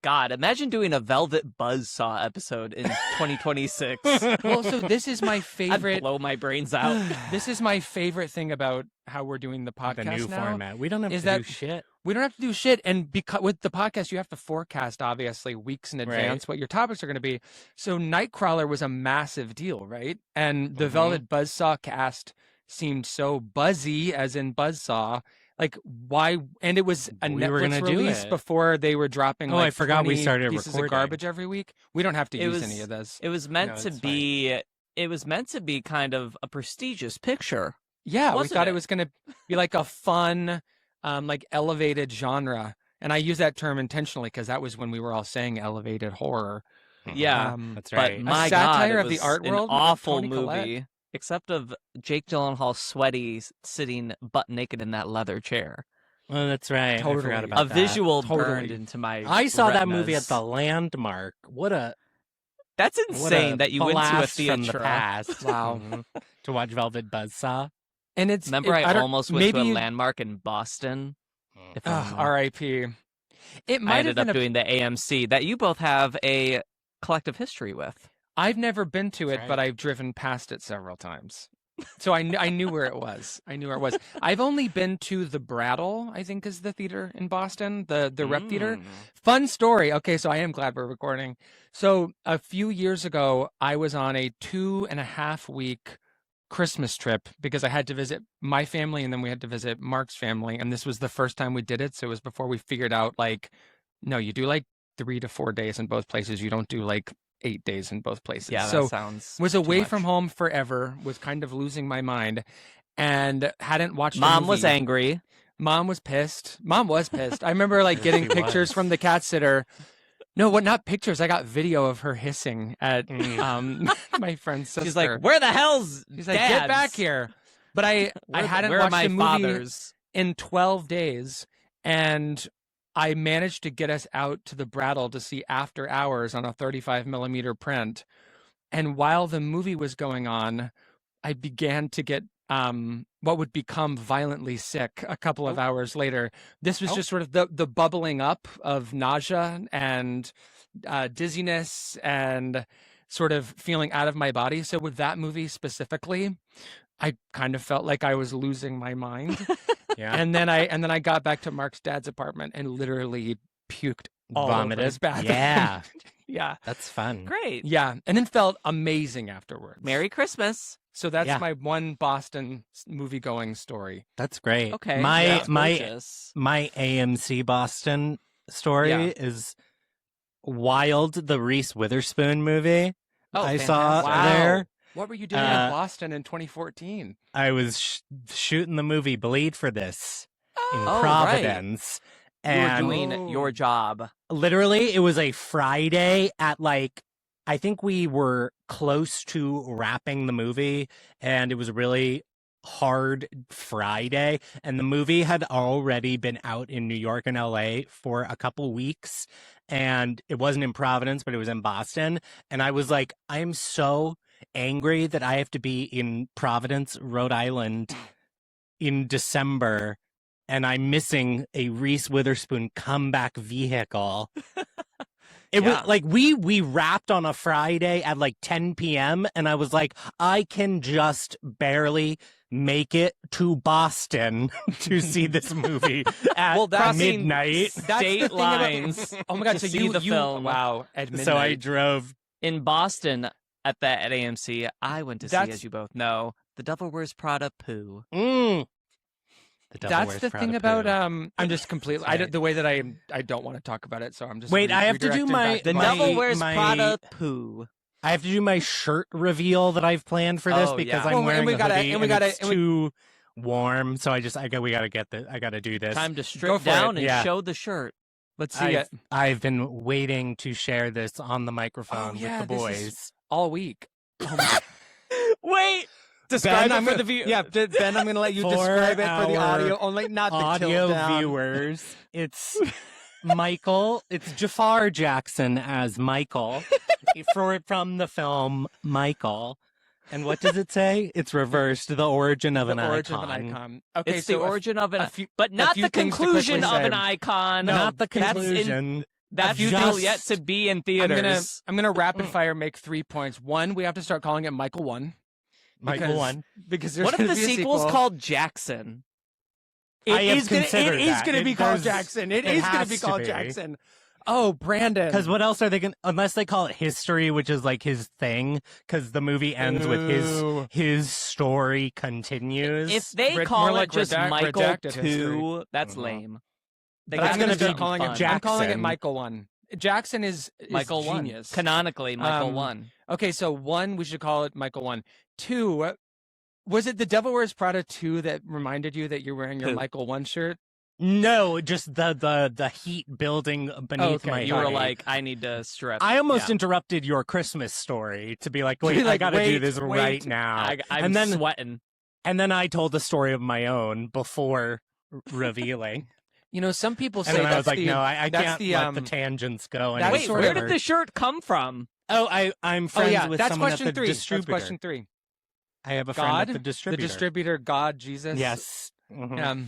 God, imagine doing a Velvet Buzzsaw episode in 2026. Well, so this is my I'd favorite. blow my brains out. This is my favorite thing about how we're doing the podcast The new now. format. We don't have is to that do shit. We don't have to do shit. And because with the podcast, you have to forecast, obviously, weeks in advance what your topics are going to be. So Nightcrawler was a massive deal, right? And the Velvet Buzzsaw cast seemed so buzzy, as in Buzzsaw. Like, why? And it was a We were Netflix gonna do release it. before they were dropping I forgot we 20 started pieces recording. of garbage every week. We don't have to It use was- any of this. It was meant No, to it's be. It was meant to be kind of a prestigious picture. Yeah, we wasn't thought it it? was going to be like a fun, like elevated genre. And I use that term intentionally because that was when we were all saying elevated horror. Yeah, That's but right. my satire God, it of the was art an world with awful Toni Collette. movie. Except of Jake Gyllenhaal sweaty, sitting butt naked in that leather chair. Oh, that's right. I Totally. forgot A about that. visual Totally. burned into my. I saw that movie at retinas. the Landmark. What a That's insane that you went to a blast from the theater. past. Wow. Mhm. To watch Velvet Buzzsaw. And it's Remember, it- I don't- almost went maybe to a you- Landmark in Boston. If only. R.I.P. It I might have ended been up doing the AMC that you both have a collective history with. I've never been to it, That's but right. I've driven past it several times. So I knew where it was. I knew where it was. I've only been to the Brattle, I think is the theater in Boston, the Rep Theater. Fun story. Okay, so I am glad we're recording. So a few years ago, I was on a 2.5-week Christmas trip because I had to visit my family and then we had to visit Mark's family. And this was the first time we did it. So it was before we figured out, like, no, you do like 3 to 4 days in both places. You don't do like 8 days in both places. Yeah, so that sounds. was too away much. from home forever, was kind of losing my mind, and hadn't watched a Mom was movie. angry. Mom was pissed. I remember like Yes, getting she pictures was. from the cat sitter. No, what? Not pictures. I got video of her hissing at my friend's sister. She's like, "Where the hell's She's like, Dad's? get back here. But I hadn't Where are watched my a movie fathers? in 12 days, and I managed to get us out to the Brattle to see After Hours on a 35 millimeter print. And while the movie was going on, I began to get what would become violently sick a couple of hours later. This was just sort of the bubbling up of nausea and dizziness and sort of feeling out of my body. So with that movie specifically, I kind of felt like I was losing my mind. Yeah. And then I got back to Mark's dad's apartment and literally puked all over Vomited. his bathroom. Yeah. Yeah. That's fun. Great. Yeah. And then felt amazing afterwards. Merry Christmas. So that's Yeah. my one Boston movie going story. That's great. Okay. My that's my gorgeous. my AMC Boston story Yeah. is Wild, the Reese Witherspoon movie. Oh, I saw fantastic. there. What were you doing in Boston in 2014? I was shooting the movie Bleed for this in Oh, Providence. You were And doing your job. literally, it was a Friday at like, I think we were close to wrapping the movie, and it was a really hard Friday. And the movie had already been out in New York and LA for a couple weeks. And it wasn't in Providence, but it was in Boston. And I was like, I am so angry that I have to be in Providence, Rhode Island in December, and I'm missing a Reese Witherspoon comeback vehicle. It Yeah. was like we wrapped on a Friday at like 10 p.m. and I was like, I can just barely make it to Boston to see this movie at Well, that's- midnight. That's the State thing about- lines. Oh my God. to So see you, the you film. wow. At midnight. So I drove. In Boston at AMC, I went to see, That's- as you both know, The Devil Wears Prada Pooh. The Devil That's Wears the Prada thing about Poo. I'm just completely That's right. the way that I don't want to talk about it, so I'm just Wait, I have to do redirecting my- back The to Devil Wears my- Prada Pooh. I have to do my shirt reveal that I've planned for this Oh, because yeah. I'm Well, and wearing we a gotta- hoodie and we and gotta- it's and we- too warm. So we gotta get this. I gotta do this. Time to Go strip for it. down and Yeah. show the shirt. Let's see it I've been waiting to share this on the microphone yeah, with the this boys. is- all week. Oh my Wait! Ben, Describe I'm it for gonna- the view. Yeah, Ben, I'm going to let you For describe it for the our audio only, not the Audio tilt down. viewers, it's Michael. It's Jafar Jackson as Michael from the film Michael. And what does it say? It's reversed. The origin of The an origin icon. of an icon. Okay, It's so the origin of an, a few- but not few the things to conclusion quickly of say. an icon. Not the That's in- conclusion. That's Just- still yet to be in theaters. I'm gonna rapid fire make 3 points. One, we have to start calling it Michael 1. Michael 1. Because there's What if gonna the be a sequel's sequel. called Jackson? I have It considered is that. going to be It called does- Jackson. It it is going has to be to called be. Jackson. Oh, Brandon. Because what else are they going to, unless they call it history, which is like his thing, because the movie ends with Ooh. his story continues. If they More call like it just redacted Michael history. 2, that's Mhm. lame. They But got I'm gonna going to be start calling it fun. Jack- I'm calling it Jackson. Michael 1. Jackson is Michael 1. genius. Canonically, Michael 1. Okay, so 1, we should call it Michael 1. 2, was it The Devil Wears Prada 2 that reminded you that you're wearing your Who? Michael 1 shirt? No, just the heat building beneath Okay, my You were body. like, I need to strip. I almost Yeah. interrupted your Christmas story to be like, wait, You're I like, got to do wait, this wait. right now. I'm and then sweating. and then I told the story of my own before revealing. You know, some people say And then I that's was like, the, no, I that's can't the, let the tangents go. that's any Wait, sort where of- did the shirt come from? Oh, I'm friends with that's someone question at the 3. distributor. That's question 3. I have a friend God, at the distributor. The distributor, God, Jesus. Yes. Mhm.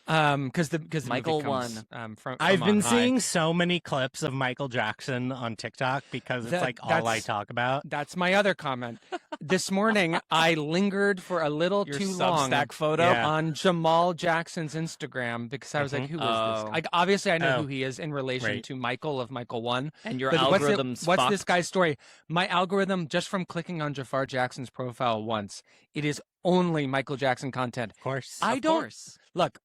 Because the Michael movie comes, 1. from I've on been high. seeing so many clips of Michael Jackson on TikTok because it's like all I that's- talk about. That's my other comment. This morning, I lingered for a little Your too long Substack photo? Yeah. on Jamal Jackson's Instagram because I was like, who is Oh. this? Obviously, I know Oh. who he is in relation Right. to Michael of Michael 1. And your But algorithm's what's this fucked. guy's story? My algorithm, just from clicking on Jafar Jackson's profile once, it is only Michael Jackson content. Of course. I Of don't course. look.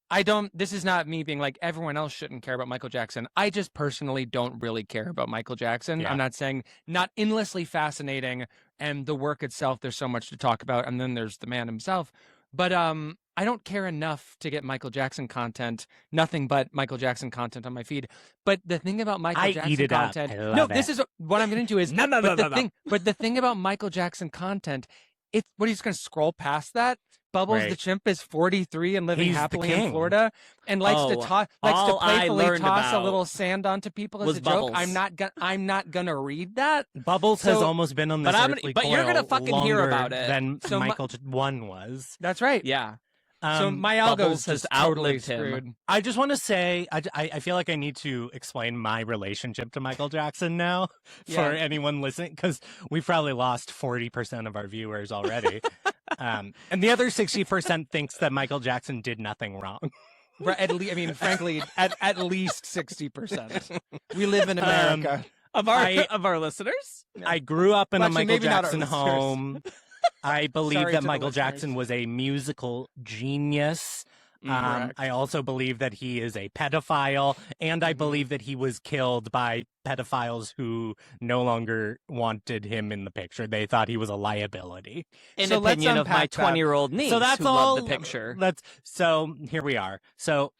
This is not me being like everyone else shouldn't care about Michael Jackson. I just personally don't really care about Michael Jackson. Yeah. I'm not saying not endlessly fascinating, and the work itself. There's so much to talk about, and then there's the man himself. But I don't care enough to get Michael Jackson content. Nothing but Michael Jackson content on my feed. But the thing about Michael I Jackson eat it up. content, I no, love this it. is what I'm getting to is No, no, but no, the no, thing, but the thing about Michael Jackson content, it's what he's going to scroll past that. Bubbles the Right. chimp is 43 and living He's the happily in king. Florida and likes to Oh, likes to all I playfully learned toss a about little sand onto people as was a joke. Bubbles. I'm not gonna read that. Bubbles has So- almost been on this But I'm- earthly but you're gonna coil fucking hear longer about it. than So my- Michael 1 was. That's right. Yeah. So my algo's Bubbles has just totally outlived him. screwed. I just want to say, I feel like I need to explain my relationship to Michael Jackson now Yeah. for anyone listening, because we've probably lost 40% of our viewers already. And the other 60% thinks that Michael Jackson did nothing wrong. Right, frankly, at least 60%. We live in America. Of our listeners? I grew up in Well, a actually, Michael maybe not our Jackson listeners. home. I believe Sorry that to the Michael listeners. Jackson was a musical genius. Correct. I also believe that he is a pedophile, and I Mhm. believe that he was killed by pedophiles who no longer wanted him in the picture. They thought he was a liability. In So let's opinion of my unpack that. 20-year-old niece So that's who all. loved the picture. So here we are. So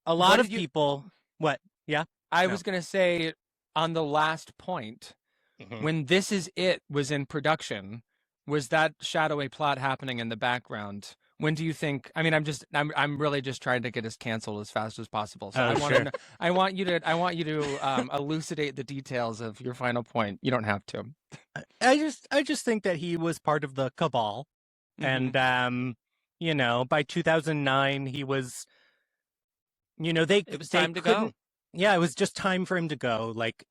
a lot What of did you- people. What? Yeah. I No. was gonna say on the last point, Mhm. when This Is It was in production, was that shadowy plot happening in the background? When do you think? I mean, I'm really just trying to get us canceled as fast as possible. So Oh, I want sure. to, I want you to elucidate the details of your final point. You don't have to. I just think that he was part of the cabal, Mm-hmm. and by 2009 he was. It was time to go. couldn't- Yeah, it was just time for him to go. Like,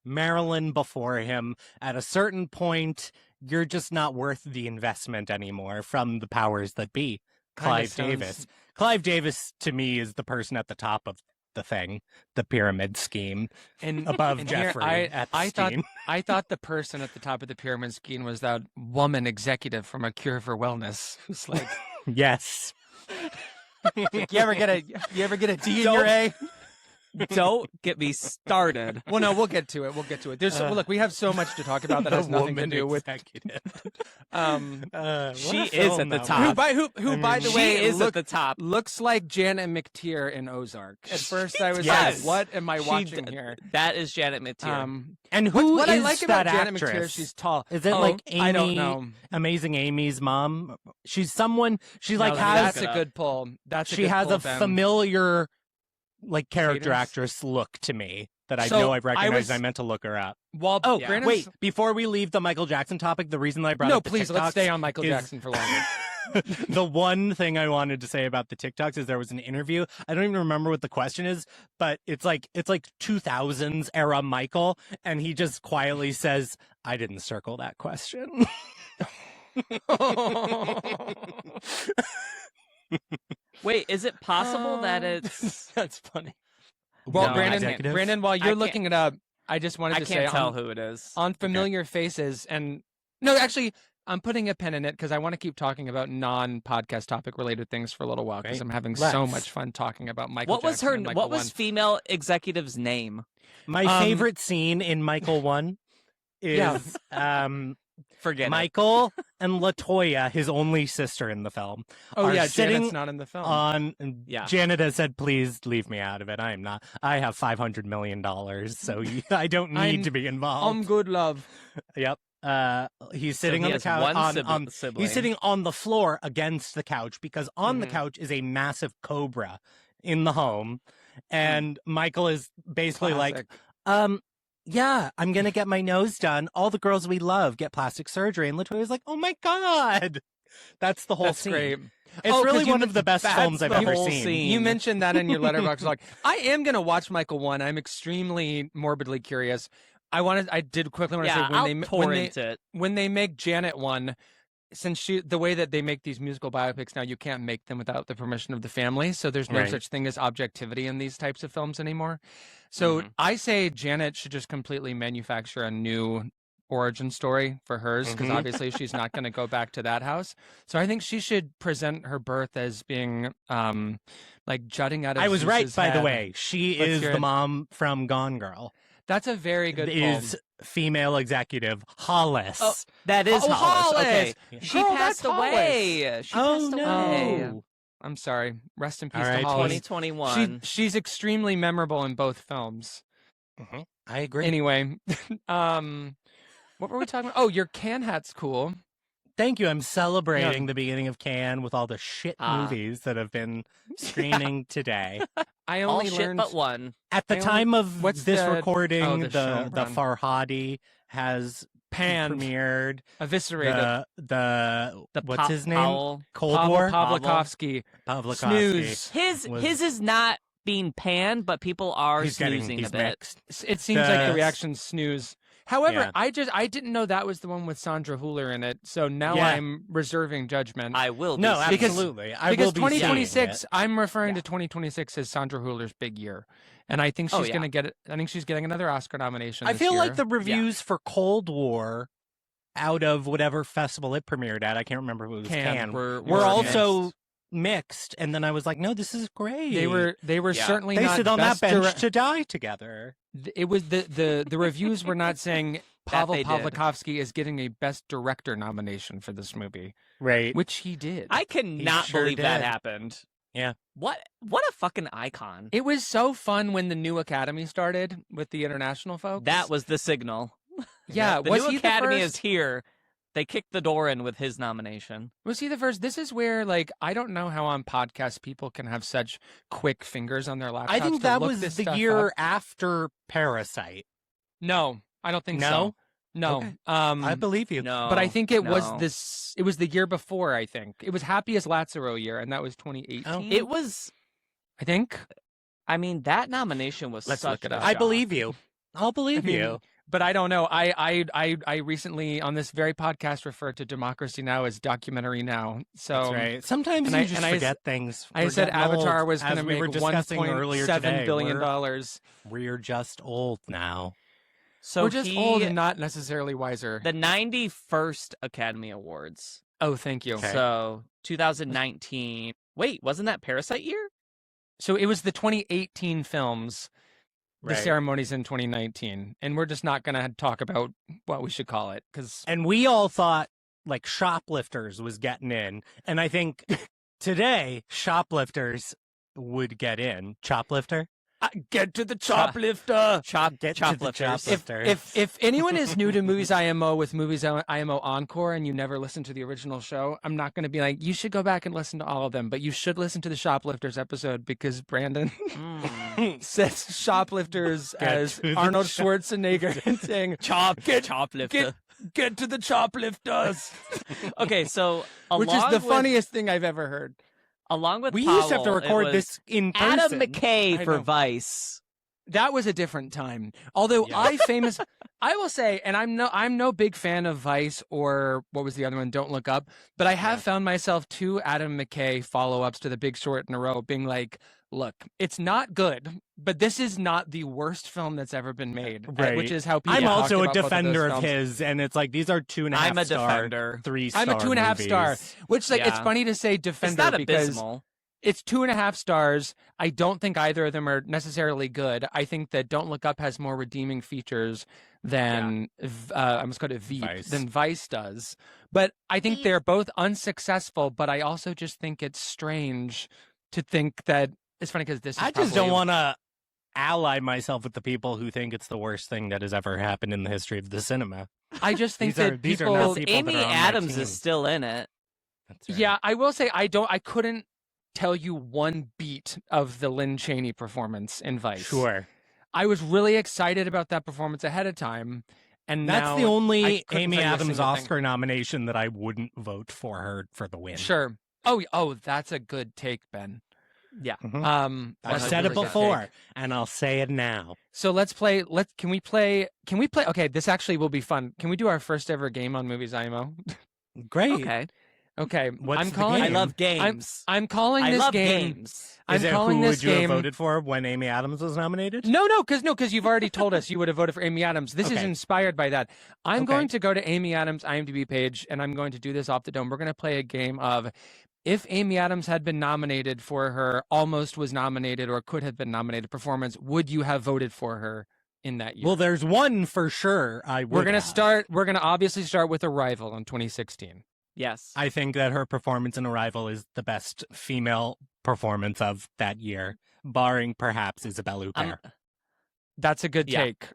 Marilyn before him. At a certain point, you're just not worth the investment anymore from the powers that be. Kinda Clive sounds- Davis. Clive Davis, to me, is the person at the top of the thing, the pyramid scheme, And above and here, Jeffrey I thought Epstein. I thought the person at the top of the pyramid scheme was that woman executive from A Cure for Wellness, who's like, Yes. you ever get a D in your A? Don't get me started. Well, no, we'll get to it. We'll get to it. There's look, we have so much to talk about that has The nothing to woman do with. executive. What She a is film at the that top. was. Who by the She way, is at the top. looks like Janet McTeer in Ozark. At first, I was Yes. like, "What am I She watching d- here?" That is Janet McTeer. And who What I is like about that Janet actress? McTeer, she's tall. Is it Oh, like Amy, I don't know. Amazing Amy's mom? She's someone. She like No, has. That's a good pull. That's a She good has pull, a Ben. familiar, like character Cadence? actress look to me that I So, know I've I recognized. was- I meant to look her up. Well, Oh, Brandon's- wait! Before we leave the Michael Jackson topic, the reason that I brought no, up the please let's TikToks stay on Michael is- Jackson for longer. The one thing I wanted to say about the TikToks is there was an interview. I don't even remember what the question is, but it's like 2000s era Michael, and he just quietly says, "I didn't circle that question." Wait, is it possible that it's? That's funny. Well, No, Brandon, while you're looking it up, I just wanted I to say can't tell who it is. on familiar faces, and no, actually, I'm putting a pin in it because I want to keep talking about non-podcast topic related things for a little while because I'm having so much fun talking about Michael. What was Jackson her? and Michael What was 1. female executive's name? My favorite scene in Michael 1 is Forget Michael and LaToya, his only sister in the film. Oh are yeah, sitting Janet's not in the film. on. Yeah. Janet has said, "Please leave me out of it. I am not. I have $500 million, so I don't need to be involved." I'm good, love. Yep. He's sitting he on the has couch. one sibling. He's sitting on the floor against the couch because on the Mhm. couch is a massive cobra in the home, and Michael is basically Classic. like, yeah, I'm going to get my nose done. All the girls we love get plastic surgery. And Latoya's like, oh my God. That's the whole That's scene. great. It's Oh, really 'cause you one of the best that's films I've the ever whole seen. scene. You mentioned that in your letterbox. Like, I am going to watch Michael 1. I'm extremely morbidly curious. I did quickly want to say I'll torrent it. when they make Janet 1, since the way that they make these musical biopics now, you can't make them without the permission of the family. So there's no Right. such thing as objectivity in these types of films anymore. So I say Janet should just completely manufacture a new origin story for hers because Mhm. obviously she's not going to go back to that house. So I think she should present her birth as being like jutting out of I was right, Zeus's by the head. way. She Let's is hear the it. mom from Gone Girl. That's a very good Is female executive Hollis. Oh, that is Oh, Hollis. Okay, Hollis! she Girl, passed that's Hollis. away. She Oh, passed no. away. I'm sorry. Rest in peace R.I.P. to Hollis. 2021. She's extremely memorable in both films. Mhm. I agree. Anyway, what were we talking about? Oh, your can hat's cool. Thank you. I'm celebrating the beginning of Cannes with all the shit movies that have been screening today. I All only shit learned but one. At the I only- time of what's this the- recording, the the showrun? Farhadi has Panned, premiered. eviscerated. The what's his name? Powell. Cold Pavel War. Pavlikovsky. Pavlikovsky. Snooze. His was- is not being panned, but people are He's snoozing he's a bit. mixed. It seems like the The- reaction snooze. However, Yeah. I didn't know that was the one with Sandra Hüller in it. So now Yeah. I'm reserving judgment. I will. No, be Because- absolutely. I because will be seeing 2026, it. I'm referring Yeah. to 2026 as Sandra Hüller's big year, and I think Oh, she's yeah. gonna get it. I think she's getting another Oscar nomination. I this feel like year. the reviews for Cold War, out of whatever festival it premiered at, I can't remember if it was Cannes, were were also mixed. mixed. And then I was like, no, this is great. They were Yeah. certainly They not sit on that best bench direct- to die together. It was the reviews were not saying Pavel they did. Pavlikovsky is getting a Best Director nomination for this movie, Right. which he did. I cannot sure believe that did. happened. Yeah. What a fucking icon. It was so fun when the new Academy started with the international folks. That was the signal. yeah. The Was new he Academy the is first? here. They kicked the door in with his nomination. Was he the first? This is where, like, I don't know how on podcasts people can have such quick fingers on their laptops. I think to that look was this the stuff year up. after Parasite. No, I don't think No? so. No. Okay. I believe you. No, But I think it was no. this. It was the year before. I think it was Happy as Lazaro year, and that was 2018. Oh. It was. I think. I mean, that nomination was Let's such look it a up. I shock. believe you. I'll believe I mean, you. But I don't know. I recently on this very podcast referred to Democracy Now as Documentary Now. So That's right. Sometimes and you I- just and I forget things. I We're said getting Avatar old, was going to as we make were discussing earlier $1.7 today. billion We're, dollars. we're just old now. So We're just he, old and not necessarily wiser. the 91st Academy Awards. Oh, thank you. Okay. So 2019. Wait, wasn't that Parasite year? So it was the 2018 films. The Right. ceremonies in 2019, and we're just not going to talk about what we should call it because And we all thought like Shoplifters was getting in. And I think today Shoplifters would get in. Choplifter? get to the Choplifter. Get to the Choplifters. Choplifter. If anyone is new to Movies IMO with Movies IMO Encore and you never listened to the original show, I'm not going to be like, you should go back and listen to all of them, but you should listen to the Shoplifters episode because Brandon sets Shoplifters Get as to the Arnold Schwarzenegger and saying, Choplifter. Get to the choplifters. Okay, so Which is along the with- funniest thing I've ever heard. Along with We used to have to Powell, it record was this in person. Adam McKay I for know. Vice. That was a different time. Although Yeah. I will say, and I'm no big fan of Vice or what was the other one, Don't Look Up, but I have found myself 2 Adam McKay follow-ups to The Big Short in a row being like, look, it's not good, but this is not the worst film that's ever been made, Right. which is how people I'm talked also a about both of those defender of films. his, and it's like these are 2.5 I'm a star, defender. 3-star I'm a 2.5 star, movies. which like it's Yeah. funny to say It's defender not because abysmal. it's 2.5 stars. I don't think either of them are necessarily good. I think that Don't Look Up has more redeeming features than I almost called it Vice. than Vice does. But I think they're both unsuccessful. But I also just think it's strange to think that it's funny because this. Is I just don't probably- want to ally myself with the people who think it's the worst thing that has ever happened in the history of the cinema. I just think These are- that these are people. not people that Amy are on my Adams team. is still in it. That's right. Yeah, I will say I couldn't tell you one beat of the Lynn Chaney performance in Vice. Sure. I was really excited about that performance ahead of time, and That's now the I only couldn't Amy tell you a Adams single thing. Oscar nomination that I wouldn't vote for her for the win. Sure. Oh, that's a good take, Ben. Yeah. Mhm. I've I've that's a said it really good before, take. and I'll say it now. So let's play. Can we play? Okay, this actually will be fun. Can we do our first ever game on Movies IMO? Great. Okay. Okay, What's I'm the calling. I game? love games. I'm calling I this love game. games. I'm Is it calling who this would you game. have voted for when Amy Adams was nominated? No, because you've already told us you would have voted for Amy Adams. This is Okay. inspired by that. I'm Okay. going to go to Amy Adams' IMDb page, and I'm going to do this off the dome. We're going to play a game of if Amy Adams had been nominated for her almost was nominated or could have been nominated performance, would you have voted for her in that year? Well, there's one for sure. We're going to obviously start with Arrival in 2016. Yes. I think that her performance in Arrival is the best female performance of that year, barring perhaps Isabelle Huppert. That's a good Yeah. take.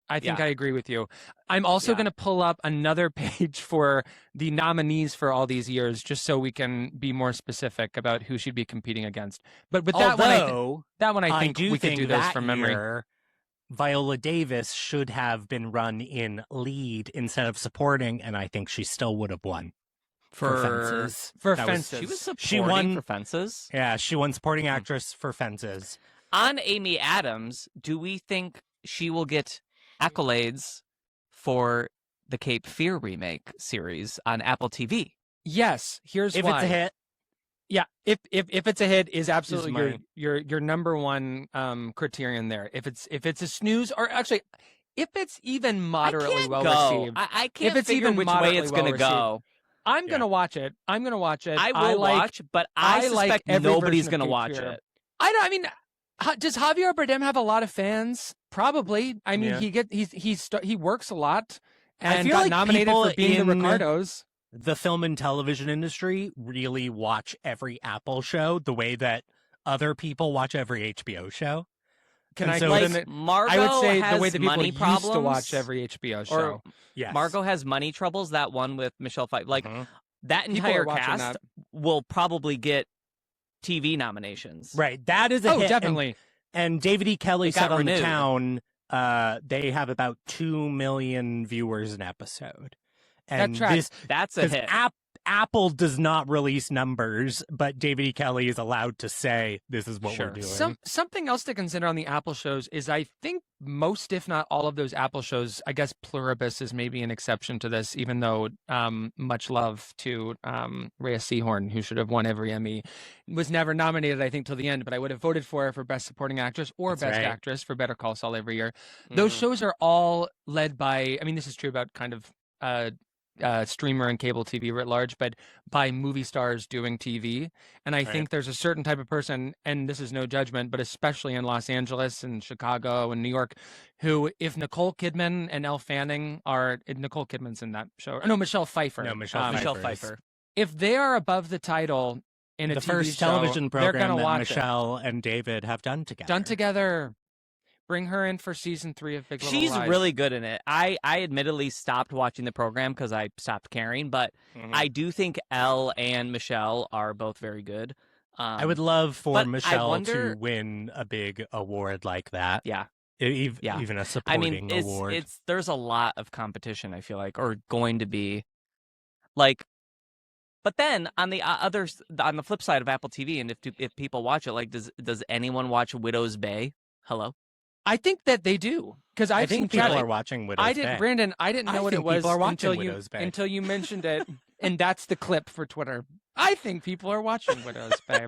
I think Yeah. I agree with you. I'm also Yeah. going to pull up another page for the nominees for all these years, just so we can be more specific about who she'd be competing against. But with that Although, one, I think do we think could do those that from memory. year, Viola Davis should have been run in lead instead of supporting, and I think she still would have won for Fences. For That was- Fences. She was supporting She won- for Fences. Yeah, she won supporting actress for Fences. On Amy Adams, do we think she will get accolades for the Cape Fear remake series on Apple TV? Yes, here's If why. it's a hit, Yeah, if it's a hit, is absolutely my- your number one criterion there. If it's a snooze, or actually, if it's even moderately I can't well go. received, I can't it's figure even which way moderately it's going to well go. I'm Yeah. gonna watch it. I I will like, watch, but I I like suspect every nobody's version going of to watch Cape Fear. it. I mean, does Javier Bardem have a lot of fans? Probably. I mean, Yeah. he works a lot I and feel got like nominated people for being the in Ricardos. the film and television industry really watch every Apple show the way that other people watch every HBO show. Can And I so put it's- in it? Margot I would say has the way that people money used problems, to watch every HBO show. or Yes. Margot has money troubles. That one with Michelle Pfeiffer, like Mhm. that People entire are watching cast that. will probably get TV nominations. Right. That is a Oh, hit. definitely. And David E. Kelly It got said on renewed. The Town, they have about 2 million viewers an episode. And tracks. That's a because hit. Apple does not release numbers, but David E. Kelly is allowed to say this is what Sure. we're doing. Something else to consider on the Apple shows is I think most, if not all of those Apple shows, I guess Pluribus is maybe an exception to this, even though much love to Rhea Seehorn, who should have won every Emmy, was never nominated, I think, till the end, but I would have voted for her for Best Supporting Actress or That's Best right. Actress for Better Call Saul every year. Those shows are all led by, I mean, this is true about kind of streamer and cable TV writ large, but by movie stars doing TV. And I Right. think there's a certain type of person, and this is no judgment, but especially in Los Angeles and Chicago and New York, who, if Nicole Kidman and Elle Fanning Nicole Kidman's in that show. No, Michelle Pfeiffer. No, Michelle Michelle Pfeiffer is- Pfeiffer. If they are above the title in a the TV first show, television they're program gonna that watch Michelle and David have done it. together. Done together. Bring her in for season 3 of Big Little She's Lies. really good in it. I admittedly stopped watching the program because I stopped caring, but Mhm. I do think Elle and Michelle are both very good. I would love for but I Michelle wonder- to win a big award like that. Yeah. Yeah. Even a I supporting mean, award. there's a lot of competition, I feel like, or going to be. Like, but then on the on the flip side of Apple TV, and if people watch it, like, does anyone watch Widow's Bay? Hello? I think that they do because I I've seen think people Chad. are watching Widow's I Bay. didn't, Brandon. I didn't know I what it think was people are watching until Widow's Bay. until you mentioned it, and that's the clip for Twitter. I think people are watching Widow's Bay.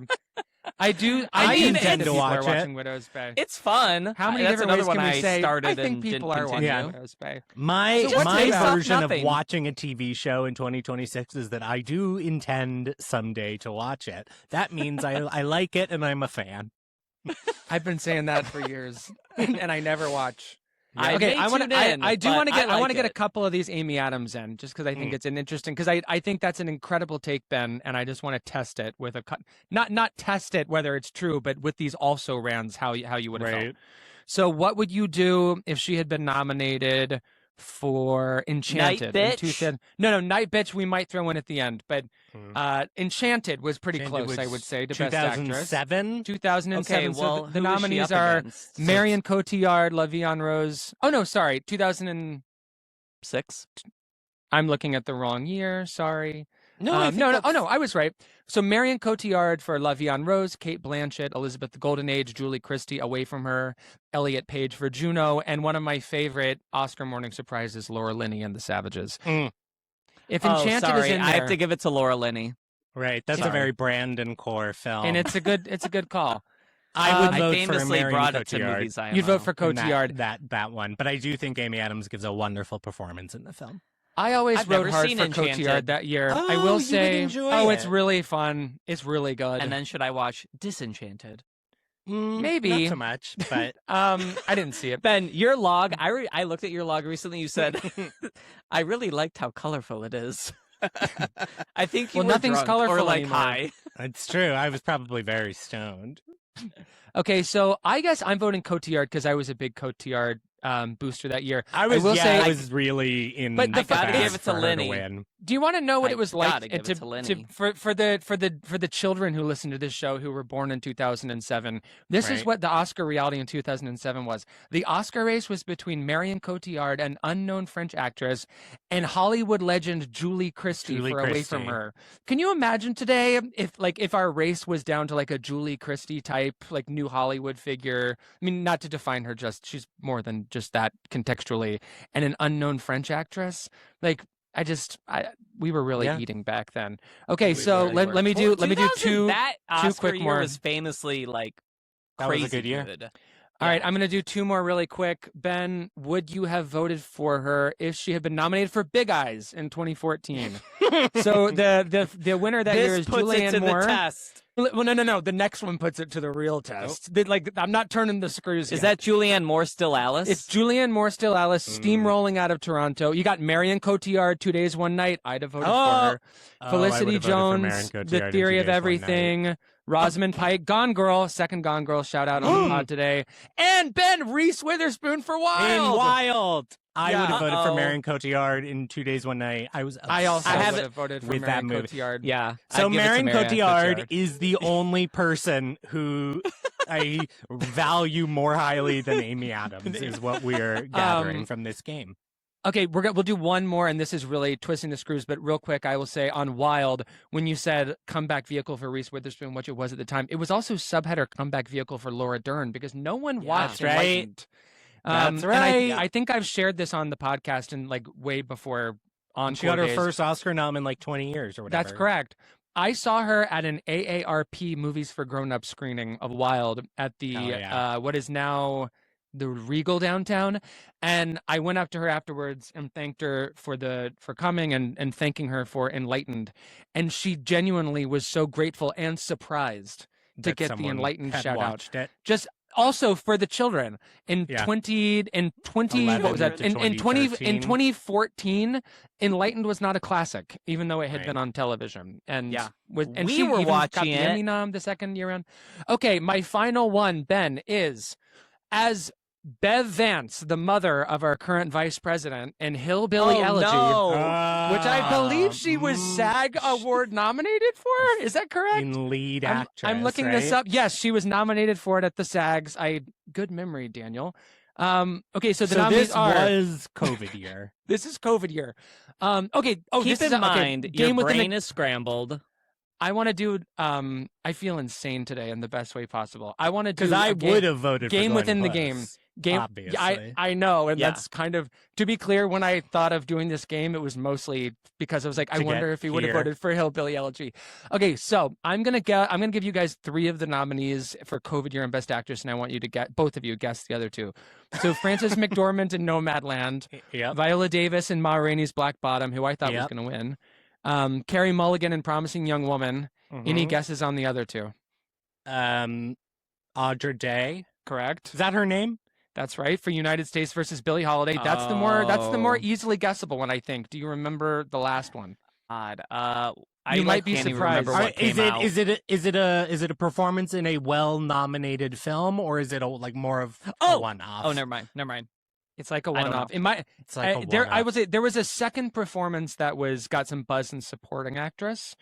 I do. I mean, intend it's- to watch watch it. watching Widow's Bay. It's fun. How many That's different another ways one can we I say? started I think and people didn't are watching continue. Widow's Bay. My So what's my based off version of nothing? watching a TV show in 2026 is that I do intend someday to watch it. That means I like it and I'm a fan. I've been saying that for years, and I never watch. I Okay, may I want tune to. in, I do but want to get. I like want to get a it. couple of these Amy Adams in, just because I think it's an interesting. Because I think that's an incredible take, Ben, and I just want to test it with a not test it whether it's true, but with these also rans how you would have felt. So, what would you do if she had been nominated for Enchanted? Night Bitch? No, Night Bitch. We might throw in at the end, but Hmm. Enchanted was pretty Enchanted close, I was would say, to Best Actress. 2007. 2007. Okay, well, so the who is she nominees up are against? Marion Cotillard, Lavion Rose. Oh no, sorry, 2000 and 6. I'm looking at the wrong year. Sorry. No, I think no. that's- Oh no, I was right. So Marion Cotillard for Lavion Rose, Kate Blanchett, Elizabeth the Golden Age, Julie Christie, Away from Her, Elliot Page for Juno, and one of my favorite Oscar morning surprises, Laura Linney and the Savages. Mm. If Oh, Enchanted sorry. is in there, I have to give it to Laura Linney. Right, that's Sorry. a very Brandon core film. and it's a good call. I would I I vote for famously Marion brought it to Cotillard movies. You'd vote for in Cotillard. that one, but I do think Amy Adams gives a wonderful performance in the film. I always I've wrote never hard seen for Enchanted. Cotillard that year. Oh, I you will would say, enjoy it's it. really fun. It's really good. And then should I watch Disenchanted? Maybe. Not so much, but I didn't see it. Ben, your log. I looked at your log recently. You said I really liked how colorful it is. I think you Well, were nothing's drunk colorful or like anymore. high. it's true. I was probably very stoned. Okay, so I guess I'm voting Cotillard because I was a big Cotillard booster that year. I will say, I was really in. But the the fact gotta fast give it to for her Lenny. win. do you want to know what I it was gotta like give it to Lenny. for the children who listen to this show who were born in 2007? This is Right. what the Oscar reality in 2007 was. The Oscar race was between Marion Cotillard, an unknown French actress, and Hollywood legend Julie Christie Julie for Away Christie. from Her. Can you imagine today if our race was down to like a Julie Christie type like new Hollywood figure? I mean, not to define her, just she's more than just that contextually, and an unknown French actress. Like we were really Yeah. eating back then. Okay, We so really let me do 2000, two. That two Oscar quick year more. was famously like That was a crazy good year. good. All right, I'm going to do two more really quick. Ben, would you have voted for her if she had been nominated for Big Eyes in 2014? So the winner that year This is puts it Julianne to Moore. the test. Well, no. The next one puts it to the real test. I'm not turning the screws. Is yet. that Julianne Moore still Alice? It's Julianne Moore, still Alice, steamrolling out of Toronto. You got Marion Cotillard, 2 Days, 1 Night. I'd have voted for her. Oh, I Felicity would've voted for Marion Jones, Cotillard The in Theory 2 of Days, 1 Night. Everything. Rosamund Pike, Gone Girl, second Gone Girl shout out on the pod today. And Ben, Reese Witherspoon for Wild. In Wild. I Yeah. would have voted Uh-oh. for Marion Cotillard in 2 Days, 1 Night. I was I also obsessed would have voted for with Marion that movie. Cotillard. yeah. So I'd give it to Marion Marion Cotillard is the only person who I value more highly than Amy Adams is what we're gathering from this game. Okay, we'll do one more, and this is really twisting the screws. But real quick, I will say on Wild, when you said comeback vehicle for Reese Witherspoon, which it was at the time, it was also subheader comeback vehicle for Laura Dern because no one watched That's right. Enlightened. That's and right. I think I've shared this on the podcast and like way before on She got her days. first Oscar nom in like 20 years or whatever. That's correct. I saw her at an AARP Movies for Grown-Up screening of Wild at the Oh, yeah. what is now the Regal downtown, and I went up to her afterwards and thanked her for coming and thanking her for Enlightened, and she genuinely was so grateful and surprised to That get the someone Enlightened had shout out. watched it. Just also for the children in Yeah. 20 what was that to in 2013. 2014 Enlightened was not a classic even though it had Right. been on television and Yeah. and We she were even got watching the it. Emmy nom the second year round. Okay, my final one, Ben, is as Bev Vance, the mother of our current vice president, in Hillbilly Elegy, which I believe she was SAG Award nominated for. Is that correct? in lead I'm actress. looking right? this up. Yes, she was nominated for it at the SAGs. Good memory, Daniel. Okay, so the So nominees this are. was COVID year. This is COVID year. Okay. Oh, Keep this in is mind, game your within brain the. is scrambled. I want to do. I feel insane today in the best way possible. I want to do Because I would have voted for game Glenn within the Close, game. Game. obviously. Yeah, I know, and Yeah. that's kind of to be clear. When I thought of doing this game, it was mostly because I was like, I To wonder get if he would have here. voted for Hillbilly Elegy. Okay, so I'm gonna give you guys 3 of the nominees for COVID year and Best Actress, and I want you to both of you guess the other 2. So Frances McDormand in Nomadland, Yep. Viola Davis in Ma Rainey's Black Bottom, who I thought was Yep. going to win. Carey Mulligan in Promising Young Woman. Any Mhm. guesses on the other 2? Audra Day. Correct. Is that her name? That's right. For United States versus Billie Holiday. That's the more Oh. easily guessable one, I think. Do you remember the last one? God. You I might be can't even surprised. remember All what right, came out. is it a performance in a well-nominated film, or is it more of a Oh! one-off? Oh, never mind. It's like a I don't one-off. know. It might. It's like a there. I one-off. was. There was a second performance that got some buzz in supporting actress,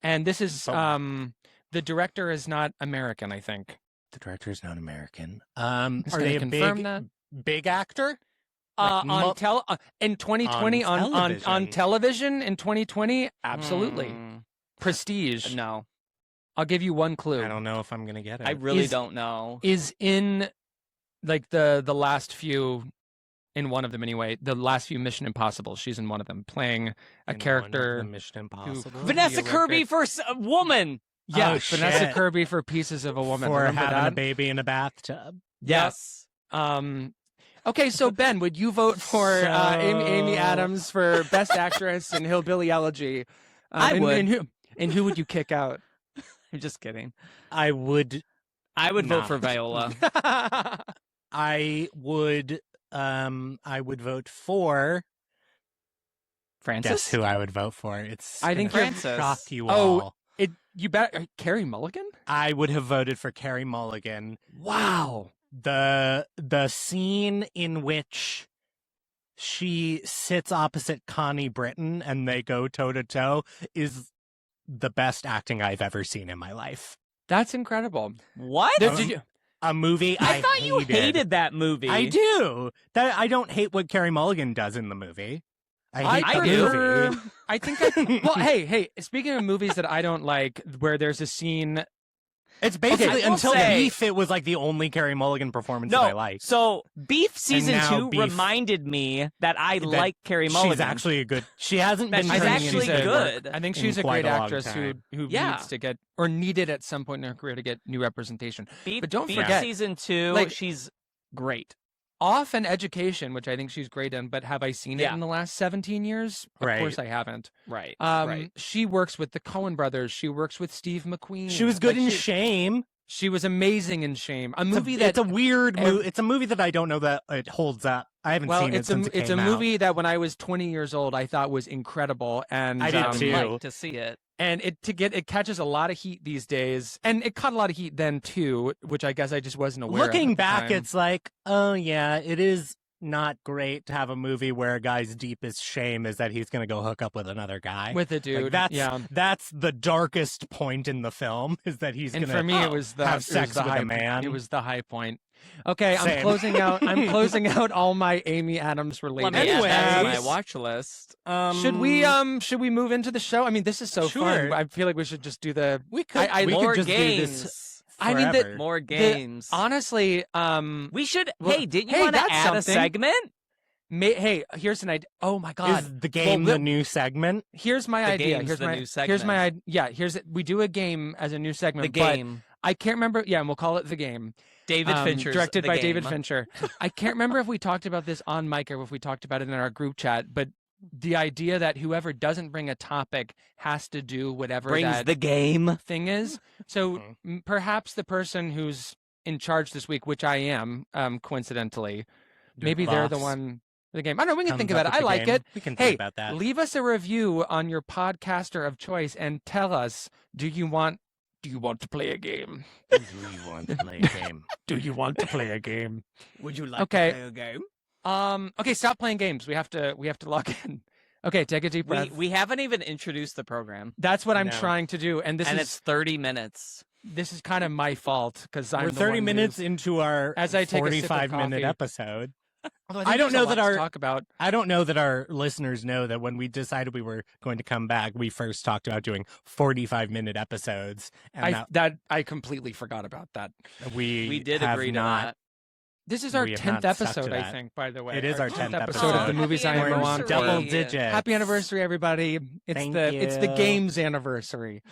and this is the director is not American, I think. The director is not American. Just Are gonna they a confirm big actor? Like In 2020 on television in 2020, absolutely. Hmm. Prestige. No, I'll give you one clue. I don't know if I'm gonna get it. I really Is- don't know. Is in like the last few, in one of them anyway, the last few Mission Impossible. She's in one of them playing a In one of character. the Mission Impossible. Vanessa the Kirby Olympic- for a woman. Yeah, Oh, Vanessa shit. Kirby for Pieces of a Woman. for Remember having a that? baby in a bathtub. Yes. Okay, so Ben, would you vote for Amy Adams for Best Actress in Hillbilly Elegy? I would. And who would you kick out? I'm just kidding. I would. I would vote for Not. Viola. I would. I would vote for. Francis. Guess who I would vote for? It's. I think gonna you're- Francis. shock you Oh, all. You bet. Carey Mulligan? I would have voted for Carey Mulligan. Wow. The scene in which she sits opposite Connie Britton and they go toe to toe is the best acting I've ever seen in my life. That's incredible. What? Did you? A movie I thought you hated that movie. I do. I don't hate what Carey Mulligan does in the movie. I hate I the do. movie. I think well, hey, speaking of movies that I don't like, where there's a scene. It's basically I will until say- Beef, it was like the only Carey Mulligan performance that I liked. So Beef season now 2 Beef- reminded me that I like Carey Mulligan. She's actually a good. She hasn't That been. she's turning actually into good. I think in she's a quite great a long actress who time. Yeah. needs to get or needed at some point in her career to get new representation. Beef, But don't Beef forget, season 2. like- She's great. Off and Education, which I think she's great in, but have I seen it Yeah. in the last 17 years? Of Right. course I haven't. Right. She works with the Coen brothers. She works with Steve McQueen. She was good Like, in she, Shame. She was amazing in Shame. A It's movie a, that it's a weird ev- movie. It's a movie that I don't know that it holds up. I haven't well, seen it since it it's a came movie that when I was 20 years old, I thought was incredible, and I did I would too. like to see it. And it catches a lot of heat these days, and it caught a lot of heat then too, which I guess I just wasn't aware. Looking of at the back, time. it's like, oh yeah, it is not great to have a movie where a guy's deepest shame is that he's going to go hook up with another guy. with a dude. Like, yeah. that's the darkest point in the film is that he's And going for me, it was the have sex the with a high, man. It was the high point. Okay, I'm Same. closing out. I'm closing out all my Amy Adams related. Let me add that to my Anyways. watch list. Should we move into the show? I mean, this is so fun. Sure. I feel like we should just do the. We could. I- we More could just games. do this. I mean, forever. More games. Honestly, We should. well, hey, didn't you hey, want to that's add a something. segment? hey, here's an idea. Oh my God. Is the game Well, the new segment? Here's my The idea. game's Here's the my new here's my segment. yeah. We do a game as a new The segment. but game. I can't remember. Yeah, and we'll call it the game. David Fincher's directed The by Game. David Fincher. I can't remember if we talked about this on mic or if we talked about it in our group chat, but the idea that whoever doesn't bring a topic has to do whatever Brings that the game. thing is. So perhaps the person who's in charge this week, which I am, coincidentally, maybe they're the Boss one. The game. I don't know. We can comes think up about it. with I the like game. it. We can Hey, think about that. leave us a review on your podcaster of choice and tell us: do you want to play a game? Do you want to play a game? Do you want to play a game? Would you like Okay. to play a game? Okay, stop playing games. We have to lock in. Okay, take a deep breath. We haven't even introduced the program, That's what I'm No. trying to do, and this and is it's 30 minutes. this is kind of my fault because I'm We're the 30 one minutes into our as I take a sip of 45-minute coffee. episode. Although I don't there's a know lot that to talk about. I don't know that our listeners know that when we decided we were going to come back, we first talked about doing 45-minute episodes, and I completely forgot about that. We did have agree to not. that. This is our We have 10th not stuck to episode, I that. think, by the way. It is our 10th episode of the episode. Movies Happy I Am anniversary. on. Double digits. Happy anniversary, everybody. Thank It's the you. games anniversary.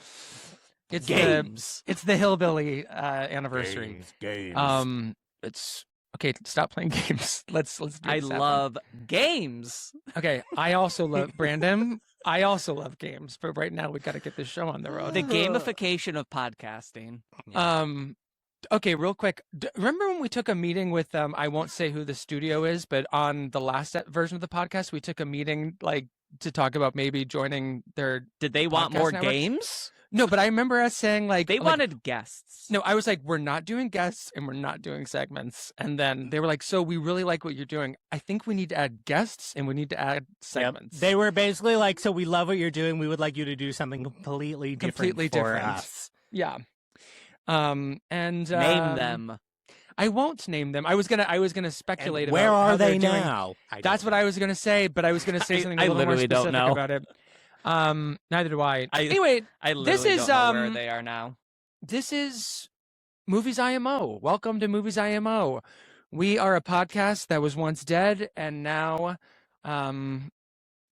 It's Games. it's the hillbilly anniversary. Games. It's okay, stop playing games. Let's do I this happen. love games. Okay, I also love Brandon. I also love games, but right now we got to get this show on the road. The gamification of podcasting. Okay, real quick. Remember when we took a meeting with I won't say who the studio is, but on the last version of the podcast, we took a meeting to talk about maybe joining their. Did they want podcast more network? games? No, but I remember us saying They wanted guests. No, I was like, we're not doing guests and we're not doing segments. And then they were like, so we really like what you're doing. I think we need to add guests and we need to add segments. Yep. They were basically like, so we love what you're doing. We would like you to do something completely different for us. Yeah. And Name them. I won't name them. I was gonna speculate And about where how are they're they doing. now? That's what I was gonna say, but I was gonna say something a I little more literally don't specific know. about it. Neither do I. I- Anyway, I literally this is don't know where they are now. this is Movies IMO. Welcome to Movies IMO. We are a podcast that was once dead and now,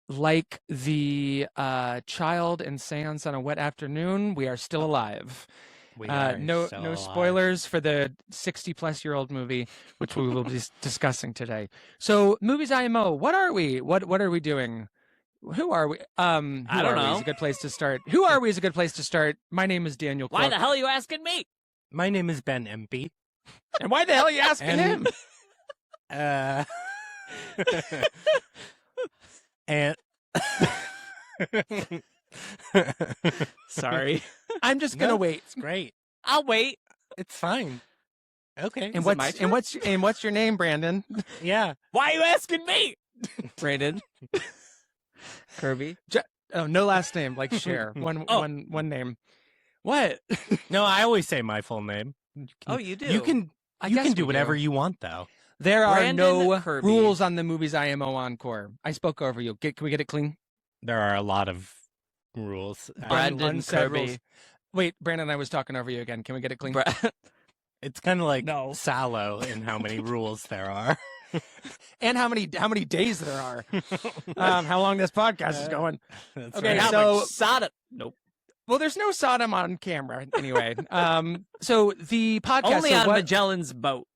like the child in Seance on a wet afternoon, we are still alive. We are No so alive. spoilers for the 60-plus-year-old movie, which we will be discussing today. So, Movies IMO, what are we? What are we doing? Who are we? I don't know. Is a good place to start. Who are we is a good place to start. My name is Daniel Cook. Why the hell are you asking me? My name is Ben Empey. And why the hell are you asking him? And Sorry. I'm just gonna No, wait. It's great. I'll wait. It's fine. Okay. And Is it my what's your name, Brandon? Yeah. Why are you asking me? Brandon. Kirby. Oh, no last name, like Cher. One name. What? No, I always say my full name. Oh, you do. You can I you guess can we do whatever you want though. There are Brandon no Kirby. rules on the Movies IMO Encore. I spoke over you. Can we get it clean? There are a lot of rules. Brandon Unsaid Kirby. rules. Wait, Brandon, I was talking over you again. Can we get it clean? It's kind of like No. Sallow in how many rules there are. And how many days there are? How long this podcast is going? That's Okay, right. How so- much Sodom? Nope. Well, there's no Sodom on camera anyway. So the podcast. Only so on what- Magellan's boat.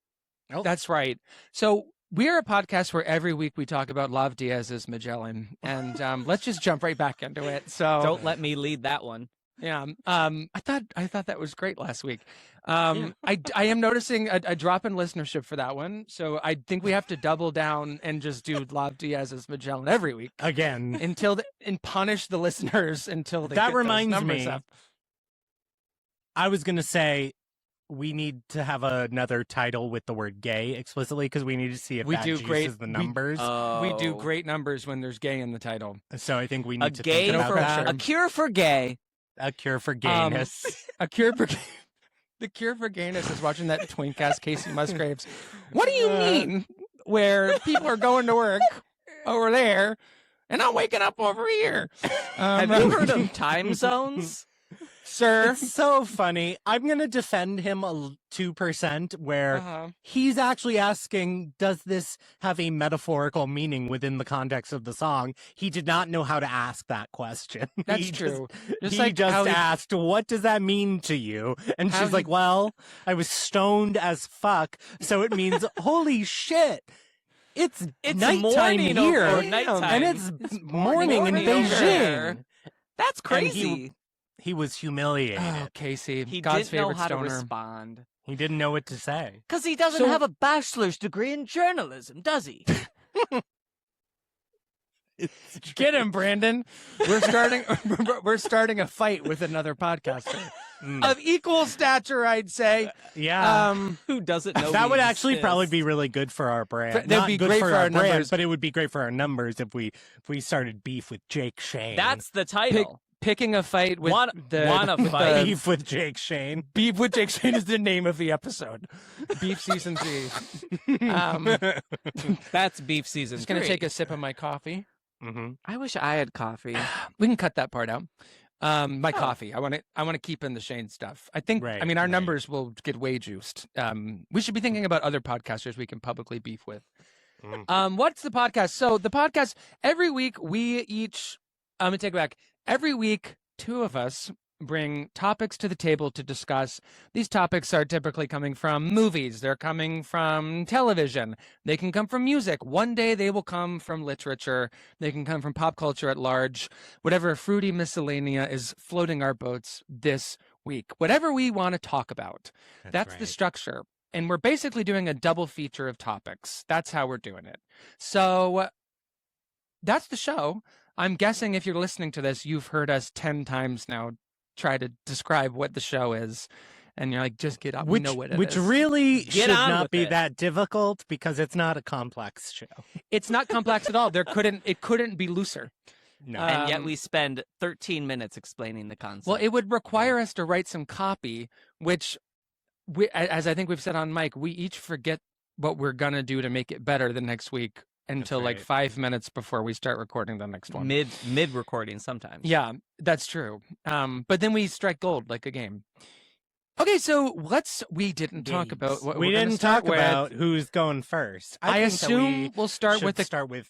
That's right. So we're a podcast where every week we talk about Lav Diaz's Magellan, and let's just jump right back into it. So Don't let me lead that one. yeah, I thought that was great last week. I am noticing a drop in listenership for that one, so I think we have to double down and just do Lav Diaz's Magellan every week Again. and punish the listeners until they That get those reminds numbers me, up. I was going to say we need to have another title with the word gay explicitly because we need to see if We that do juices great- the we- numbers. We do Oh. great numbers when there's gay in the title. So I think we A need to gay think about for that. a cure for gay. A cure for gayness. A cure for the cure for gayness is watching that twink ass Casey Musgraves. What do you mean? Where people are going to work over there, and I'm waking up over here. Have you heard of time zones? sir? It's so funny. I'm going to defend him 2% where Uh-huh. he's actually asking, does this have a metaphorical meaning within the context of the song? He did not know how to ask that question. That's He true. Just he like just how he- asked, what does that mean to you? And How she's like, he- well, I was stoned as fuck, so it means, holy shit. It's nighttime morning here, or nighttime. and it's morning in morning over Beijing. there. That's And he- crazy. He was humiliated. Oh, Casey, He God's didn't know favorite how to stoner. respond. He didn't know what to say. Because he doesn't So- have a bachelor's degree in journalism, does he? Get him, Brandon. We're starting. We're starting a fight with another podcaster Mm. of equal stature, I'd say. Yeah. Who doesn't know That he would actually probably exists? be really good for our brand. That'd Not be good great for for our brand, numbers. but it would be great for our numbers if we started beef with Jake Shane. That's the title. picking a fight with Wanna with fight? Beef with Jake Shane. Beef with Jake Shane is the name of the episode. Beef season 3. That's beef season. Just gonna 3. take a sip of my coffee. Mm-hmm. I wish I had coffee. We can cut that part out. My coffee. I want to keep in the Shane stuff. I think. Right, I mean, our right. numbers will get way juiced. We should be thinking about other podcasters we can publicly beef with. What's the podcast? So the podcast every week we each. I'm gonna take it back. Every week, 2 of us bring topics to the table to discuss. These topics are typically coming from movies. They're coming from television. They can come from music. One day they will come from literature. They can come from pop culture at large. Whatever fruity miscellanea is floating our boats this week. Whatever we want to talk about. That's the right. structure. And we're basically doing a double feature of topics. That's how we're doing it. So that's the show. I'm guessing if you're listening to this, you've heard us 10 times now try to describe what the show is. And you're like, just get up. We know what it which is. really Get should on not with be it. that difficult because it's not a complex show. It's not complex at all. It couldn't be looser. No. And yet Um, we spend 13 minutes explaining the concept. Well, it would require us to write some copy, which, as I think we've said on mic, we each forget what we're going to do to make it better the next week until like right. 5 minutes before we start recording the next one. mid recording sometimes. Yeah, that's true. But then we strike gold like a game. Okay, so we didn't talk about what we we're gonna didn't start talk with. about who's going first. I think that assume we'll start should with start with.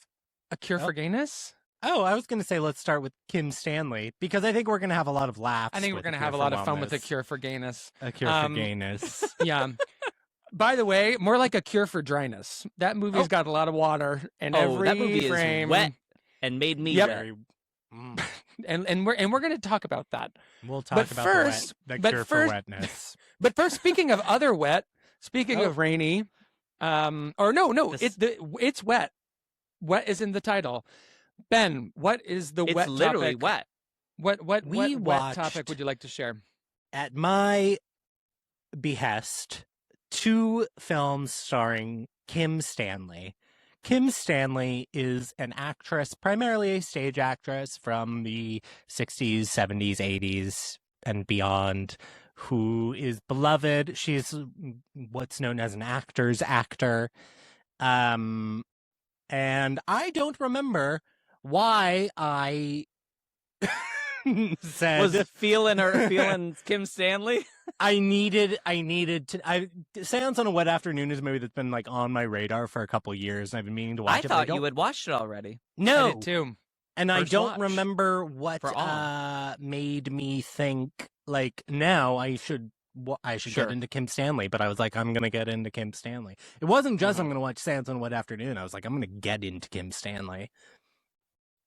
a cure for gayness. Oh, I was going to say let's start with Kim Stanley because I think we're going to have a lot of laughs. I think we're with going to Cure have a for lot of fun with a Wellness. cure for gayness. A cure for gayness. Yeah. By the way, more like a cure for dryness. That movie's got a lot of water and every that movie frame is wet and made me Yep. wet. Very- Mm. and we're going to talk about that. We'll But talk about first- the but cure first- for wetness. But first, speaking of other wet, speaking Oh. of rainy, or no, This- it's wet. Wet is in the title. Ben, what is the It's wet literally topic? wet. What We wet topic watched- would you like to share? At my behest, 2 films starring Kim Stanley. Kim Stanley is an actress, primarily a stage actress from the 60s, 70s, 80s, and beyond, who is beloved. She's what's known as an actor's actor. And I don't remember why I said Was feeling Kim Stanley? I needed to. Seance on a Wet Afternoon is a movie that's been like on my radar for a couple years, and I've been meaning to watch I it. but thought don't- you had watched it already. I No, did too. and I First don't watch. remember what For all. made me think like now I should Sure. get into Kim Stanley. But I was like, I'm gonna get into Kim Stanley. It wasn't just I'm gonna watch Seance on a Wet Afternoon. I was like, I'm gonna get into Kim Stanley.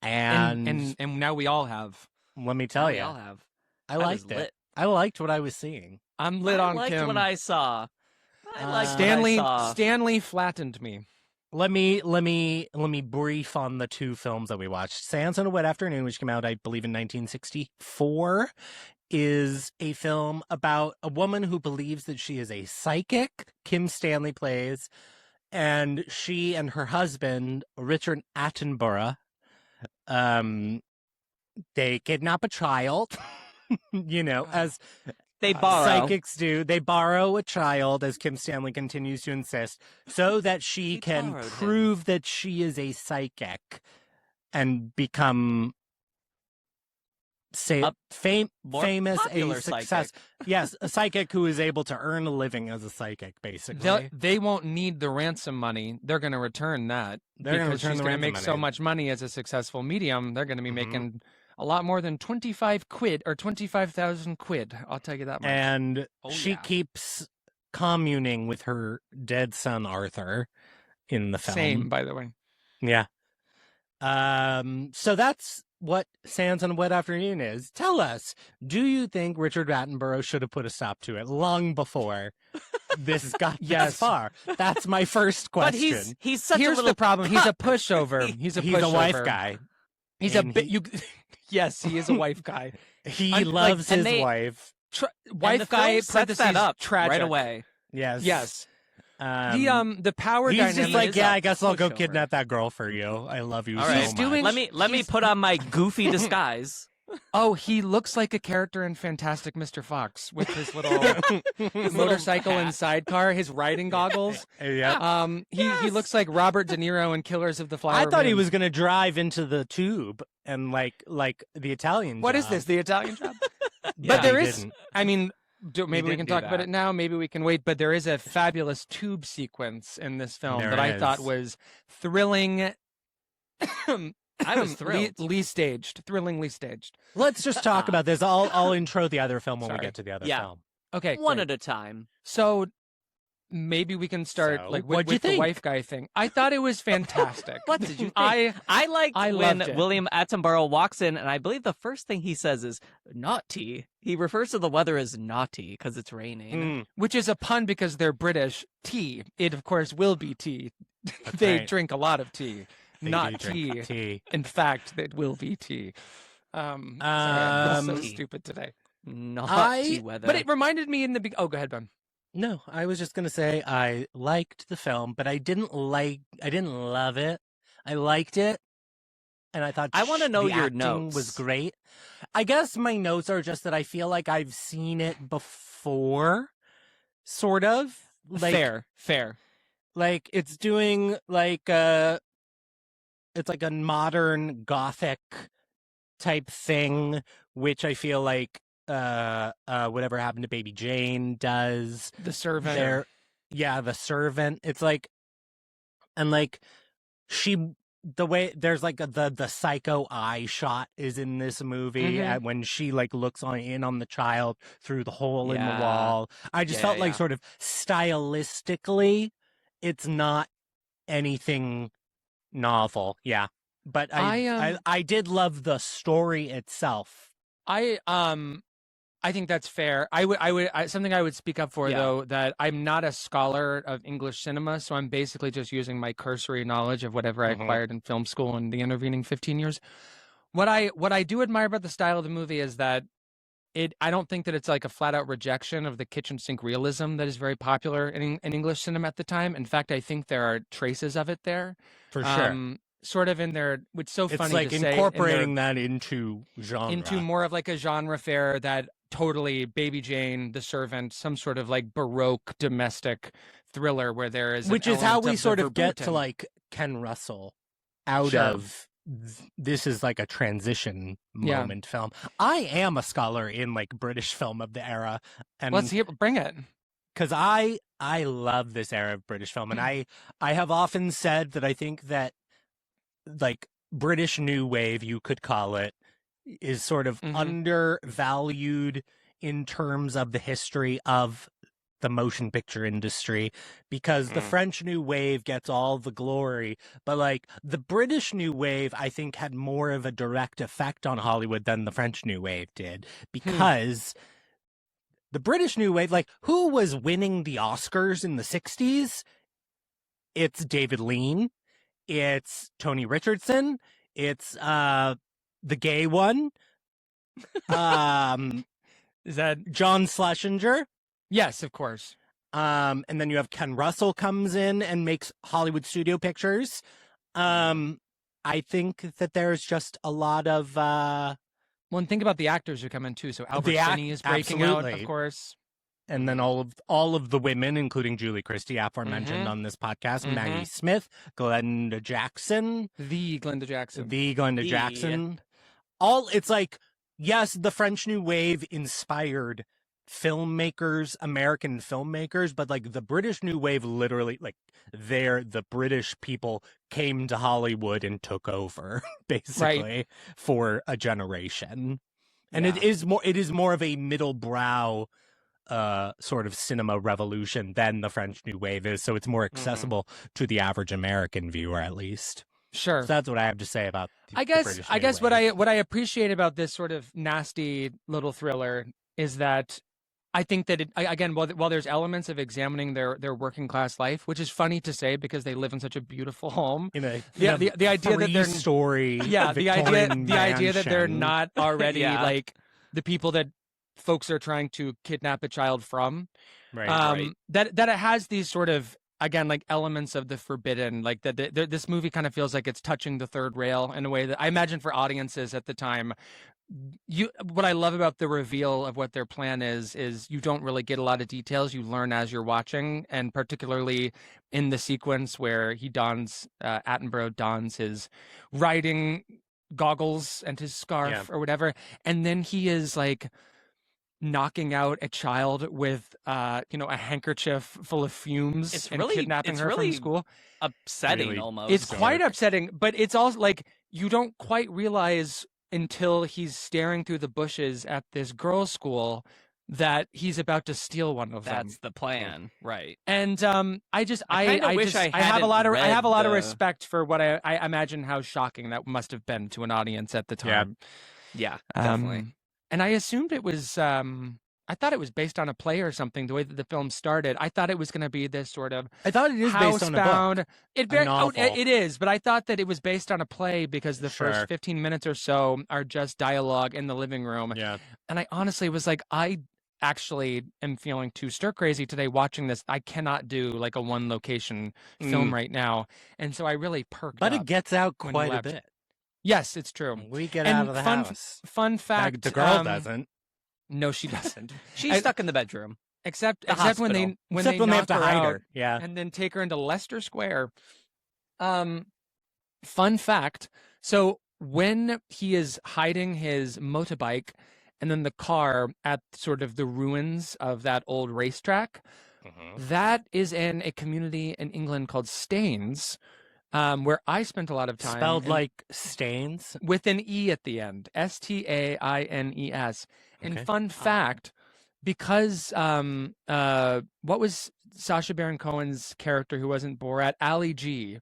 And, And now we all have. let me tell We you, all have. I I was liked it. lit. I liked what I was seeing. I'm lit I on liked Kim. what I saw. I liked Stanley what I saw. Stanley flattened me. Let me brief on the 2 films that we watched. Seance on a Wet Afternoon, which came out, I believe, in 1964, is a film about a woman who believes that she is a psychic. Kim Stanley plays, and she and her husband, Richard Attenborough, they kidnap a child. As They borrow. psychics do. They borrow a child, as Kim Stanley continues to insist, so that she They can borrowed him. prove that she is a psychic and become A more famous, popular a success. psychic. Yes, a psychic who is able to earn a living as a psychic, basically. They won't need the ransom money. They're going to return that. They're gonna because return she's the going to ransom make so money. much money as a successful medium. They're going to be Mhm. making a lot more than 25 quid or 25,000 quid. I'll tell you that much. And Oh, she yeah. keeps communing with her dead son, Arthur, in the film. Same, by the way. Yeah. So that's what Seance on a Wet Afternoon is. Tell us, do you think Richard Attenborough should have put a stop to it long before this got Yes. this far? That's my first But question. he's such Here's a little the problem. He's a cunt. pushover. He's a He's a wife pushover. guy. He's a and bit. he- You. Yes, he is a wife guy. He I'm- like, loves and his they- wife. And Wife the guy. film sets Parentheses, that up tragic. right away. Yes. Yes. Um, The power he's dynamic. just like, is yeah, a I guess I'll go pushover. kidnap that girl for you. I love you All so right. much. doing- Let me he's- put on my goofy disguise. Oh, he looks like a character in Fantastic Mr. Fox with his little motorcycle and sidecar, his riding goggles. Yeah. He looks like Robert De Niro in Killers of the Flower I thought he Moon. was gonna drive into the tube and like the Italian. What is job. this? The Italian job? Yeah, But there he is. didn't. I mean, maybe we didn't can do talk about that. it now. Maybe we can wait. But there is a fabulous tube sequence in this film There that I thought is. was thrilling. I was thrilled. Thrillingly staged. Let's just talk about this. I'll intro the other film when we Sorry. get to the other Yeah. film. Okay, One great. at a time. So maybe we can start So, like what'd you with the think? wife guy thing. I thought it was fantastic. What did you think? I liked I when loved it. William Attenborough walks in, and I believe the first thing he says is "naughty." He refers to the weather as naughty because it's raining. Mm, which is a pun because they're British. Tea. It of course will be tea. That's They right. drink a lot of tea. they Not do drink tea. tea. In fact, it will be tea. Sorry, I feel so Tea. stupid today. Naughty weather. But it reminded me in the oh, go ahead, Ben. No, I was just gonna say I liked the film, but I didn't love it. I liked it, and I thought I wanna know the your acting was notes. great. I guess my notes are just that I feel like I've seen it before, sort of. Like, Fair. like it's doing like it's like a modern gothic type thing, which I feel like whatever happened to Baby Jane does. The servant. The servant. It's like, and like the way there's like the psycho eye shot is in this movie Mhm. when she like looks in on the child through the hole in the Yeah. wall. I just felt like Yeah. sort of stylistically, it's not anything novel. Yeah. But I did love the story itself. I think that's fair. Something I would speak up for Yeah. though, that I'm not a scholar of English cinema, so I'm basically just using my cursory knowledge of whatever I Mhm. acquired in film school in the intervening 15 years. What I do admire about the style of the movie is that I don't think that it's like a flat out rejection of the kitchen sink realism that is very popular in English cinema at the time. In fact, I think there are traces of it there. For sure. Sort of in their, it's so It's funny like to say, incorporating that into genre. into more of like a genre fare that totally Baby Jane, The Servant, some sort of like Baroque domestic thriller where there is, which an is how element we the sort of get to verboten. like Ken Russell out Sure. of this is like a transition Yeah. moment film. I am a scholar in like British film of the era, and Let's bring it. because I love this era of British film, and I have often said that I think that like British New Wave, you could call it, is sort of Mhm. undervalued in terms of the history of the motion picture industry, because the French New Wave gets all the glory, but like the British New Wave, I think, had more of a direct effect on Hollywood than the French New Wave did, because the British New Wave, like, who was winning the Oscars in the 60s? It's David Lean. It's Tony Richardson. It's the gay one. Is that John Schlesinger. yes, of course. And then you have Ken Russell comes in and makes Hollywood studio pictures. I think that there's just a lot of Well, and think about the actors who come in too. So Albert Finney is breaking out, absolutely. of course. and then all of the women, including Julie Christie, aforementioned on this podcast, Maggie Smith, Glenda Jackson, The Glenda Jackson. the Glenda Jackson. It's like, yes, the French New Wave inspired filmmakers, American filmmakers, but like the British New Wave literally, like the British people came to Hollywood and took over basically for a generation. And it is more of a middle brow sort of cinema revolution than the French New Wave is, so it's more accessible to the average American viewer, at least. Sure. So that's what I have to say about I the British guess New Wave. what I appreciate about this sort of nasty little thriller is that I think that again, while there's elements of examining their working class life, which is funny to say because they live in such a beautiful home. In a The idea that they're story, the idea that they're not already Yeah. like the people that folks are trying to kidnap a child from. right. That it has these sort of, again, like elements of the forbidden, like this movie kind of feels like it's touching the third rail in a way that I imagine for audiences at the time, what I love about the reveal of what their plan is you don't really get a lot of details. You learn as you're watching, and particularly in the sequence where Attenborough dons his riding goggles and his scarf or whatever, and then he is like knocking out a child with a handkerchief full of fumes and kidnapping her from school. Upsetting, Really almost. It's quite upsetting, but it's also like you don't quite realize until he's staring through the bushes at this girls' school that he's about to steal one of them. That's the plan, right? And I wish I have a lot of hadn't read respect for what I imagine how shocking that must have been to an audience at the time. Yeah, definitely. And I assumed it was I thought it was based on a play or something. The way that the film started, I thought it was going to be this sort of I thought it is based on a book. It is, but I thought that it was based on a play because the first 15 minutes or so are just dialogue in the living room. Yeah. And I honestly was like, I actually am feeling too stir crazy today watching this. I cannot do like a one location film right now. And so I really perked But up it gets out when quite we a left. bit. Yes, it's true. We get And out of the house. Fun fact. The girl doesn't. No, she doesn't. She's stuck in the bedroom. Except The when they hospital. when they have to knock her hide out her. Yeah. and then take her into Leicester Square. Fun fact. So when he is hiding his motorbike and then the car at sort of the ruins of that old racetrack, that is in a community in England called Staines, where I spent a lot of time. Spelled like stains? With an E at the end. Staines. And fun fact, because what was Sacha Baron Cohen's character who wasn't Borat? Ali G.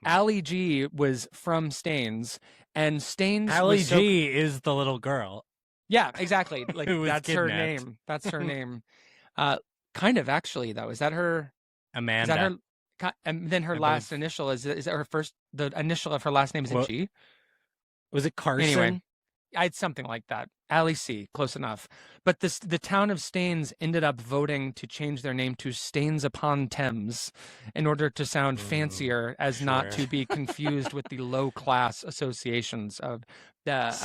Ali G was from Staines, and Staines Ali G is the little girl. Yeah, exactly. Like Who was that's her kidnapped. name. That's her name. Kind of actually though. Is that her? Amanda. Is that her? And then her last initial is that her first? The initial of her last name is a G. Was it Carson? Anyway, I had something like that. Ali C, close enough. But the town of Staines ended up voting to change their name to Staines upon Thames in order to sound fancier, as not to be confused with the low class associations of the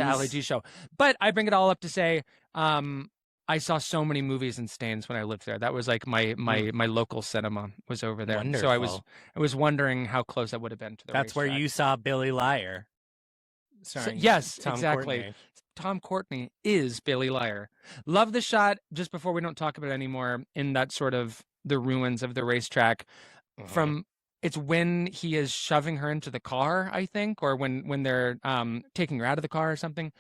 Ali G show. But I bring it all up to say, I saw so many movies in Staines when I lived there. That was like my local cinema was over there. Wonderful. So I was wondering how close that would have been to the That's where racetrack. you saw Billy Liar. Yes, Tom exactly. Courtenay. Tom Courtenay is Billy Liar. Love the shot, just before we don't talk about it anymore, in that sort of the ruins of the racetrack. From it's when he is shoving her into the car, I think, or when they're taking her out of the car or something.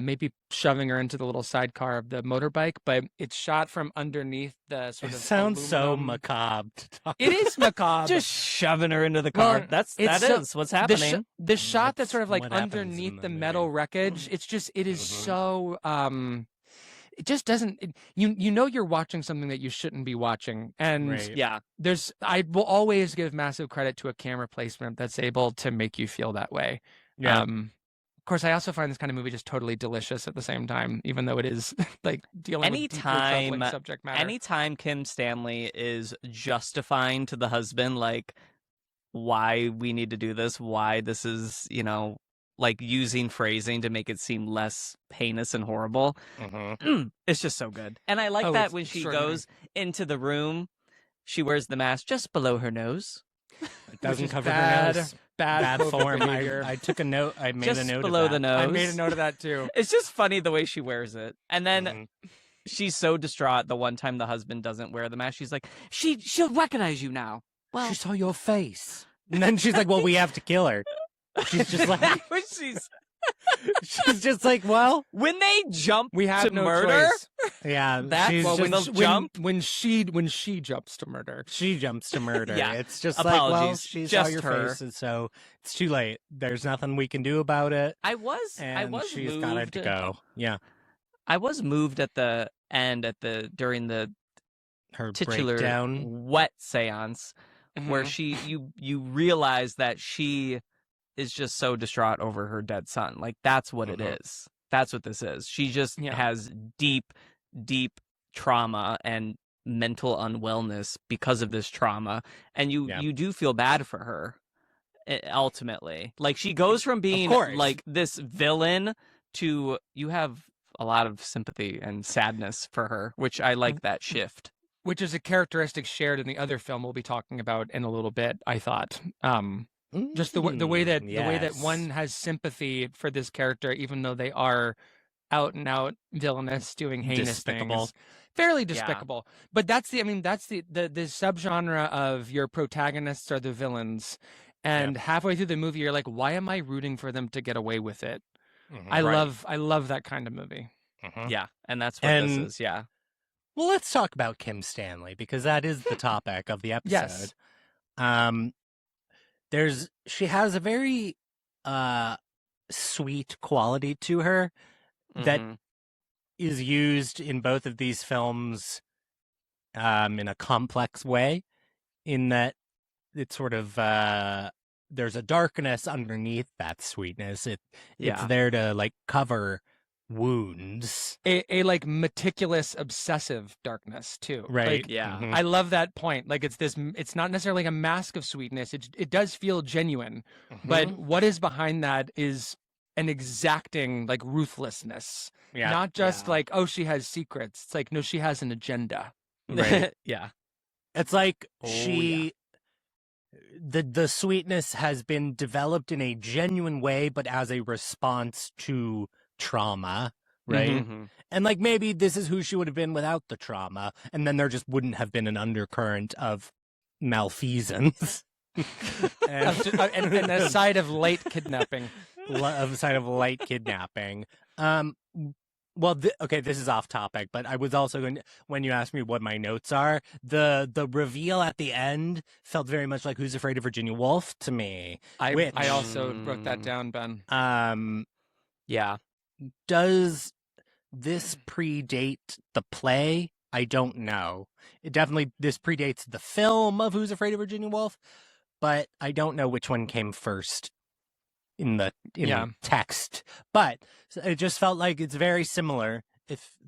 Maybe shoving her into the little sidecar of the motorbike, but it's shot from underneath the sort of sounds so aluminum. macabre. It is macabre. Just shoving her into the car. Well, that so- is what's happening. The shot that's sort of like what happens in underneath the the movie. metal wreckage. It is so it just doesn't. You know you're watching something that you shouldn't be watching, and Right. Yeah. I will always give massive credit to a camera placement that's able to make you feel that way. Yeah. Of course, I also find this kind of movie just totally delicious at the same time, even though it is like dealing with deeply troubling subject matter. Anytime Kim Stanley is justifying to the husband like why we need to do this, why this is, like using phrasing to make it seem less heinous and horrible. It's just so good. And I like that it's when she extraordinary. goes into the room, she wears the mask just below her nose. It doesn't is cover bad, her nose. bad form. behavior. I took a note. I made Just a note below of the that. nose. I made a note of that too. It's just funny the way she wears it. And then she's so distraught the one time the husband doesn't wear the mask. She's like, she'll recognize you now. Well, She saw your face. And then she's like, well, we have to kill her. She's just like, when she's she's just like, well, when they jump We have to no murder. choice. yeah. That's she's well, just, when the jump. when she jumps to murder. she jumps to murder. Yeah. It's just like, well, Apologies. she saw Just your her. face, and so it's too late. There's nothing we can do about it. I was She's moved. got to go. Yeah. I was moved at the end during the Her titular breakdown. wet seance where Mhm. you realize that she is just so distraught over her dead son. Like that's what it is. That's what this is. She just Yeah. has deep trauma and mental unwellness because of this trauma, and you do feel bad for her ultimately. Like she goes from being course. like this villain you have a lot of sympathy and sadness for her, which I like that shift. Which is a characteristic shared in the other film we'll be talking about in a little bit, I thought. Just the way that yes. one has sympathy for this character, even though they are out and out villainous, doing heinous Despicable. things. Fairly despicable. But that's the subgenre of your protagonists are the villains. And halfway through the movie, you're like, why am I rooting for them to get away with it? I love that kind of movie. Yeah, and that's what this is. Yeah. Well, let's talk about Kim Stanley, because that is the topic of the episode. Yes. She has a very sweet quality to her that is used in both of these films in a complex way, in that it's sort of there's a darkness underneath that sweetness. It's there to like cover wounds, a like meticulous obsessive darkness too, right? Like, I love that point. Like it's not necessarily a mask of sweetness. It does feel genuine, but what is behind that is an exacting like ruthlessness. Not just like, oh, she has secrets. It's like, no, she has an agenda. Right. Yeah. It's like the sweetness has been developed in a genuine way, but as a response to trauma, right? And like, maybe this is who she would have been without the trauma, and then there just wouldn't have been an undercurrent of malfeasance. and a side of light kidnapping. Well, okay, this is off topic, but I was also going to, when you asked me what my notes are, the reveal at the end felt very much like Who's Afraid of Virginia Woolf to me. I also wrote that down, Ben. Yeah. Does this predate the play? I don't know. This predates the film of Who's Afraid of Virginia Woolf, but I don't know which one came first in the text. But it just felt like it's very similar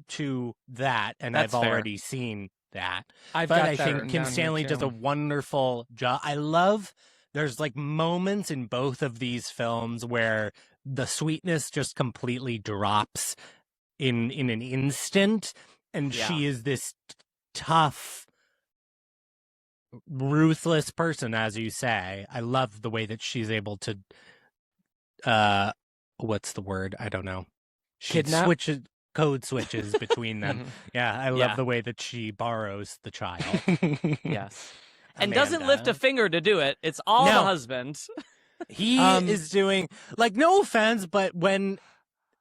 to that, and That's I've fair. already seen that. I think Kim Stanley does a wonderful job. I love there's like moments in both of these films where the sweetness just completely drops in an instant, and she is this tough, ruthless person, as you say. I love the way that she's able to what's the word? I don't know. She code switches between them. I love the way that she borrows the child. Yes. And doesn't lift a finger to do it. It's all the husband. He is doing, like, no offense, but when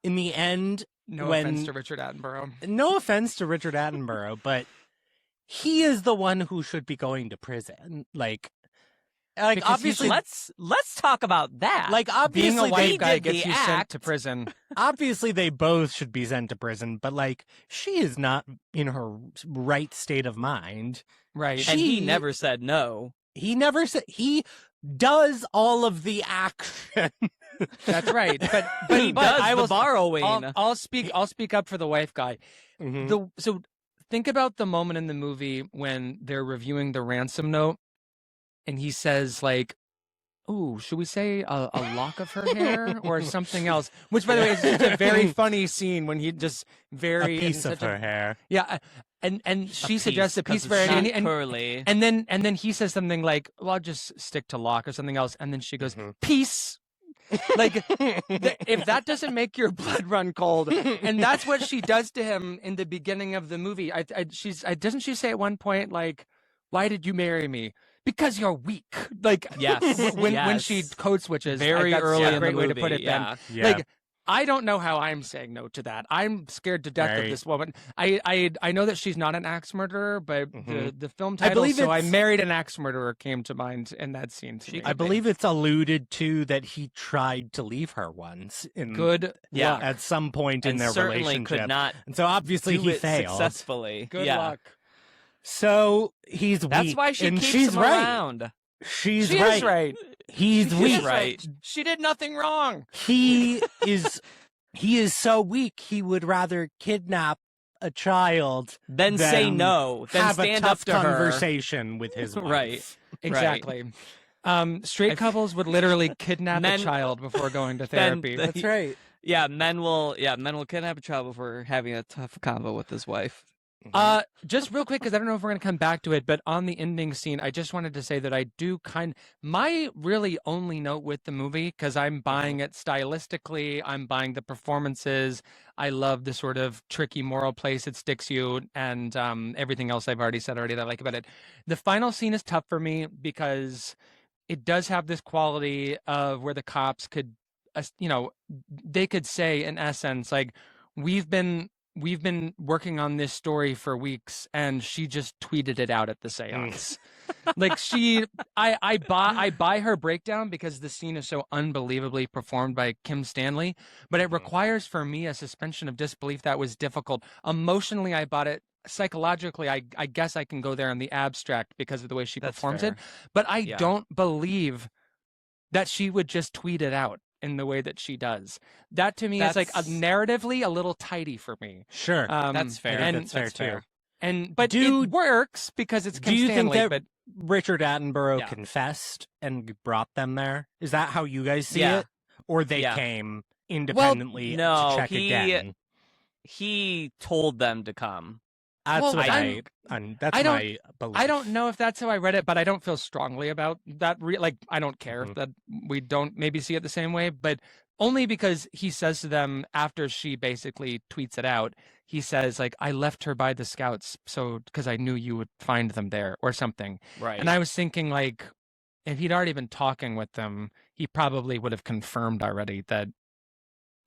in the end, offense to Richard Attenborough. No offense to Richard Attenborough, but he is the one who should be going to prison. Like obviously, let's talk about that. Like, obviously, being a white guy did gets the you act. sent to prison. Obviously, they both should be sent to prison, but like, she is not in her right state of mind. Right. And he never said no. He never said. He does all of the action. That's right. But He does I will the borrowing. I'll speak up for the wife guy. So think about the moment in the movie when they're reviewing the ransom note, and he says like, "Ooh, should we say a lock of her hair or something else?" Which, by the way, is just a very funny scene when he just a piece of her hair. Yeah. And she suggests a piece of her and, and curly. And then he says something like, "Well, I'll just stick to lock or something else." And then she goes, "Peace." Like, if that doesn't make your blood run cold, and that's what she does to him in the beginning of the movie. Doesn't she say at one point, like, "Why did you marry me? Because you're weak." Like, yes, when she code switches, very that's early a in the great way to movie, put it. yeah. Then, like, I don't know how I'm saying no to that. I'm scared to death of this woman. I know that she's not an axe murderer, but the film title, I Married an Axe Murderer, came to mind in that scene. I believe it's alluded to that he tried to leave her once. At some point in their relationship. Could not. And so obviously he failed successfully. Good luck. So he's weak. That's why she keeps she's him right. around. She's she right. Is right. He's weak. Right. She did nothing wrong. He is so weak. He would rather kidnap a child than say no. Then have stand a tough up to conversation with his wife. Right. Exactly. Straight couples would literally kidnap a child before going to therapy. That's right. men will kidnap a child before having a tough convo with his wife. Just real quick, because I don't know if we're going to come back to it, but on the ending scene, I just wanted to say that I do my really only note with the movie, because I'm buying it stylistically, I'm buying the performances, I love the sort of tricky moral place it sticks you, and everything else I've already said that I like about it. The final scene is tough for me because it does have this quality of where the cops could, they could say in essence, like, we've been working on this story for weeks, and she just tweeted it out at the seance. Like, I buy her breakdown because the scene is so unbelievably performed by Kim Stanley, but it requires for me a suspension of disbelief that was difficult. Emotionally, I bought it. Psychologically, I guess I can go there in the abstract because of the way she performs it, but I don't believe that she would just tweet it out in the way that she does. That to me is like narratively a little tidy for me. Sure, that's fair. And that's fair too. But it works because it's Kim Stanley. Think that Richard Attenborough confessed and brought them there? Is that how you guys see it, or they came independently to check again? He told them to come. That's my belief. I don't know if that's how I read it, but I don't feel strongly about that. I don't care that we don't maybe see it the same way, but only because he says to them after she basically tweets it out, he says, like, I left her by the scouts because I knew you would find them there or something. Right. And I was thinking, like, if he'd already been talking with them, he probably would have confirmed already that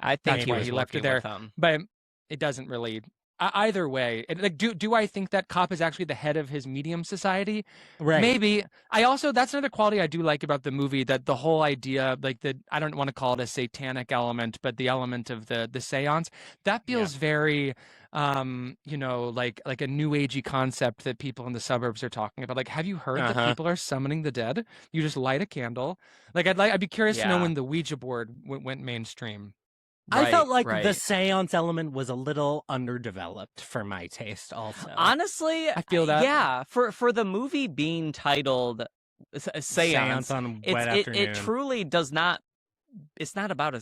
I think he left her there. But it doesn't really. Either way, do I think that cop is actually the head of his medium society? Right. Maybe. That's another quality I do like about the movie, that the whole idea, like I don't want to call it a satanic element, but the element of the seance, that feels very, like a new agey concept that people in the suburbs are talking about. Like, have you heard that people are summoning the dead? You just light a candle. Like, I'd be curious to know when the Ouija board went mainstream. I felt like the seance element was a little underdeveloped for my taste also. Honestly, I feel that. Yeah, for the movie being titled Seance on Wet Afternoon. It truly does not, it's not about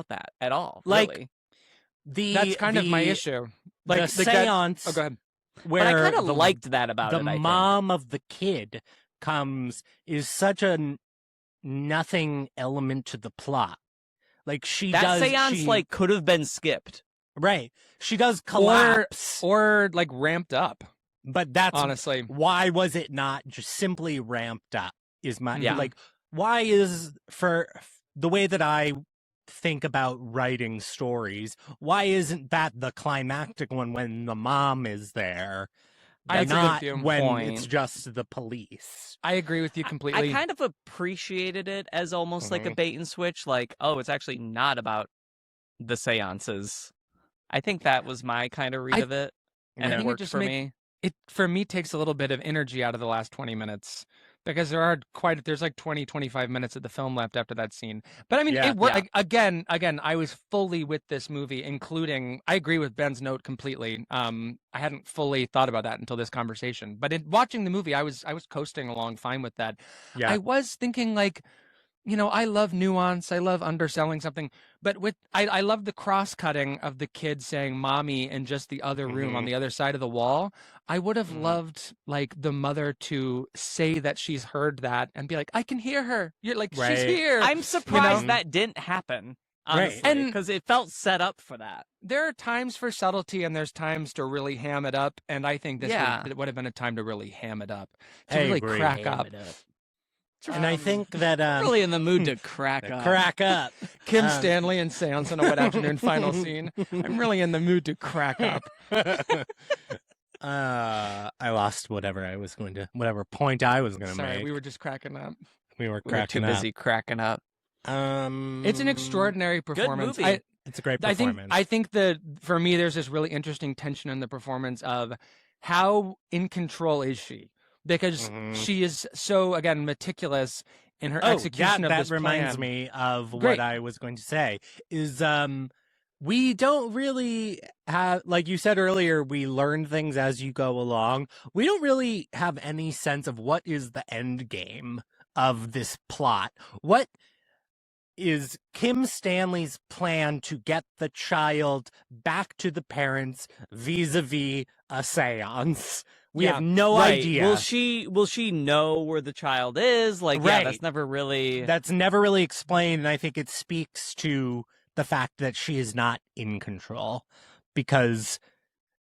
that at all. Like, really. That's kind of my issue. Like the seance. Go ahead. But I kind of liked that about it. The mom of the kid comes is such a nothing element to the plot. Like, that seance could have been skipped. Right. She does collapse. Or like ramped up. But that's honestly. Why was it not just simply ramped up? Why is, for the way that I think about writing stories, why isn't that the climactic one when the mom is there? Not when it's just the police. I agree with you completely. I kind of appreciated it as almost like a bait and switch. Like, oh, it's actually not about the seances. I think that was my kind of read of it, and it worked for me. It for me takes a little bit of energy out of the last 20 minutes. Because there's like 20, 25 minutes of the film left after that scene. But I mean, it worked. Again, I was fully with this movie, including, I agree with Ben's note completely. I hadn't fully thought about that until this conversation. But in watching the movie, I was coasting along fine with that. Yeah. I was thinking, like, I love nuance. I love underselling something. But I love the cross-cutting of the kid saying mommy in just the other room on the other side of the wall. I would have loved, like, the mother to say that she's heard that and be like, I can hear her. You're like, she's here. I'm surprised that didn't happen, honestly, because it felt set up for that. There are times for subtlety and there's times to really ham it up. And I think this would have been a time to really ham it up. To really crack up. And I think that really in the mood to crack up. Kim Stanley and Seance on a Wet Afternoon final scene. I'm really in the mood to crack up. I lost whatever point I was going to make. Sorry, we were just cracking up. We were cracking up. Too busy cracking up. It's an extraordinary performance. Good movie. It's a great performance. I think that for me, there's this really interesting tension in the performance of how in control is she? Because she is so, again, meticulous in her execution of this plan. That reminds me of what I was going to say, is we don't really have, like you said earlier, we learn things as you go along. We don't really have any sense of what is the end game of this plot. is Kim Stanley's plan to get the child back to the parents vis-a-vis a seance. We have no idea. Will she know where the child is? Like, yeah, that's never really explained, and I think it speaks to the fact that she is not in control, because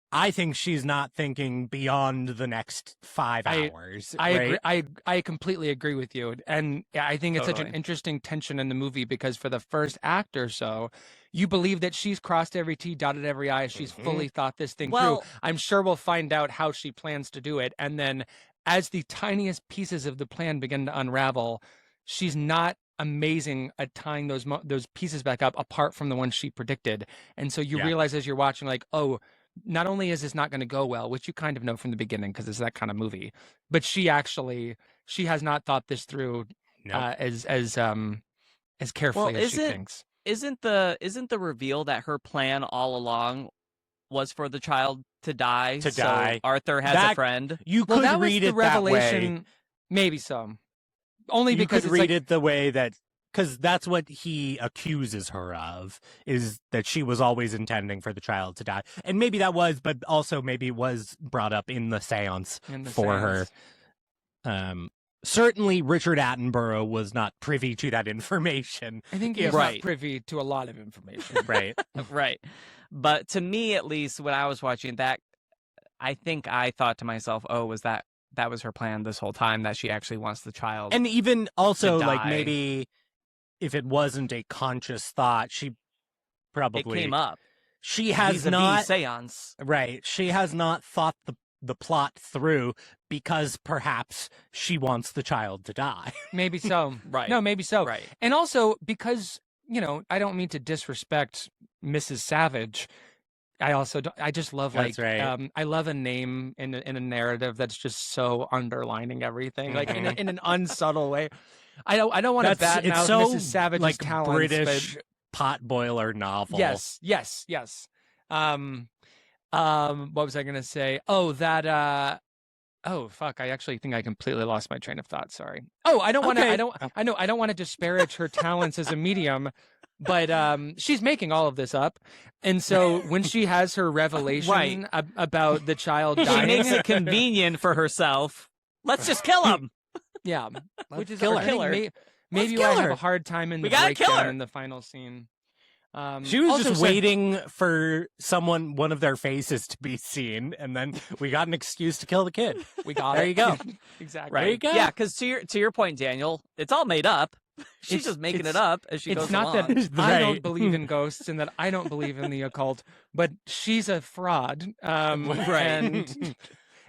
I think she's not thinking beyond the next 5 hours. I agree. I completely agree with you. And I think it's such an interesting tension in the movie, because for the first act or so, you believe that she's crossed every T, dotted every I, she's fully thought this thing through. I'm sure we'll find out how she plans to do it. And then as the tiniest pieces of the plan begin to unravel, she's not amazing at tying those pieces back up, apart from the ones she predicted. And so you realize as you're watching, like, oh, not only is this not going to go well, which you kind of know from the beginning because it's that kind of movie, but she has not thought this through as carefully as she thinks. Isn't the reveal that her plan all along was for the child to die? So Arthur has a friend. You could read it that way. Maybe so. Only you because could read it the way that, because that's what he accuses her of, is that she was always intending for the child to die. And maybe that was, but also maybe it was brought up in the seance her. Certainly Richard Attenborough was not privy to that information. I think he's not privy to a lot of information. Right. Right. But to me, at least, when I was watching that, I think I thought to myself, oh, was that was her plan this whole time, that she actually wants the child. And even also, to like, die. maybe if it wasn't a conscious thought, she probably... It came up. She has not... Seance. Right. She has not thought the plot through, because perhaps she wants the child to die. Maybe so. Right. No, maybe so. Right. And also because, I don't mean to disrespect Mrs. Savage. I just love, like, I love a name in a narrative that's just so underlining everything, like in an unsubtle way. I don't want to badmouth Mrs. Savage's like talents, British potboiler novel. Yes. What was I gonna say? Oh, that. Oh, fuck! I actually think I completely lost my train of thought. Sorry. Oh, I don't want to. I don't want to disparage her talents as a medium, but she's making all of this up, and so when she has her revelation about the child dying, she makes it convenient for herself. Let's just kill him. Yeah, which is kill her. her. Maybe I have a hard time in the breakdown in the final scene. She was just waiting for one of their faces to be seen, and then we got an excuse to kill the kid. We got there it. You go. Exactly. Right. There you go. Yeah, because to your point, Daniel, it's all made up. She's just making it up as she goes along. It's not that I don't believe in ghosts and that I don't believe in the occult, but she's a fraud.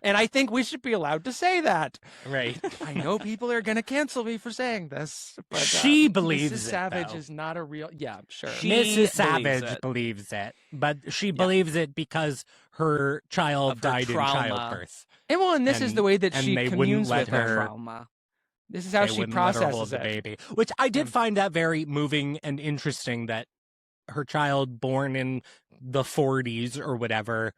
And I think we should be allowed to say that. Right. I know people are going to cancel me for saying this, but she believes Mrs. it, Savage though. is not a real... Yeah, sure. Mrs. Savage believes it, but she believes it because her child died in childbirth. And this is the way that she communes with her trauma. This is how she processes the baby, which I did find that very moving and interesting, that her child, born in the 40s or whatever,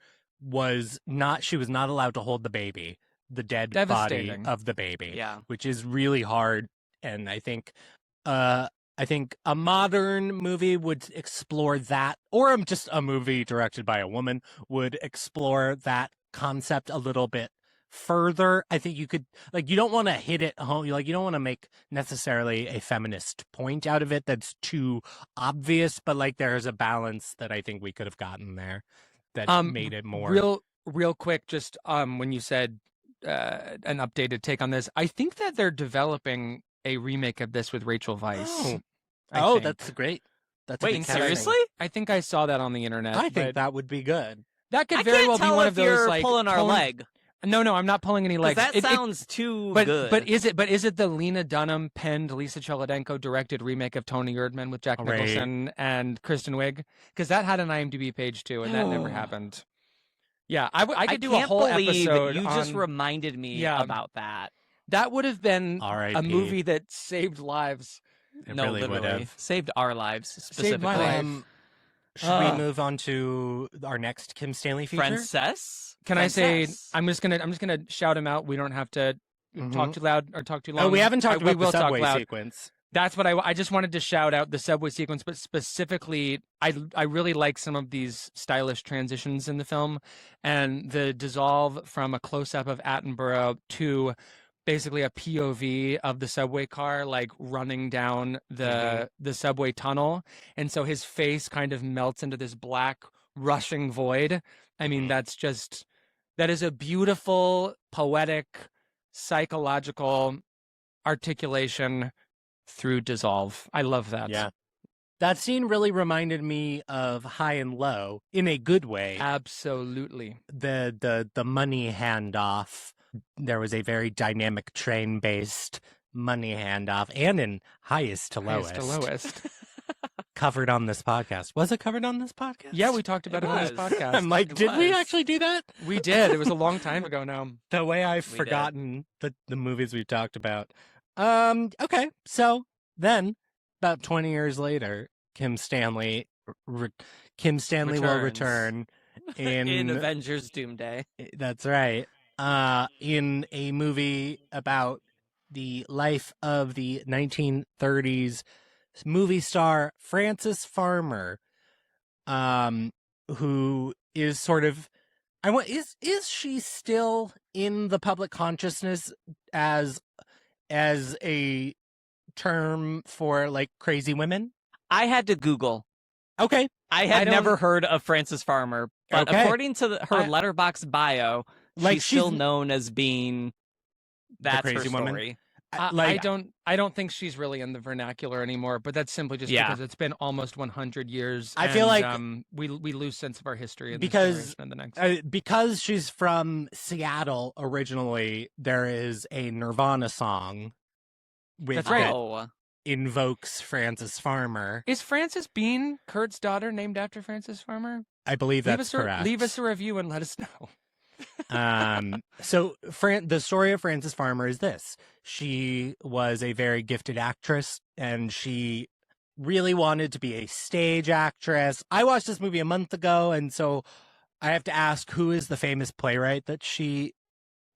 she was not allowed to hold the baby, the dead body of the baby, which is really hard. And I think a modern movie would explore that, or just a movie directed by a woman would explore that concept a little bit further. I think you could, like, you don't want to hit it home. You don't want to make necessarily a feminist point out of it that's too obvious, but like there's a balance that I think we could have gotten there that made it more real quick. Just when you said an updated take on this, I think that they're developing a remake of this with Rachel Weisz. That's great. Wait, seriously? I think I saw that on the internet. I think that would be good. That could very well be one of those, you're like, pulling our leg. No, I'm not pulling any legs. That sounds too good. But is it the Lena Dunham penned, Lisa Cholodenko directed remake of Tony Erdmann with Jack Nicholson and Kristen Wiig? Because that had an IMDb page too, and that never happened. Yeah, I could do a whole episode. You just reminded me about that. That would have been a movie that saved lives. Literally would have saved our lives specifically. Saved my life. Should we move on to our next Kim Stanley feature? Princess? Can I say I'm just gonna shout him out. We don't have to talk too loud or talk too long. We haven't talked about the subway sequence. That's what I just wanted to shout out the subway sequence, but specifically, I really like some of these stylish transitions in the film, and the dissolve from a close up of Attenborough to basically a POV of the subway car like running down the subway tunnel, and so his face kind of melts into this black rushing void. I mean, that is a beautiful, poetic, psychological articulation through dissolve. I love that. Yeah. That scene really reminded me of High and Low in a good way. Absolutely. The money handoff. There was a very dynamic train-based money handoff, and in Highest to Lowest. Covered on this podcast. Was it covered on this podcast? Yeah, we talked about it on this podcast. I'm like, did we actually do that? We did. It was a long time ago now. The way I've forgotten the movies we've talked about. Okay, so then about 20 years later, Kim Stanley will return in Avengers Doomsday. That's right. In a movie about the life of the 1930s movie star Frances Farmer, who is sort of, is she still in the public consciousness as a term for like crazy women? I had to Google. Okay. I had never heard of Frances Farmer, but according to her Letterboxd bio, she's still known as being that's crazy her story. woman. I don't think she's really in the vernacular anymore, but that's simply just because it's been almost 100 years. I feel like we lose sense of our history in because and the next. Because she's from Seattle originally. There is a Nirvana song that invokes Frances Farmer. Is Frances Bean Kurt's daughter named after Frances Farmer? I believe that's correct. Leave us a review and let us know. So the story of Frances Farmer is this. She was a very gifted actress, and she really wanted to be a stage actress. I watched this movie a month ago, and so I have to ask, who is the famous playwright that she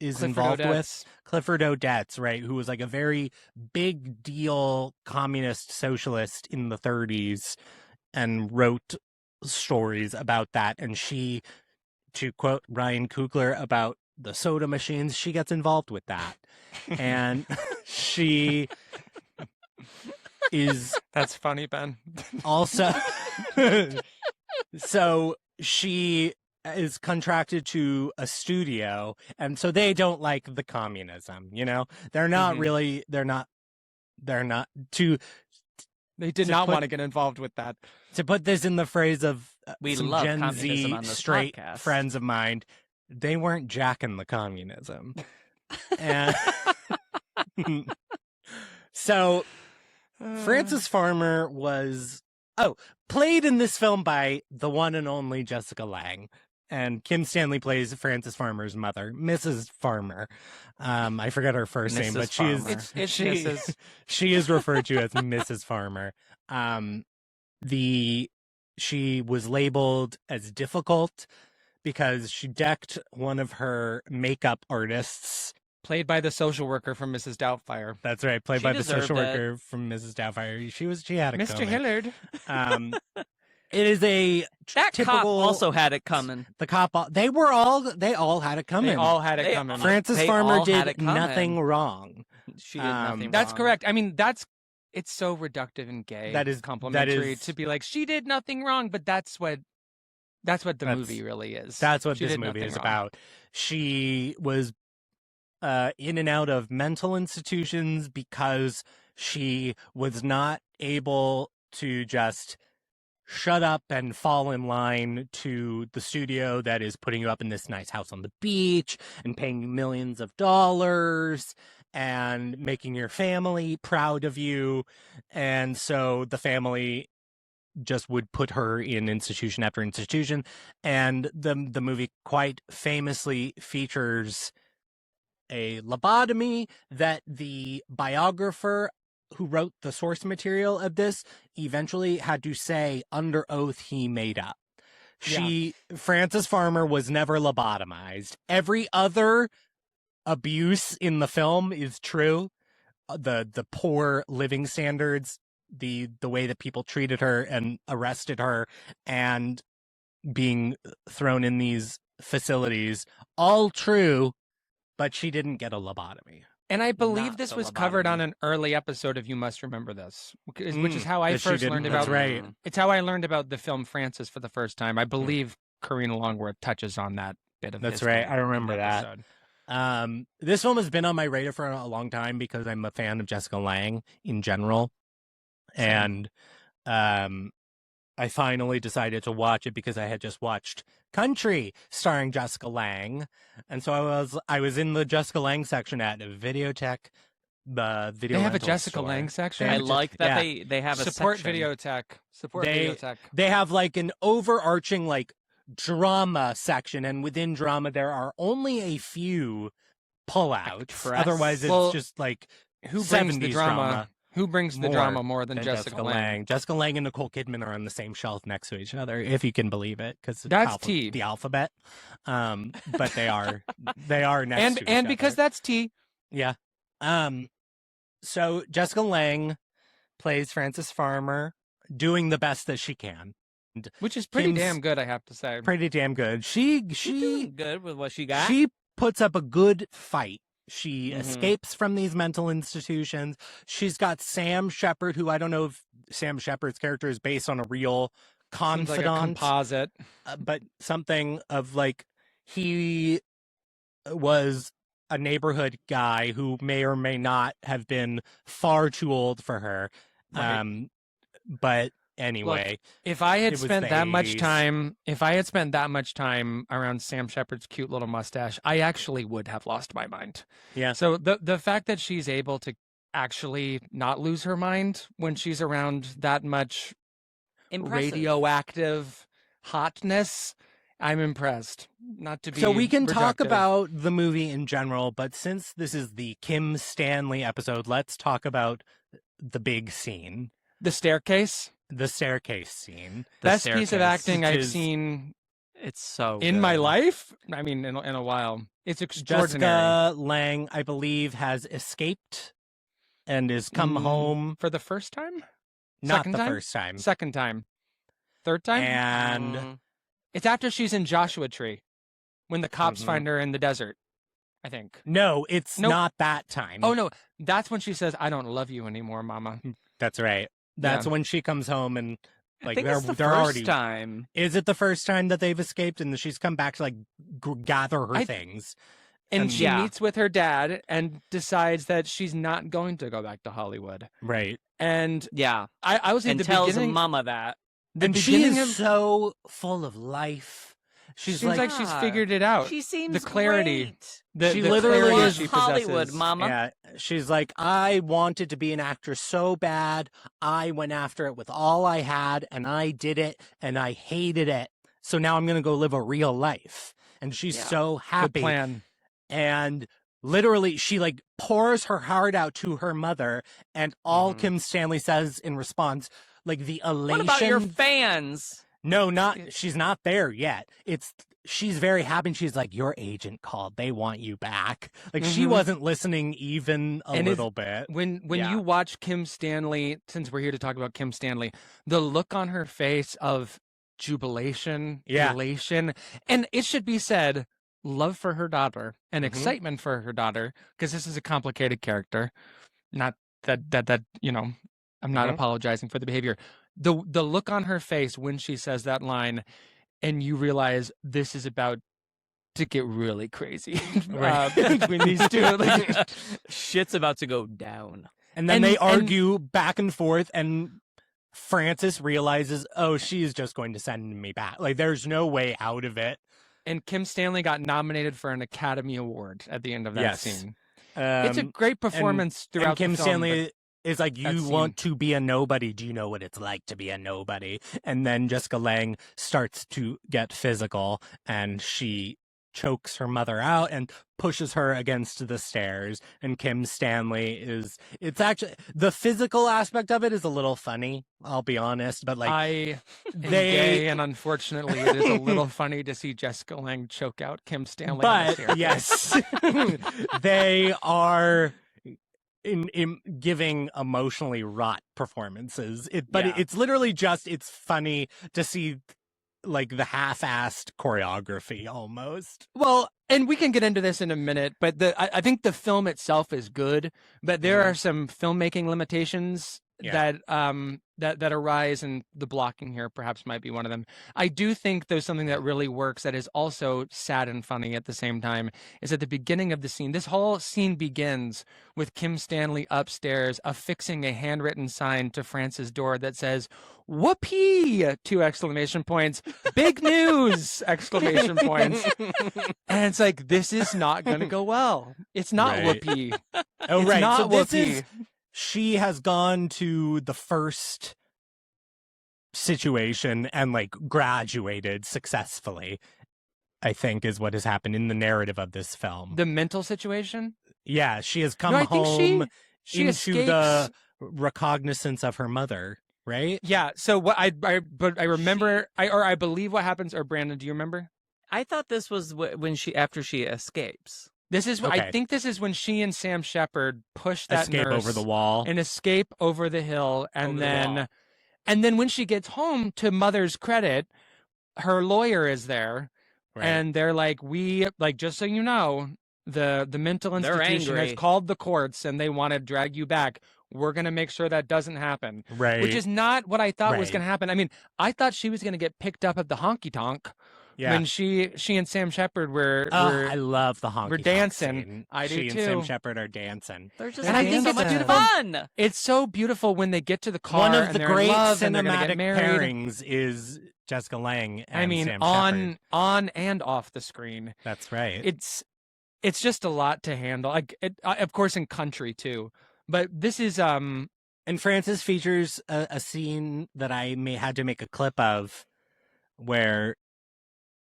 is involved with? Clifford Odets, right, who was like a very big deal communist socialist in the 30s and wrote stories about that. And she, to quote Ryan Coogler about the soda machines, she gets involved with that. And she is... That's funny, Ben. Also... So she is contracted to a studio, and so they don't like the communism, you know? They're not really... They're not too... They did not want to get involved with that. To put this in the phrase of we some love Gen Z on this straight podcast. Friends of mine, they weren't jacking the communism. And so Frances Farmer was played in this film by the one and only Jessica Lange. And Kim Stanley plays Frances Farmer's mother, Mrs. Farmer. I forget her first name, but she is referred to as Mrs. Farmer. She was labeled as difficult because she decked one of her makeup artists. Played by the social worker from Mrs. Doubtfire. That's right, played by the social worker from Mrs. Doubtfire. She had it Mr. coming. Hillard. It is a that typical... cop also had it coming. The cop, they all had it coming. They all had it coming. Frances Farmer did nothing wrong. She did nothing wrong. That's correct. I mean, it's so reductive and gay. That is complimentary to be like, she did nothing wrong, but that's what the movie really is. That's what this movie is about. She was in and out of mental institutions because she was not able to just shut up and fall in line to the studio that is putting you up in this nice house on the beach and paying you millions of dollars and making your family proud of you. And so the family just would put her in institution after institution. And the movie quite famously features a lobotomy that the biographer who wrote the source material of this eventually had to say under oath he made up. Frances Farmer was never lobotomized. Every other abuse in the film is true, the poor living standards, the way that people treated her and arrested her and being thrown in these facilities, all true, but she didn't get a lobotomy. And I believe Not this the was covered on lobotomy. an early episode of You Must Remember This, which is how I that she first didn't- learned that's about. right. It's how I learned about the film Frances for the first time. I believe Karina Longworth touches on that bit of. That's history right. I remember in the that. episode. This film has been on my radar for a long time because I'm a fan of Jessica Lange in general. Same. And I finally decided to watch it because I had just watched Country starring Jessica Lange. And so I was in the Jessica Lange section at Videotech, the video They have a rental Jessica store. Lange section. I like that yeah. they have a Support section. Videotech. Support They- Videotech. They have like an overarching like drama section, and within drama there are only a few pullouts. Actress. Otherwise it's Well, just like Who brings the 70s drama? Who brings the more drama more than than Jessica Lange? Jessica Lange and Nicole Kidman are on the same shelf next to each other, if you can believe it, because That's T. the alphabet. But they are next to each And because other. that's T. Yeah. So Jessica Lange plays Frances Farmer, doing the best that she can. Which is pretty Kim's- damn good, I have to say. Pretty damn good. She's doing good with what she got. She puts up a good fight. She Mhm. escapes from these mental institutions. She's got Sam Shepard, who I don't know if Sam Shepard's character is based on a real Seems confidant, like a composite. but something of like he was a neighborhood guy who may or may not have been far too old for her. Right. But anyway, If I had It was spent the that much 80s. time, around Sam Shepard's cute little mustache, I actually would have lost my mind. Yeah. So the fact that she's able to actually not lose her mind when she's around that much Impressive. radioactive hotness, I'm impressed. Not to be so we can talk reductive. about the movie in general, but since this is the Kim Stanley episode, let's talk about the big scene, the staircase. the staircase scene. The Best piece of staircase. acting which I've is- seen It's so in my good. life. I mean, in a while. It's extraordinary. Jessica Lange, I believe, has escaped and is come home. For the first time? Not second the time? first time. Second time. Third time? And Mm, It's after she's in Joshua Tree when the cops Mhm. find her in the desert, I think. no, it's Nope. not that time. Oh, no. That's when she says, I don't love you anymore, mama. That's right. That's when she comes home and I like think they're it's the they're first already. time. Is it the first time that they've escaped and she's come back to like gather her I- things? And she Yeah. meets with her dad and decides that she's not going to go back to Hollywood. Right. And Yeah, I was in and the tells beginning. Mama that. The And she beginning is of so full of life. She's seems like, she's figured it out. She seems clarity. great. The she literally clarity is she Hollywood, possesses. Mama. yeah, she's like, I wanted to be an actress so bad. I went after it with all I had and I did it and I hated it. So now I'm going to go live a real life. And she's Yeah. so Good happy. plan. And literally she like pours her heart out to her mother and all Mhm. Kim Stanley says in response, like the elation. What about your fans? No, Yeah. she's not there yet. She's very happy. And she's like, your agent called. They want you back. Like she Mhm. wasn't listening even a And is- little bit. When Yeah. you watch Kim Stanley, since we're here to talk about Kim Stanley, the look on her face of jubilation, Yeah. elation, and it should be said, love for her daughter and Mhm. excitement for her daughter, because this is a complicated character. Not that you know, I'm not Mhm. apologizing for the behavior. The look on her face when she says that line, and you realize this is about to get really crazy Right. between these two. Like, Shit's about to go down. And then and- they and- argue back and forth, and Frances realizes, oh, she is just going to send me back. Like there's no way out of it. and Kim Stanley got nominated for an Academy Award at the end of that Yes. scene. It's a Um, great performance throughout and Kim the film. Stanley is like, that you want to be a nobody. Do you know what it's like to be a nobody? And then Jessica Lange starts to get physical and she chokes her mother out and pushes her against the stairs. And Kim Stanley it's actually, the physical aspect of it is a little funny, I'll be honest, but like, I am they- gay, and unfortunately, it is a little funny to see Jessica Lange choke out Kim Stanley. on the but staircase. yes, they are in giving emotionally wrought performances. But Yeah. it's literally just, it's funny to see like the half-assed choreography almost. Well, and we can get into this in a minute, but I think the film itself is good, but there are some filmmaking limitations that arise, and the blocking here perhaps might be one of them. I do think there's something that really works that is also sad and funny at the same time, is at the beginning of the scene. This whole scene begins with Kim Stanley upstairs affixing a handwritten sign to France's door that says, "Whoopee!" 2 exclamation points. "Big news!" exclamation points. And it's like, this is not going to go well. It's not Right. whoopee. Oh, It's right. not So this whoopee. is, she has gone to the first situation and like graduated successfully, I think is what has happened in the narrative of this film. The mental situation? Yeah, she has come No, I think home she into escapes. the recognizance of her mother, right? Yeah. So what I remember, I believe what happens. Or Brandon, do you remember? I thought this was when after she escapes. This is Okay. I think this is when she and Sam Shepard push that Escape nurse over the wall. and escape over the hill, and Over the then wall. when she gets home, to Mother's credit, her lawyer is there, Right. and they're like, "We like, just so you know, the mental They're institution has angry. called the courts and they want to drag you back. We're going to make sure that doesn't happen." Right. Which is not what I thought was Right. going to happen. I mean, I thought she was going to get picked up at the honky tonk when she and Sam Shepard were I love the honky we're tonk dancing. scene. I do She and Sam too. Shepard are dancing. They're just And I think so it's much beautiful. fun. It's so beautiful when they get to the car. One of and the they're in great love and they're gonna get cinematic married. pairings is Jessica Lange and I mean, Sam Shepard. on and off the screen. That's right. It's just a lot to handle. Like, of course, in country too. But this is And Frances features a scene that I had to make a clip of, where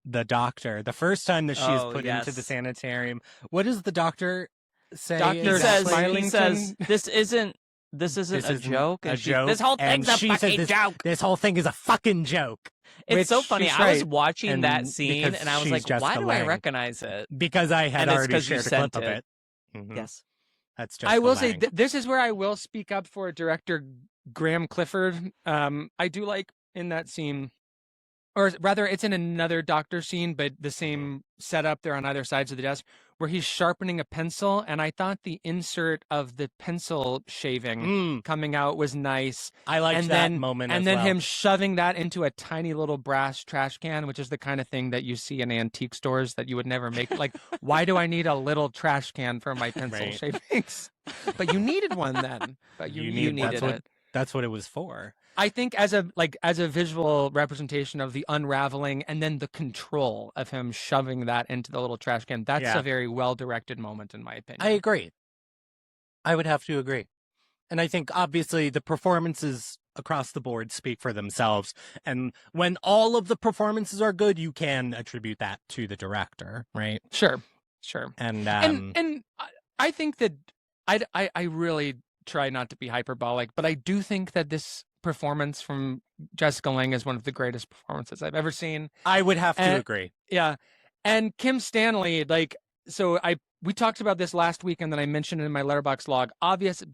the doctor, the first time that she is put into the yes. sanitarium, what does the doctor say? Dr. He says, Smilington? he says, this isn't This a isn't joke. a And joke, this whole and thing's a she says fucking this- joke. This whole thing is a fucking joke. It's so which funny. she's I was right. watching And that scene because and I was she's like, why Jessica do I Lange. recognize it? Because I had And it's already 'cause you shared a clip sent of it. it. Mhm. Yes. That's I will say Lange. this is where I will speak up for director Graham Clifford. I do like in that scene, or rather, it's in another doctor scene, but the same setup. They're on either sides of the desk, where he's sharpening a pencil, and I thought the insert of the pencil shaving coming out was nice. I liked and that then, moment and as then well. him shoving that into a tiny little brass trash can, which is the kind of thing that you see in antique stores that you would never make. Like, why do I need a little trash can for my pencil Right. shavings? But you needed one then. But you needed it. That's what it was for. I think as a visual representation of the unraveling and then the control of him shoving that into the little trash can, that's Yeah. a very well directed moment in my opinion. I agree. I would have to agree. And I think obviously the performances across the board speak for themselves. And when all of the performances are good, you can attribute that to the director, right? Sure. And And I think that I really try not to be hyperbolic, but I do think that this performance from Jessica Lange is one of the greatest performances I've ever seen. I would have to and- agree. Yeah. And Kim Stanley, we talked about this last week, and then I mentioned it in my Letterboxd log.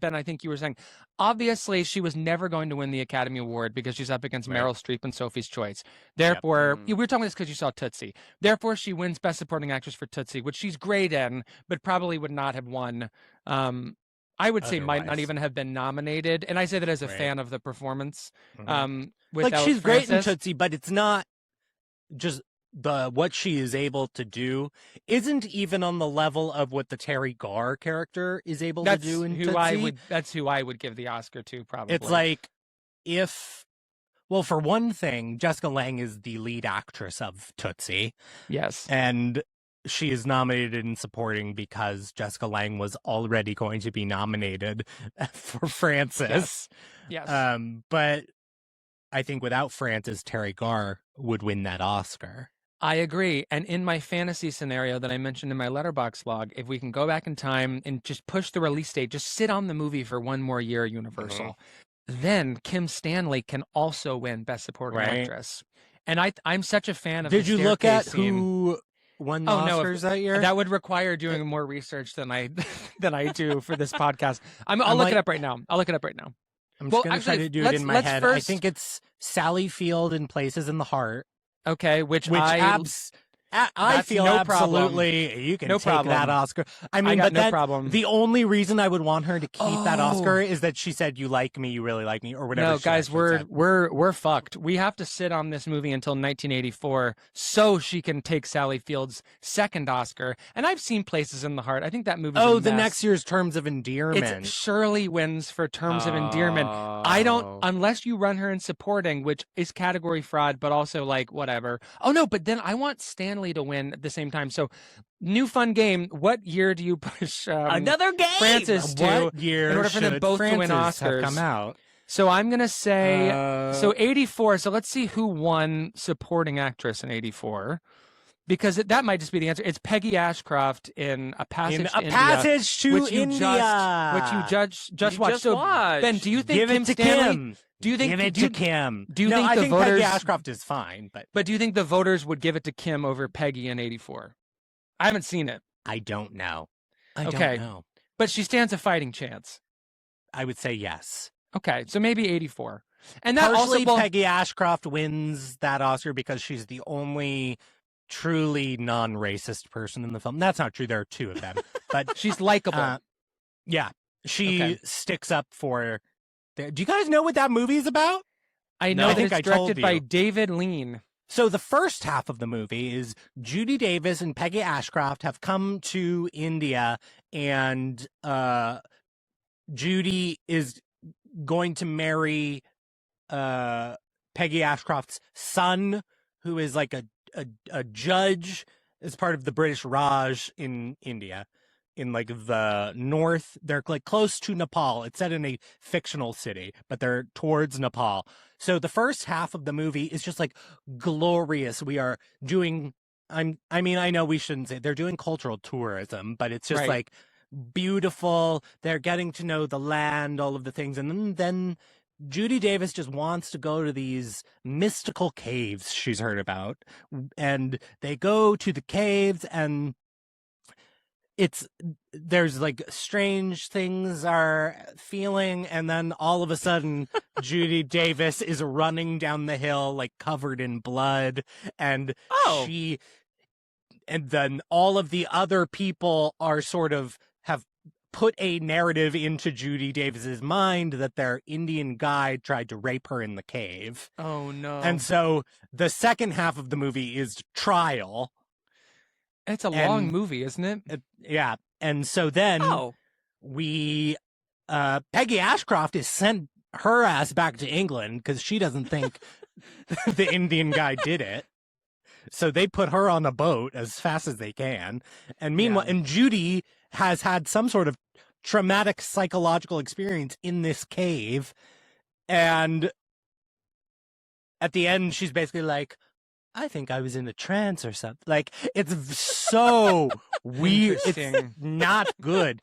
Ben, I think you were saying, obviously she was never going to win the Academy Award because she's up against Right. Meryl Streep and Sophie's Choice. Therefore, Mm. we were talking about this because you saw Tootsie. Therefore, she wins Best Supporting Actress for Tootsie, which she's great in, but probably would not have won. I would say might not Otherwise. even have been nominated. And I say that as a Right. fan of the performance. Mhm. Without Like she's great in Frances. Tootsie, but it's not just what she is able to do isn't even on the level of what the Terry Gore character is able That's to do in who Tootsie. That's who I would give the Oscar to, probably. It's like well, for one thing, Jessica Lange is the lead actress of Tootsie, yes. and she is nominated in supporting because Jessica Lange was already going to be nominated for Frances. Yes. But I think without Frances, Terry Gore would win that Oscar. I agree. And in my fantasy scenario that I mentioned in my Letterboxd log, if we can go back in time and just push the release date, just sit on the movie for one more year, Universal, then Kim Stanley can also win Best Supporting Right. Actress. And I'm such a fan of Did the you look at staircase scene. who won the Oh, no, Oscars that year? That would require doing more research than I do for this podcast. I'll look like- it up right now. I'm I'm well, just going to try actually, to do it in my let's head. I first- think it's Sally Field in Places in the Heart, okay, which I I feel no problem. absolutely you can No take problem. that Oscar. I mean, got but no that, problem. the only reason I would want her to keep that Oh. Oscar is that she said, "You like me, you really like me," or whatever. No, she guys, actually said. we're fucked. We have to sit on this movie until 1984 so she can take Sally Field's second Oscar. And I've seen Places in the Heart. I think that movie's Oh, a the mess. next year's Terms of Endearment. It's Shirley wins for Terms of Endearment. I don't, unless you run her in supporting, which is category fraud, but also like whatever. Oh no, but then I want Stanley to win at the same time. So, new fun game. What year do you push Another game. Francis to What year in order for them should both to win Frances have Oscars? come out? So I'm gonna say so 84. So let's see who won supporting actress in 84. Because that might just be the answer. It's Peggy Ashcroft in A Passage In to A India, Passage to which you India. which you just You watched. just So watched. Ben, do you think Give Kim it to Stanley? Kim. Do you think Give it do you, to Kim? do you no, think I the think voters- Peggy Ashcroft is fine, but do you think the voters would give it to Kim over Peggy in 84? I haven't seen it, I don't know. I Okay. don't know. but she stands a fighting chance. I would say yes. Okay, so maybe 84. And that Partially, also Peggy Ashcroft wins that Oscar because she's the only truly non-racist person in the film. That's not true. There are two of them, but she's likable. yeah, she Okay. sticks up for. Do you guys know what that movie is about? I No. know I that think it's I told directed by you. David Lean. So the first half of the movie is Judy Davis and Peggy Ashcroft have come to India, and Judy is going to marry Peggy Ashcroft's son, who is like a judge as part of the British Raj in India, in like the north. They're like close to Nepal. It's set in a fictional city, but they're towards Nepal. So the first half of the movie is just like glorious. We are doing. I mean, I know we shouldn't say they're doing cultural tourism, but it's just Right. like beautiful. They're getting to know the land, all of the things, and then Judy Davis just wants to go to these mystical caves she's heard about, and they go to the caves, and there's like strange things are feeling, and then all of a sudden Judy Davis is running down the hill like covered in blood, and Oh. and then all of the other people are sort of have put a narrative into Judy Davis's mind that their Indian guide tried to rape her in the cave. Oh no! And so the second half of the movie is trial. It's a long and- movie, isn't it? Yeah. And so then Oh. we Peggy Ashcroft is sent her ass back to England because she doesn't think the Indian guy did it. So they put her on a boat as fast as they can. And meanwhile, and Judy has had some sort of traumatic psychological experience in this cave. And at the end, she's basically like, I think I was in a trance or something. Like, it's so weird. It's Interesting. not good.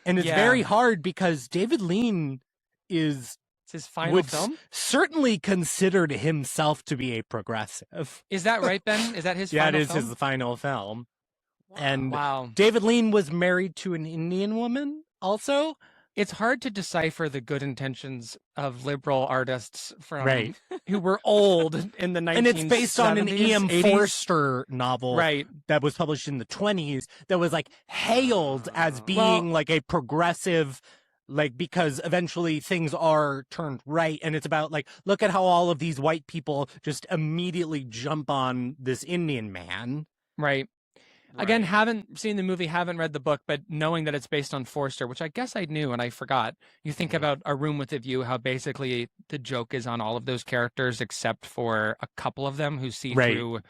And it's Yeah. very hard because David Lean is It's his final would film. certainly considered himself to be a progressive. Is that right, Ben? Is that his Yeah, final it is film? his final film. And Wow. David Lean was married to an Indian woman also. It's hard to decipher the good intentions of liberal artists from Right. who were old in the 1970s. And it's based on an E.M. 80s. Forster novel Right. that was published in the 20s that was like hailed as being like a progressive, like, because eventually things are turned right. And it's about like, look at how all of these white people just immediately jump on this Indian man. Right. Again, haven't seen the movie, haven't read the book, but knowing that it's based on Forster, which I guess I knew and I forgot. You think about A Room with a View, how basically the joke is on all of those characters except for a couple of them who see Right. through,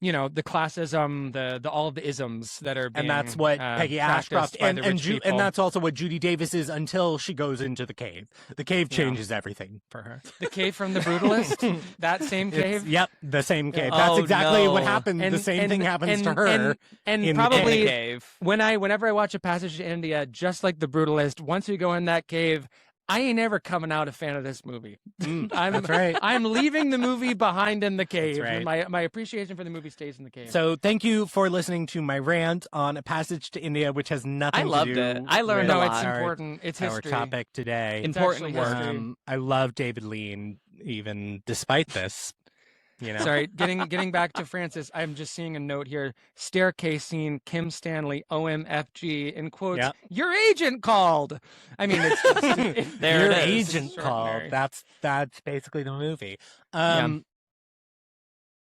you know, the classism, the all of the isms that are being And that's what Peggy practiced Ashcroft by and the rich and people. that's also what Judy Davis is until she goes into the cave. The cave changes everything for her. The cave from The Brutalist, that same cave. Yep, the same cave. That's Oh, exactly what no. happens. The same thing happens to and- her. and in the probably cave. Cave. whenever I watch A Passage to India, just like The Brutalist, once we go in that cave, I ain't ever coming out a fan of this movie. That's right. I'm leaving the movie behind in the cave. right. My appreciation for the movie stays in the cave. So thank you for listening to my rant on A Passage to India, which has nothing I loved to do it. I learned with a no, lot. it's important. It's our history. topic today. Important actually work. history. I love David Lean, even despite this. You know, Sorry, getting back to Francis, I'm just seeing a note here. Staircase scene, Kim Stanley, OMFG, in quotes, Yep. your agent called. I mean, it's just, There your it is. agent called. Extraordinary. That's basically the movie. Yeah.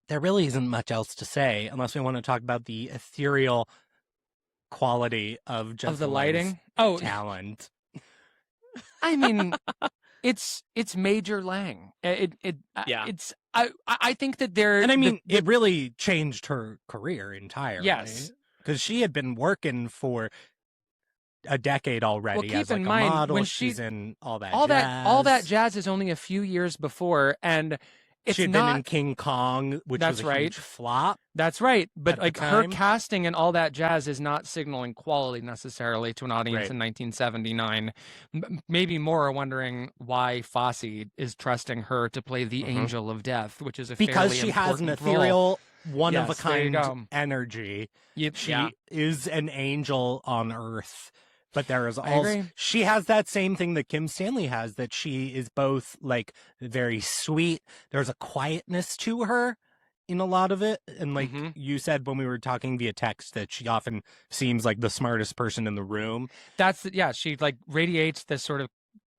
There really isn't much else to say unless we want to talk about the ethereal quality of Jessica Of the Lange's lighting. Oh, talent. I mean, it's Major Lang. Yeah. It's I think that there. And I mean, it really changed her career entirely. Yes. Because she had been working for a decade already keep as like in a mind, model. when She's in all that all that jazz is only a few years before, and it's She had not. been in King Kong, which That's was a right. huge flop. That's right, but at the like her time. casting and all that jazz is not signaling quality necessarily to an audience Right. in 1979. Maybe more are wondering why Fosse is trusting her to play the Angel of Death, which is a Because fairly she has an important role. ethereal, one Yes, of a there you kind go. energy. Yep, She yeah. is an angel on Earth. But there is I also agree. she has that same thing that Kim Stanley has, that she is both like very sweet. There's a quietness to her in a lot of it. And like Mhm. you said when we were talking via text, that she often seems like the smartest person in the room. She like radiates this sort of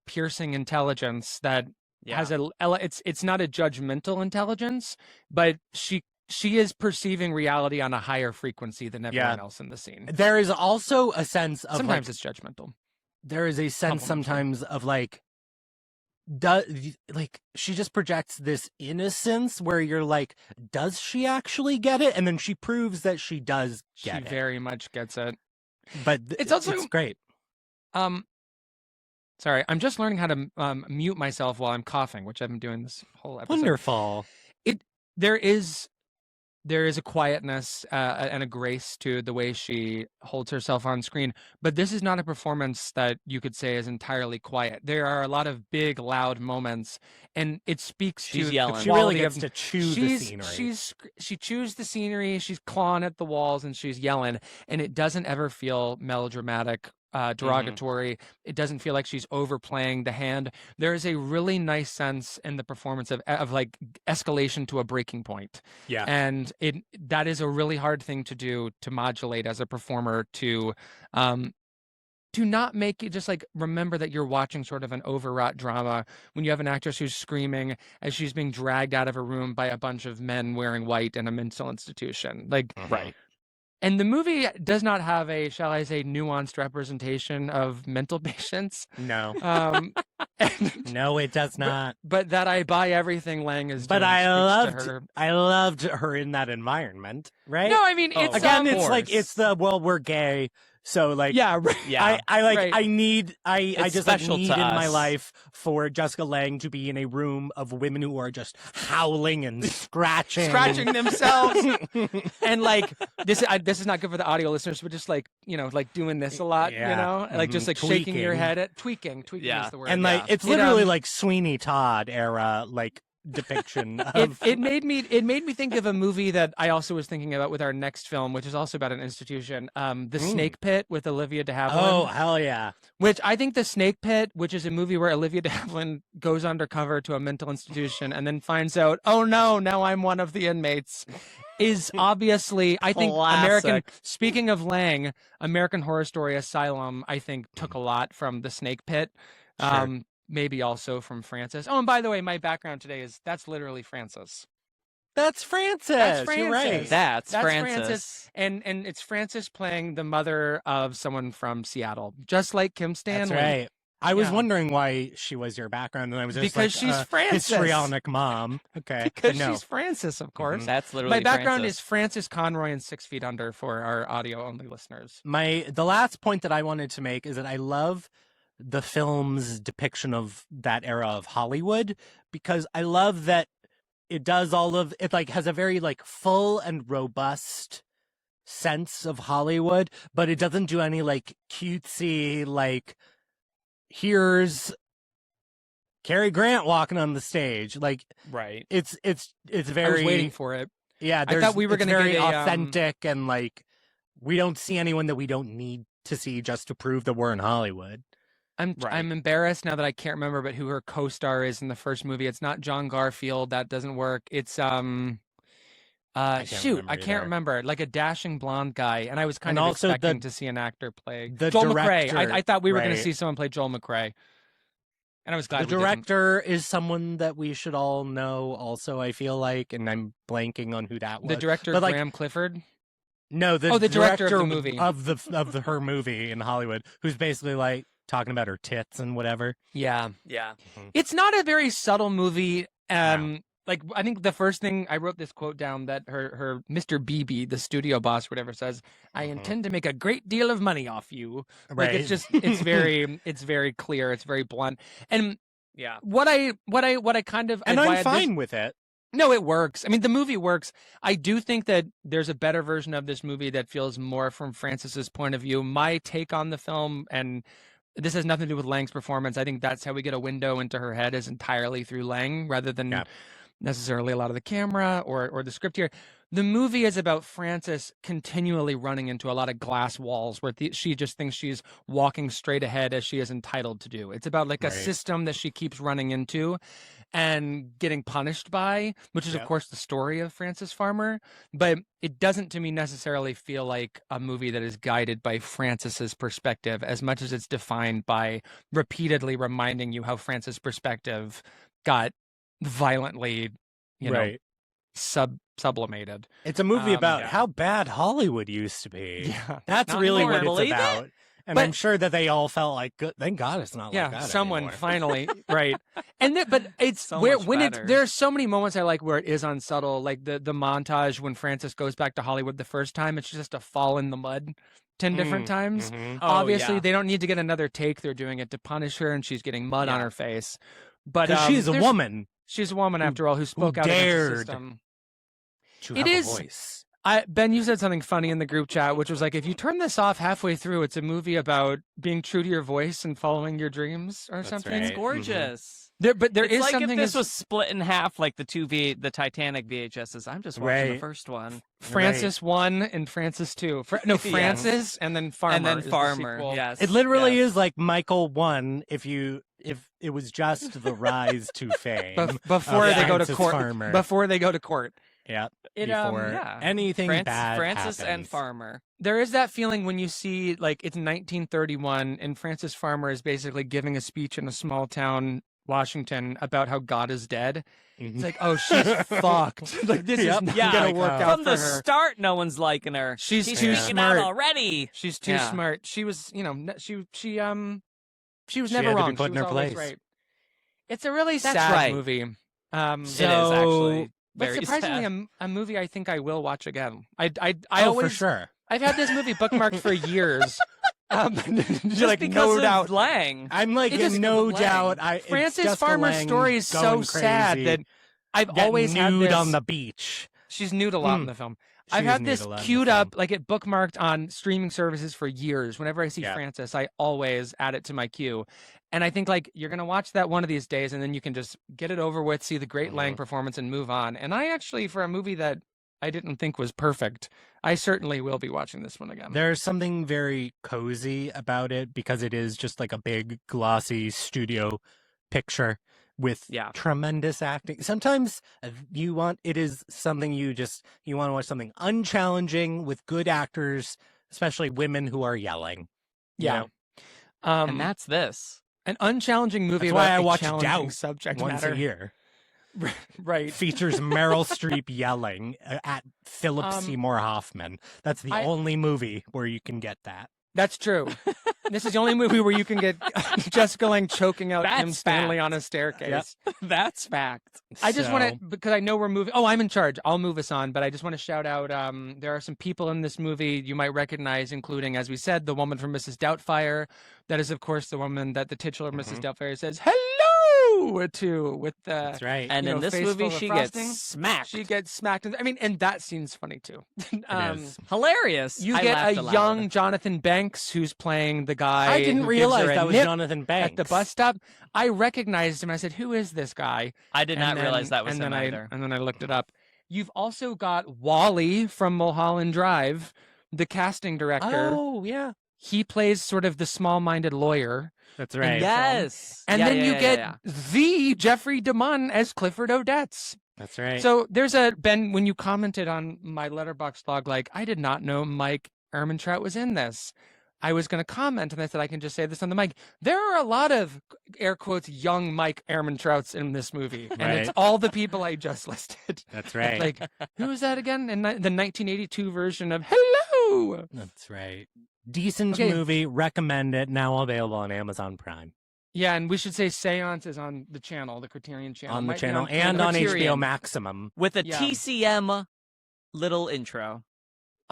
piercing intelligence that Yeah. has it's not a judgmental intelligence, but she is perceiving reality on a higher frequency than everyone else in the scene. There is also a sense of Sometimes like, it's judgmental. there is a sense Complimentary. sometimes of like she just projects this innocence where you're like, does she actually get it? And then she proves that she does She get it. very much gets it. But It's also- it's great. Sorry, I'm just learning how to mute myself while I'm coughing, which I've been doing this whole episode. Wonderful. There is a quietness and a grace to the way she holds herself on screen, but this is not a performance that you could say is entirely quiet. There are a lot of big, loud moments, and it speaks She's to yelling. the She really quality gets of to chew the she's scenery. she chews the scenery. She's clawing at the walls and she's yelling, and it doesn't ever feel melodramatic. Derogatory. It doesn't feel like she's overplaying the hand. There is a really nice sense in the performance of like escalation to a breaking point. Yeah. And that is a really hard thing to do, to modulate as a performer, to not make it just like remember that you're watching sort of an overwrought drama when you have an actress who's screaming as she's being dragged out of a room by a bunch of men wearing white in a mental institution. Like, Right. and the movie does not have a, shall I say, nuanced representation of mental patients. No. And- No, it does not. but that I buy everything Lang is But doing speaks to her. I loved her in that environment, right? No, I mean, it's Again, of it's like course. it's the we're gay, so like Yeah, right. Yeah. I like right. I need I It's just like special need to in my us. life for Jessica Lange to be in a room of women who are just howling and scratching themselves. And like this is not good for the audio listeners, but just like, like doing this a lot, Yeah. like just like shaking your Tweaking. head at tweaking Yeah. is the word. and like Yeah. it's literally like Sweeney Todd era like depiction of It made me think of a movie that I also was thinking about with our next film, which is also about an institution, The Snake Pit with Olivia de Havilland. Oh hell yeah. Which I think The Snake Pit, which is a movie where Olivia de Havilland goes undercover to a mental institution and then finds out, oh no, now I'm one of the inmates, is obviously, I think, Classic. speaking of Lang, American Horror Story Asylum, I think, took a lot from The Snake Pit. Sure. Maybe also from Francis. Oh, and by the way, my background today that's literally Francis. That's Francis. That's You're right. Francis. That's Francis. Francis. And it's Francis playing the mother of someone from Seattle, just like Kim Stanley. That's right. I was Yeah. wondering why she was your background, and I was just Because like, she's Francis. histrionic mom. Okay, Because no. she's Francis, of course. That's literally My background Francis. is Francis Conroy and 6 Feet Under for our audio-only listeners. The last point that I wanted to make is that I love the film's depiction of that era of Hollywood, because I love that it does it like has a very like full and robust sense of Hollywood, but it doesn't do any like cutesy like here's Cary Grant walking on the stage. Like, Right. it's very. I was waiting for it. Yeah, I thought we were it's going to very get a, authentic, and like we don't see anyone that we don't need to see just to prove that we're in Hollywood. I'm embarrassed now that I can't remember, but who her co-star is in the first movie. It's not John Garfield. That doesn't work. It's I can't remember. Like a dashing blonde guy, and I was kind of expecting to see an actor play Joel McCrea. I thought we were going to see someone play Joel McCrea, and I was glad. The director is someone that we should all know. Also, I feel like, and I'm blanking on who that was. The director, but, like, Graham Clifford. No, the director of the movie of her movie in Hollywood, who's basically like talking about her tits and whatever. Yeah. Mm-hmm. It's not a very subtle movie. No. Like, I think the first thing I wrote this quote down that her Mr. Beebe, the studio boss, whatever, says, "I intend to make a great deal of money off you." Right. Like, it's very clear, it's very blunt, and Yeah. what I kind of And I'm fine with it. No, it works. I mean, the movie works. I do think that there's a better version of this movie that feels more from Frances's point of view. My take on the film, and this has nothing to do with Lange's performance, I think that's how we get a window into her head, is entirely through Lange rather than necessarily a lot of the camera or the script here. The movie is about Frances continually running into a lot of glass walls where she just thinks she's walking straight ahead as she is entitled to do. It's about like a system that she keeps running into and getting punished by, which is, of course, the story of Frances Farmer. But it doesn't, to me, necessarily feel like a movie that is guided by Frances's perspective as much as it's defined by repeatedly reminding you how Frances' perspective got violently, sublimated. It's a movie about how bad Hollywood used to be. Yeah, that's really what it's about. And but, I'm sure that they all felt like, good, thank God it's not like that someone anymore. Finally, right. And but it's so there's so many moments I like where it is unsubtle, like the montage when Frances goes back to Hollywood the first time, it's just a fall in the mud 10 different times. Mm-hmm. Obviously, they don't need to get another take. They're doing it to punish her, and she's getting mud on her face. But she's a woman. She's a woman, after all, who spoke out against the system. To have a voice. Ben, you said something funny in the group chat, which was like, if you turn this off halfway through, it's a movie about being true to your voice and following your dreams or something. It's gorgeous. But there it's is like something. If this was split in half, like the Titanic VHSs. I'm just watching the first one. Frances 1 and Frances 2. Frances and then Farmer. And then Farmer. Yes. It literally is like Michael 1 if it was just the rise to fame before they go to court. Farmer. Before they go to court. Yeah. Anything bad Frances happens. and Farmer. There is that feeling when you see, like, it's 1931 and Frances Farmer is basically giving a speech in a small town, Washington, about how God is dead. It's like, oh, she's fucked. Like, this is not going to work out from for the her. start. No one's liking her. She's too smart already. She's too smart. She was, she was never wrong. Put in her place. Right. It's a really sad movie. It is actually. But surprisingly, a movie I think I will watch again. I always, for sure. I've had this movie bookmarked for years. Just like, because no of doubt. Lange. I'm like, no doubt. Frances Farmer's story is so sad that I've always had nude this on the beach. She's nude a lot in the film. I've had this queued up, like it bookmarked on streaming services for years. Whenever I see Frances, I always add it to my queue. And I think, like, you're going to watch that one of these days, and then you can just get it over with, see the great Lange performance, and move on. And I actually, for a movie that I didn't think was perfect, I certainly will be watching this one again. There's something very cozy about it because it is just like a big, glossy studio picture with tremendous acting. Sometimes it is something you want to watch something unchallenging with good actors, especially women who are yelling. Yeah. And that's this. An unchallenging movie That's about why I a watch challenging Doubt subject once matter. a year. Right. Features Meryl Streep yelling at Philip Seymour Hoffman. That's the only movie where you can get that. That's true. This is the only movie where you can get Jessica Lange choking out Kim Stanley on a staircase. Yep. That's fact. I just want to, because I know we're moving. Oh, I'm in charge. I'll move us on. But I just want to shout out, there are some people in this movie you might recognize, including, as we said, the woman from Mrs. Doubtfire. That is, of course, the woman that the titular Mrs. Doubtfire says, "Hello, hello to with the. That's right. And you in know, this face movie, full of she frosting. gets smacked. She gets smacked. I mean, and that scene's funny too. It is. Hilarious. You I get laughed a aloud. young Jonathan Banks who's playing the guy. I didn't who realize gives her a that was nip Jonathan Banks at the bus stop. I recognized him. I said, "Who is this guy?" I did And not realize then- that was and him then either. And then I looked it up. You've also got Wally from Mulholland Drive, the casting director. Oh, yeah. He plays sort of the small-minded lawyer. That's And right. Yes. And Yeah, then yeah, you yeah, get yeah. the Jeffrey DeMunn as Clifford Odets. That's right. So there's Ben, when you commented on my Letterboxd log, like, I did not know Mike Ehrmantraut was in this. I was going to comment, and I said, I can just say this on the mic. There are a lot of, air quotes, young Mike Ehrmantrauts in this movie. And it's Right. all the people I just listed. That's right. Like, who is that again? In the 1982 version of Hello! That's right. Decent Okay. movie. Recommend it. Now available on Amazon Prime. Yeah, and we should say Seance is on the channel, the Criterion channel. On the Might be channel and on Criterion. HBO Maximum. With a Yeah. TCM little intro.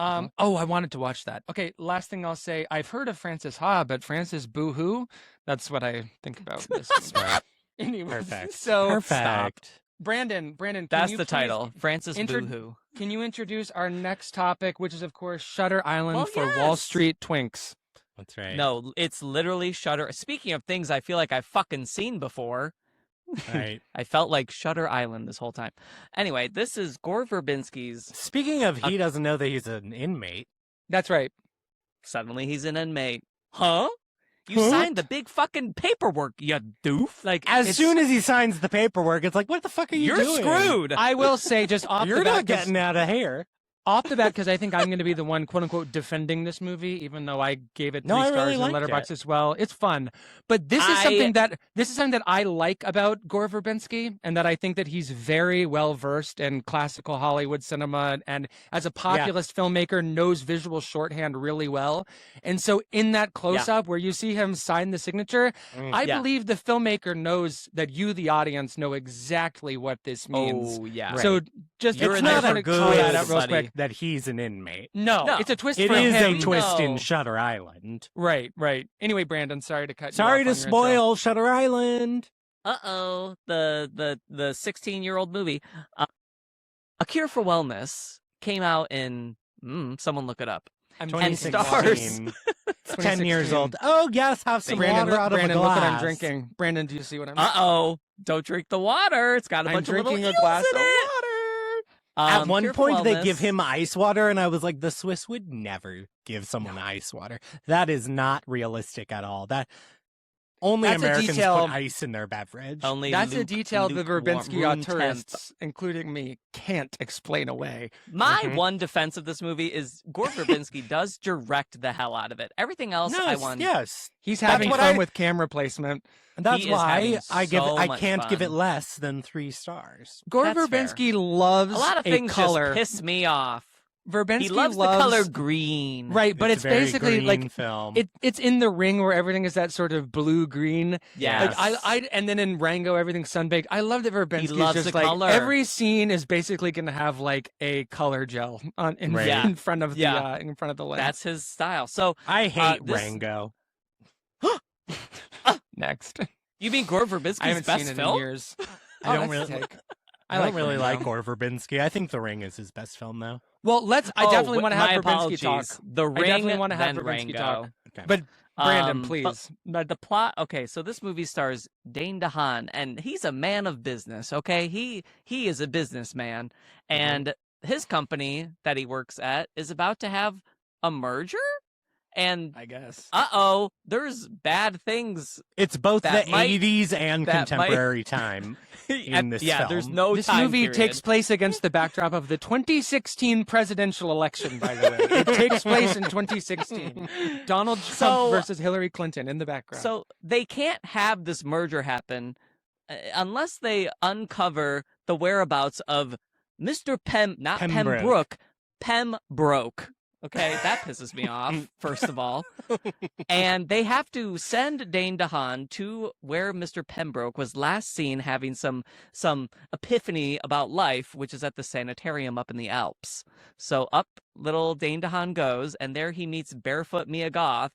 Oh, I wanted to watch that. Okay, last thing I'll say, I've heard of Frances Ha, but Frances Boo-hoo, that's what I think about this. Right. Anyway, Perfect. so Perfect. Brandon, can That's you the please- title. Francis intro- Boohoo. Can you introduce our next topic, which is of course Shutter Island Well, for Wall yes. Street Twinks? That's right. No, it's literally Shutter. Speaking of things I feel like I've fucking seen before, Right. I felt like Shutter Island this whole time. Anyway, this is Gore Verbinski's. Speaking of, he doesn't know that he's an inmate. That's right. Suddenly he's an inmate. Huh? You Huh? signed the big fucking paperwork, you doof. Like As it's- soon as he signs the paperwork, it's like, what the fuck are you You're doing? screwed. I will say just off You're the bat, not getting out of here. off the bat, because I think I'm going to be the one, quote unquote, defending this movie, even though I gave it 3 No, I stars really in liked Letterboxd it. as well. It's fun, but this is something that I like about Gore Verbinski, and that I think that he's very well versed in classical Hollywood cinema, and as a populist filmmaker, knows visual shorthand really well. And so, in that close up where you see him sign the signature, I Yeah. believe the filmmaker knows that you, the audience, know exactly what this means. Oh, yeah. So just You're It's in not there a for call that out good real buddy. quick. that he's an inmate. No, No. it's a twist It for is him. a twist No. in Shutter Island. Right. Anyway, Brandon, sorry to cut Sorry you to off on your intro. spoil Shutter Island. Uh-oh. The 16-year-old movie. A Cure for Wellness came out in someone look it up. I'm And drinking stars. water. 10 years 2016. old. Oh, yes, have some Brandon, water look, out of Brandon, a look glass. what I'm drinking. Brandon, do you see what I'm Uh-oh. Don't drink the water. It's got a I'm bunch of little drinking a eels glass in of it. water. At one Cure for point, they Wellness. give him ice water, and I was like, the Swiss would never give someone ice water. That is not realistic at all. That only That's a Americans detail- put ice in their beverage. Only That's a detail the lukewarm, Verbinski room auteurists, including me, can't explain away. My Mhm. one defense of this movie is Gore Verbinski does direct the hell out of it. Everything else I want. Yes. He's That's having what fun I- with camera placement. And that's He is having why I give so I much can't give it fun. less than 3 stars. Gore That's fair. Verbinski loves A lot of things color. just piss me off. Verbinski He loves the color green. Right, but it's a very basically green like film. it's in The Ring where everything is that sort of blue green. Yes. Like I and then in Rango everything's sunbaked. I love that Verbinski loves is just the like color. every scene is basically going to have like a color gel on in, Right. Yeah. in front of the Yeah. in front of the lens. That's his style. So I hate this- Rango. next. you mean Gore I Verbinski's haven't best seen it film? in years. I don't that's really- a take. I don't like really Rango. like Gore Verbinski. I think The Ring is his best film, though. Well, I definitely want to have my Verbinski talk. apologies. The Ring, I definitely want to have then Verbinski Rango. talk. Okay. But Brandon, But please. the plot. Okay, so this movie stars Dane DeHaan, and he's a man of business. Okay, he is a businessman, and his company that he works at is about to have a merger, and I guess. there's bad things. It's both That the might- 80s and that might- contemporary time in this yeah, film. there's no This time movie period. takes place against the backdrop of the 2016 presidential election, by the way. It takes place in 2016. Donald Trump So- versus Hillary Clinton in the background. So they can't have this merger happen unless they uncover the whereabouts of Mr. not Pembroke. Pembroke. Okay, that pisses me off, first of all. And they have to send Dane DeHaan to where Mr. Pembroke was last seen having some epiphany about life, which is at the sanitarium up in the Alps. So up little Dane DeHaan goes, and there he meets barefoot Mia Goth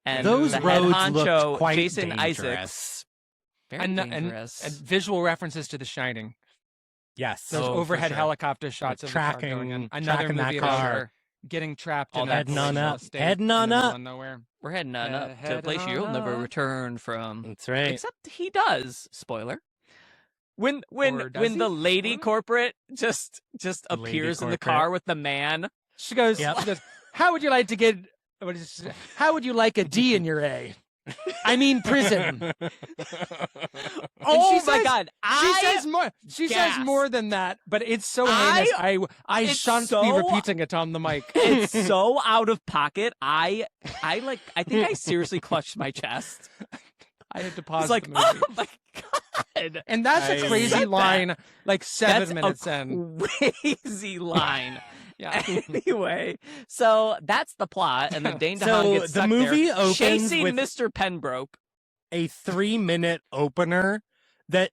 and Those the head roads honcho looked quite Jason dangerous. Isaacs. Very and dangerous. visual references to The Shining. Yes. Those Oh, for overhead sure. helicopter shots of the car going in. Another tracking that movie car. about getting trapped All in that a heading on palatial up. estate Heading in the on middle up. of nowhere. We're heading on up to a Heading place you'll on never up. return from. That's right. Except he does. Spoiler. When Or does when he? the lady Spoiler? corporate just Lady appears in the corporate. car with the man. She goes, Yep. she goes, how would you like to get, how would you like a D in your A? I mean prison. Oh she my says- God! She says gasped. more than that, but it's so heinous. I it's shan't be so- repeating it on the mic. It's so out of pocket. I think I seriously clutched my chest. I had to pause It's like, the movie. oh my God! And that's a I crazy said that. line, like 7 That's minutes a in. crazy line. Yeah. Anyway, so that's the plot, and then Dane DeHaan So gets the stuck movie there, opens chasing with- Mr. Pembroke. A 3-minute opener that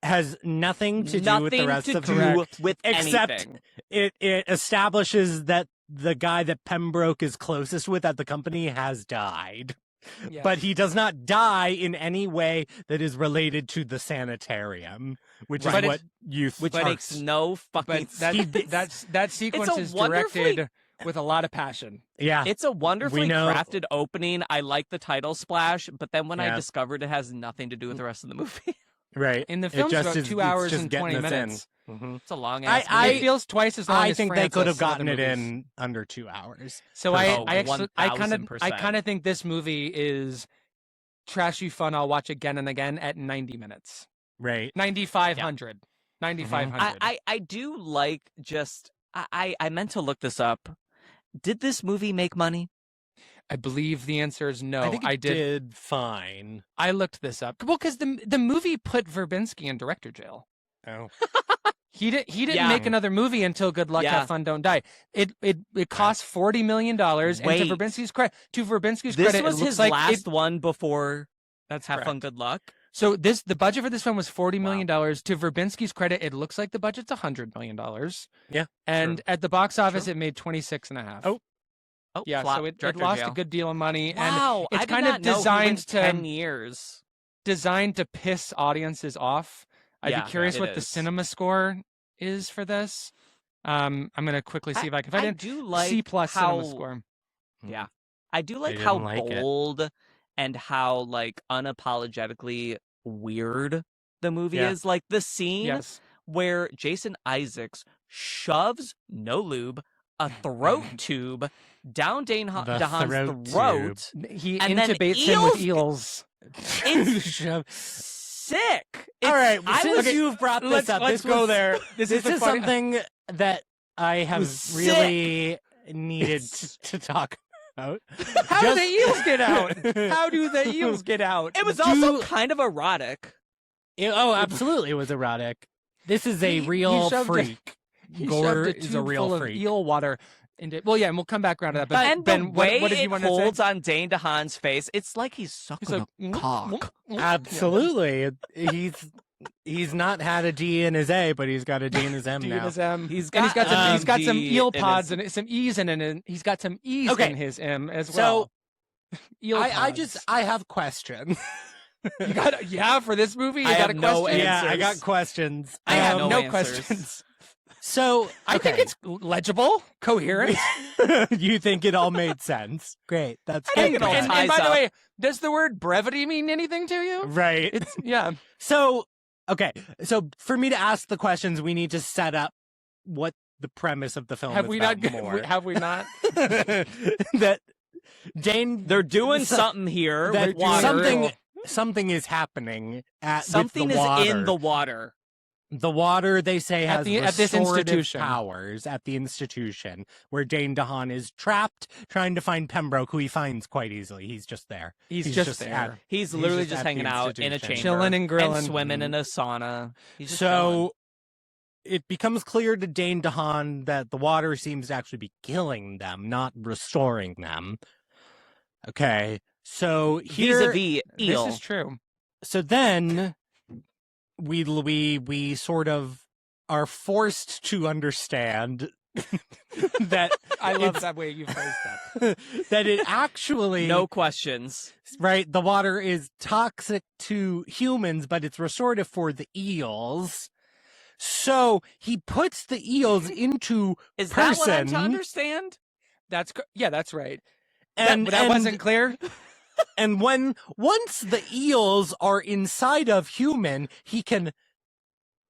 has nothing to do with the rest to of do the with except anything. it establishes that the guy that Pembroke is closest with at the company has died. Yes. But he does not die in any way that is related to the sanitarium, which Right. is what youth Which are- makes no fucking But sense. that sequence a is wonderfully- directed with a lot of passion. yeah. It's a wonderfully We know- crafted opening. I like the title splash, but then when I Yeah. discovered it has nothing to do with the rest of the movie, Right. In the It film's just about is- 2 it's hours just and getting 20 us in. minutes. Mhm. it's a long I- ass movie. It feels twice as long I as think they could have Francis and gotten other it movies. in under 2 hours. So Oh, I actually I 1000%. kind of think this movie is trashy fun. I'll watch again and again at 90 minutes. Right. 9,500. 9,500. I do like just I meant to look this up. Did this movie make money? I believe the answer is no. I think it did. did fine. I looked this up. Well, because the movie put Verbinski in director jail. Oh. He didn't Yeah. make another movie until Good Luck, Yeah. Have Fun, Don't Die. It cost $40 million, and Wait. to Verbinski's credit, This it was looks his like last one before that's Have correct. Fun, Good Luck. So the budget for this film was $40 million. To Verbinski's credit, it looks like the budget's $100 million. Yeah, And true. at the box office, True. it made 26.5. Oh. Oh, yeah. flop, So it director lost jail. a good deal of money, Wow, and I it's did kind not of know he designed went to 10 years. piss audiences off. I'd Yeah, be curious it what the is. cinema score is for this. I'm gonna quickly see if I can find I it. do like C plus how cinema score. Yeah. I do like didn't how like it. bold and how like unapologetically weird the movie Yeah. is. Like the scene Yes. where Jason Isaacs shoves no lube a throat tube down Dane The DeHaan's throat throat. He And then intubates him with eels. It's sick. All right, I since was you've brought this up, let's this go was- there. This This is is something that I have was really needed to talk about. How do Just- the eels get out? How do the eels get out? It was also kind of erotic. Oh, absolutely, it was erotic. This is a He real shoved a- freak. He Gore shoved a is a tube real full freak. of eel water into. Well, yeah, and we'll come back around to that. But And Ben, the way what did you it want to holds say? on Dane DeHaan's face, it's like he's sucking He's like, a cock. Absolutely, he's not had a D in his A, but he's got a D in his M D now. in his M. He's And he's got some. He's got some D eel in pods his- and some E's in it. He's got some E's Okay. in his M as So, well. Eel I have questions. You got for this movie. You I got have a no question. Yeah, I answers. got questions. I have no no answers. questions. So I think it's legible, coherent. you think it all made sense? Great, that's I think good. it all and ties by the up. way, does the word brevity mean anything to you? Right. It's yeah. So, okay. So for me to ask the questions, we need to set up what the premise of the film Have is we about not? more. Have we not? that Jane, They're doing So- something here that with water. something is happening at Something with the is water. in the water. The water, they say, At has this restorative institution. powers at the institution where Dane DeHaan is trapped trying to find Pembroke, who he finds quite easily. He's just there. He's just at- there. He's He's literally just just at the hanging out in a institution. chamber, Chilling and grilling. and swimming in a sauna. He's just So it becomes clear to Dane DeHaan that the water seems to actually be killing them, not restoring them. Okay, so here, vis-a-vis eel. This is true. so then we sort of are forced to understand that I love that way you phrased that. that it actually No questions. right. The water is toxic to humans, but it's restorative for the eels. So he puts the eels into Is that what I'm to person. understand? That's right. And that wasn't clear. And once the eels are inside of human, he can.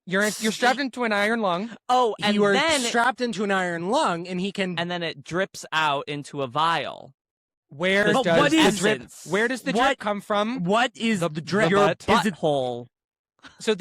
You're strapped into an iron lung. Oh, and You are then strapped into an iron lung, and he can. and then it drips out into a vial. Where But does what the is- drip? Where does the what- drip come from? What is the drip? Your Is it butthole. So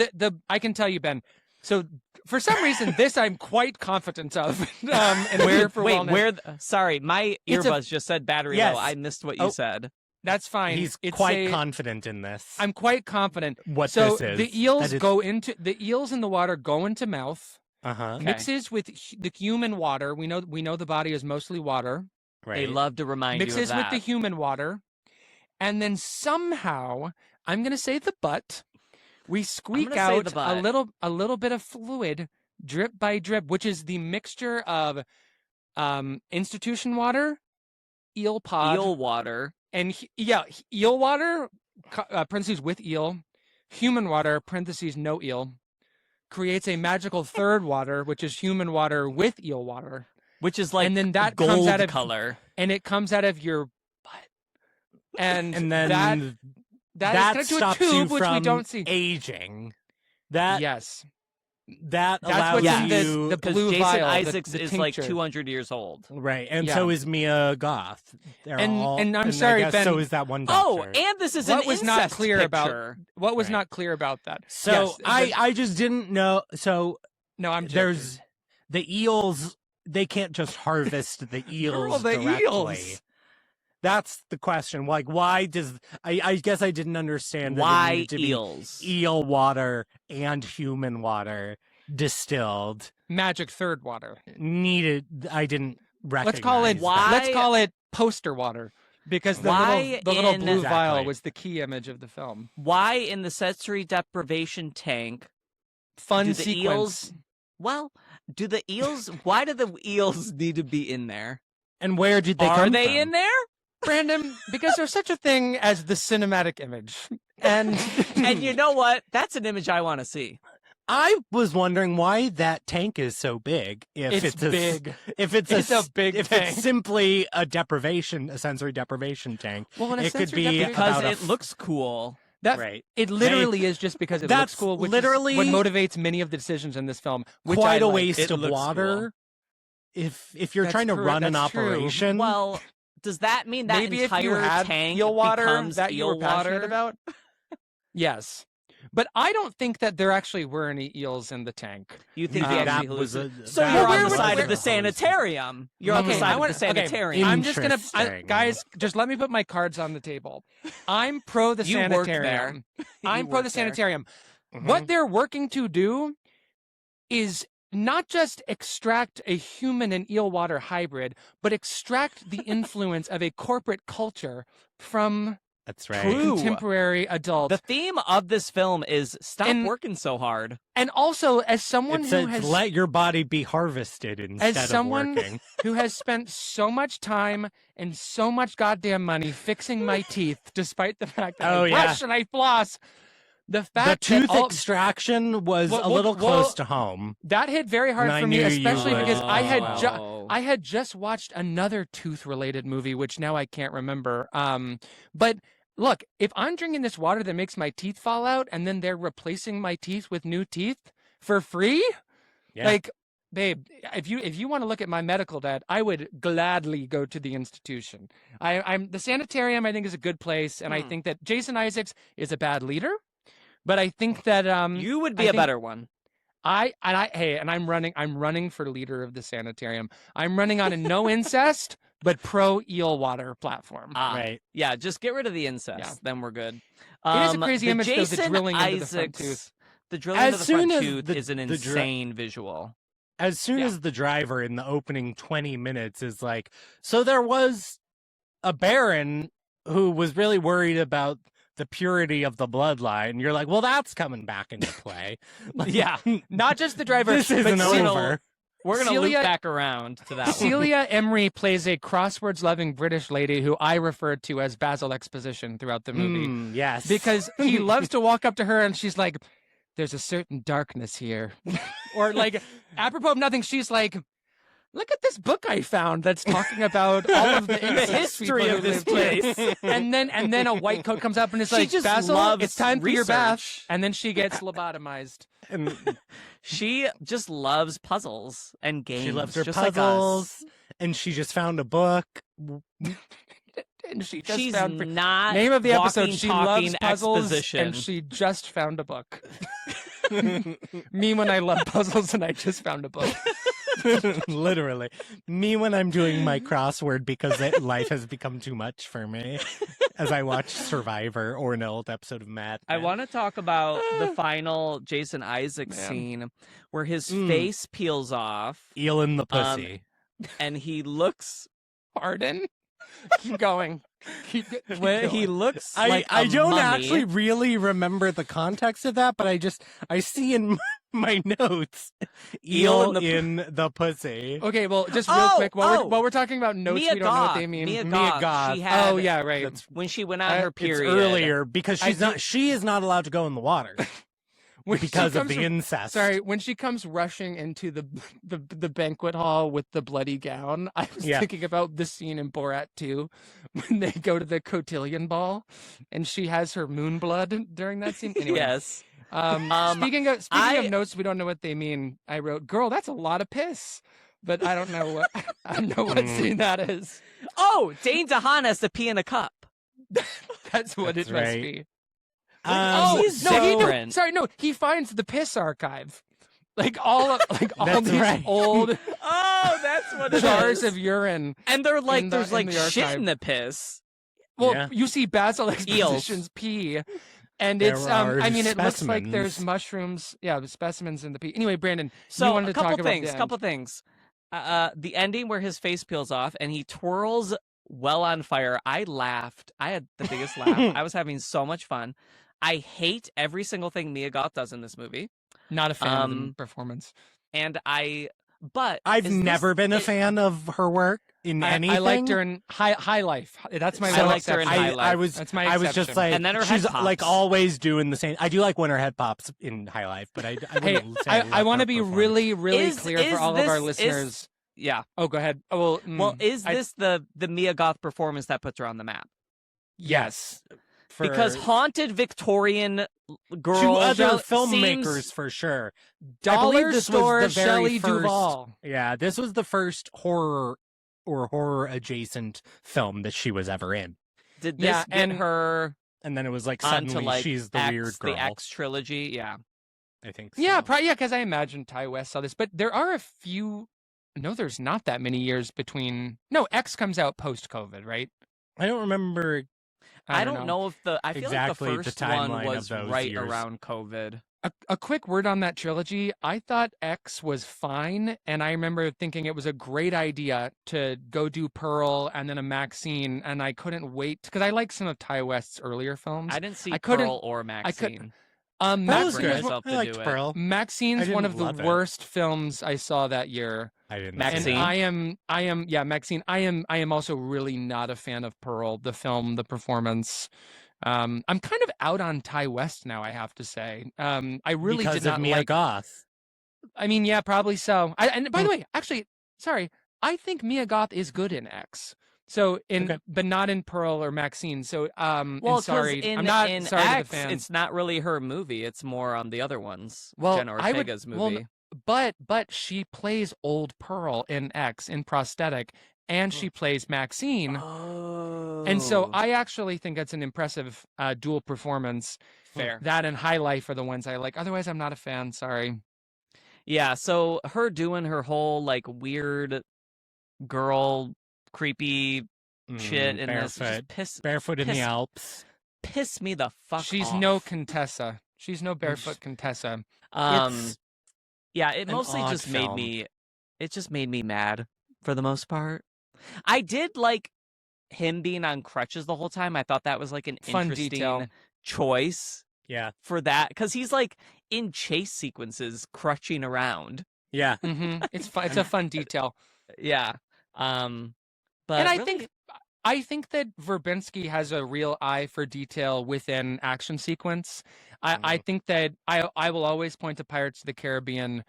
I can tell you, Ben. So for some reason, this I'm quite confident of. And Where? here for Wait, wellness. sorry, my It's a- earbuds just said battery Yes. low. I missed what Oh. you said. That's fine. He's It's quite confident in this. I'm quite confident. what So this is. the eels That is- go into the eels in the water go into mouth. Uh-huh. Okay. Mixes with the human water. We know the body is mostly water. Right. They love to remind you of Mixes with that. the human water, and then somehow I'm going to say the butt. We squeak gonna say out the butt. a little bit of fluid, drip by drip, which is the mixture of institution water, eel pod, eel water. and eel water parentheses with eel, human water parentheses no eel, creates a magical third water, which is human water with eel water. Which is like And then that gold comes out of- color. And it comes out of your butt. And And then that is connected to a stops tube, you which from we don't see. aging. That Yes. that That's allows what's in you the Because blue Jason vial, Isaacs the is like tincture. 200 years old. right, and Yeah. so is Mia Goth. They're And- all, and I'm I sorry, guess Ben. so is that one Oh, doctor. and this is What an was not incest clear about- picture. What was Right. not clear about that? So Yes, I just didn't know. So no, I'm joking. there's the eels. They can't just harvest the eels the directly. eels. That's the question. Like, why does I guess I didn't understand that it Why needed to be eels? eel water and human water distilled magic third water. needed. I didn't recognize. Let's Why- call it poster water, because the Why little in- blue vial Exactly. was the key image of the film. Why in the sensory deprivation tank Fun do the sequence. eels? Well, do the eels? Why do the eels need to be in there? And where did they Are come they from? in there? Brandon, because there's such a thing as the cinematic image, and And you know what? That's an image I want to see. I was wondering why that tank is so big. If it's big. If it's It's a big if tank. it's simply a sensory deprivation tank. Well, in a It could sensory be deprivation- Because about a it looks cool. that right. it literally is just because it looks That's cool, which literally- is what motivates many of the decisions in this film. Which Quite I a like. waste It of looks water. If you're That's trying to correct. run an That's true. operation, Well, does that mean that Maybe if entire you had tank eel water becomes that you eel were passionate water? about. Yes, but I don't think that there actually were any eels in the tank. You think Um, he that actually was hallucinated? a. So that you're where on the would- side where- of the sanitarium. You're on the Okay, side I of wanna- the sanitarium. okay. I'm just gonna, Interesting. guys, just let me put my cards on the table. I'm pro the You work sanitarium. there. I'm You pro work the there. sanitarium. Mhm. What they're working to do is not just extract a human and eel water hybrid, but extract the influence of a corporate culture from That's right. True. contemporary adults. The theme of this film is stop And- working so hard. And also, as someone It who says has let your body be harvested instead someone- of working. who has spent so much time and so much goddamn money fixing my teeth, despite the fact that Oh, I yeah. brush and I floss, the The fact tooth that extraction was Well, a little well, close to home. that hit very hard And I for me, knew you especially would. because I had Oh. I had just watched another tooth-related movie, which now I can't remember. But look, if I'm drinking this water that makes my teeth fall out, and then they're replacing my teeth with new teeth for free, Yeah. like, babe, if you want to look at my medical debt, I would gladly go to the institution. I'm the sanitarium. I think is a good place, and I Hmm. think that Jason Isaacs is a bad leader, but I think that You would I be a think- better one. I'm running for leader of the sanitarium. I'm running on a no incest but pro eel water platform. Right. Yeah, just get rid of the incest. Yeah. Then we're good. It is a crazy the image, though, the Jason drilling into the front Isaacs- tooth. The drilling As into the soon front as tooth the- is an the insane visual. As soon Yeah. as the driver in the opening 20 minutes is like, so there was a baron who was really worried about the purity of the bloodline. You're like, well, that's coming back into play. Yeah, not just the driver. This but isn't Cyril- over. We're going to loop Celia- back around to that one. Celia Emery plays a crosswords-loving British lady who I referred to as Basil Exposition throughout the movie. Yes. Because he loves to walk up to her and she's like, there's a certain darkness here. Or like, apropos of nothing, she's like, look at this book I found that's talking about all of the history of this place. And then a white coat comes up and is She like, just Basil, loves it's time for your bath. research. And then she gets lobotomized. And She just loves puzzles and games. she loves her just like us. puzzles, and she just found a book. And she just She's found not name of the episode. walking, She talking loves puzzles, exposition. and she just found a book. Me when I love puzzles and I just found a book. Literally. Me when I'm doing my crossword because life has become too much for me as I watch Survivor or an old episode of Mad I Men. want to talk about the final Jason Isaacs scene where his face peels off Eel in the pussy. and he looks Pardon? Keep going. Keep when he going. looks I like a don't mummy. actually really remember the context of that, but I see in my notes eel in the pussy. Okay, well, just real quick, while oh. we're talking about notes, Mia we don't know what Goth. they mean. Mia Mia Goth. Goth. She had, Oh yeah, right. That's when she went on her it's period earlier because she is not allowed to go in the water When she because of comes the from- incest. Sorry, when she comes rushing into the banquet hall with the bloody gown, I was Yeah. thinking about the scene in Borat 2 when they go to the cotillion ball and she has her moon blood during that scene. Anyway, Yes. speaking of I- notes, we don't know what they mean. I wrote, "Girl, that's a lot of piss," but I don't know what I don't know what scene that is. Oh, Dane DeHaan has to pee in a cup. That's what That's it must right. be. He's no, different. he finds the piss archive, like all That's these right. old Oh, that's what it jars is. of urine. And they're like, in the- there's in like the shit archive. in the piss. Well, Yeah. you see Basil Exposition's pee, and There it's are I mean, it looks like there's specimens. mushrooms. Yeah, the specimens in the pee. Anyway, Brandon, you So wanted a to talk couple about things. the end. Couple things. The ending where his face peels off and he twirls well on fire. I laughed. I had the biggest laugh. I was having so much fun. I hate every single thing Mia Goth does in this movie, Not a fan of the performance. and but I've is never this- been a fan of her work in anything. I liked her in High Life. That's my I one liked her in exception. High Life. I was That's my I was just exception. like, And then her she's head pops. like always doing the same. I do like when her head pops in High Life, but I Hey, wouldn't say I want to be really Is- clear is for all of our this- listeners. Yeah. Oh, go ahead. Oh, well, Well, is I- this the Mia Goth performance that puts her on the map? yes. Because haunted Victorian girl to other seems- filmmakers for sure. I Dollar believe this Store was the very Shelley first, Duvall. Yeah, this was the first horror or horror adjacent film that she was ever in. Did this Yeah, get and- her And then it was like onto suddenly like she's the X, weird girl. the X trilogy? Yeah. I think. So. Yeah, probably, yeah, because I imagine Ty West saw this, but there are a few. No, there's not that many years between. No, X comes out post COVID, right? I don't remember. I don't know if I feel exactly the like the first timeline one of was those right years. around COVID. A quick word on that trilogy. I thought X was fine, and I remember thinking it was a great idea to go do Pearl and then a Maxine, and I couldn't wait because I like some of Ty West's earlier films. I didn't see I couldn't- Pearl or Maxine. That was Maxine good. was up I to liked do it. Pearl. Maxine's I one didn't of love the it. worst films I saw that year. I didn't. Maxine? And I am, yeah, Maxine. I am also really not a fan of Pearl, the film, the performance. I'm kind of out on Ty West now, I have to say. I really because did not of Mia like. Goth. I mean, yeah, probably so. And by the way, actually, sorry, I think Mia Goth is good in X. So Okay. but not in Pearl or Maxine. So Well, and 'cause sorry, in, I'm not in sorry X, to the fans. it's not really her movie. It's more on the other ones. Well, Jenna I would- Ortega's well, movie. But she plays old Pearl in X in prosthetic, and she plays Maxine. Oh. And so I actually think it's an impressive dual performance. fair. That and High Life are the ones I like. Otherwise, I'm not a fan. Sorry. Yeah, so her doing her whole like weird girl creepy shit in this barefoot, just barefoot in piss- the Alps. piss me the fuck She's off. no Contessa. She's no barefoot Contessa. It's Yeah, it an mostly odd just made film. me it just made me mad for the most part. I did like him being on crutches the whole time. I thought that was like an Fun interesting detail. choice Yeah, for that cuz he's like in chase sequences crutching around. Yeah. It's fun. It's a fun detail. Yeah. But And really, I think that Verbinski has a real eye for detail within action sequence. I think that I will always point to Pirates of the Caribbean,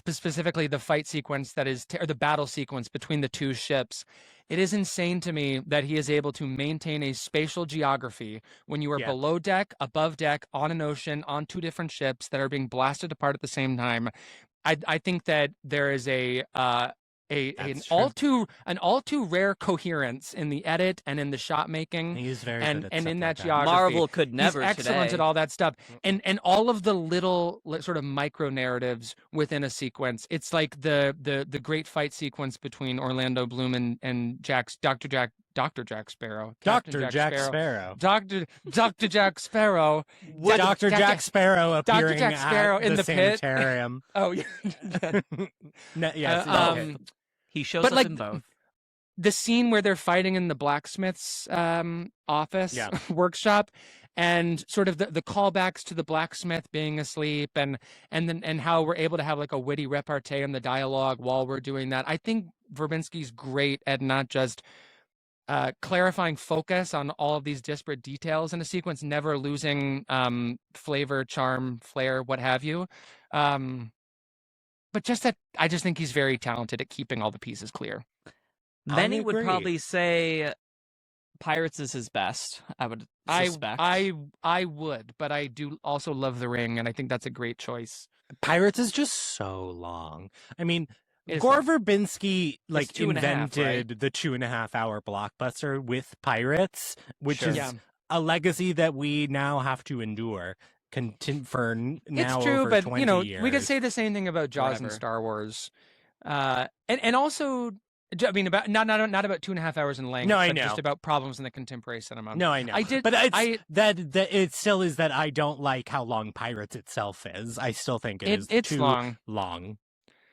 specifically the fight sequence that is, or the battle sequence between the two ships. It is insane to me that he is able to maintain a spatial geography when you are below deck, above deck, on an ocean, on two different ships that are being blasted apart at the same time. I think that there is an all too rare coherence in the edit and in the shot making. He's very and good at and stuff in like that geography. Marvel could never He's excellent today. at all that stuff, and all of the little sort of micro narratives within a sequence. It's like the great fight sequence between Orlando Bloom and Dr. Jack Sparrow. Dr. Jack Sparrow. Dr. Jack Sparrow. Dr. Jack Sparrow appearing Jack Sparrow at in the the pit. sanitarium. Oh yeah. Yes. he shows but up like in both. the scene where they're fighting in the blacksmith's office workshop, and sort of the callbacks to the blacksmith being asleep, and how we're able to have like a witty repartee in the dialogue while we're doing that. I think Verbinski's great at not just clarifying focus on all of these disparate details in a sequence, never losing flavor, charm, flair, what have you. But just that, I just think he's very talented at keeping all the pieces clear. Many would agree. probably say Pirates is his best. I would suspect. I would, but I do also love The Ring, and I think that's a great choice. Pirates is just so long. I mean, It's Gore long. Verbinski like 2.5, invented right? the 2.5-hour blockbuster with Pirates, which Sure. is Yeah. a legacy that we now have to endure. For now It's true, over but 20 years. we could say the same thing about Jaws and Whatever. Star Wars, and also, I mean, about not about 2.5 hours in length. No, I but know. just about problems in the contemporary cinema. No, I know. I did, but it's, I that it still is that I don't like how long Pirates itself is. I still think it's it's too long.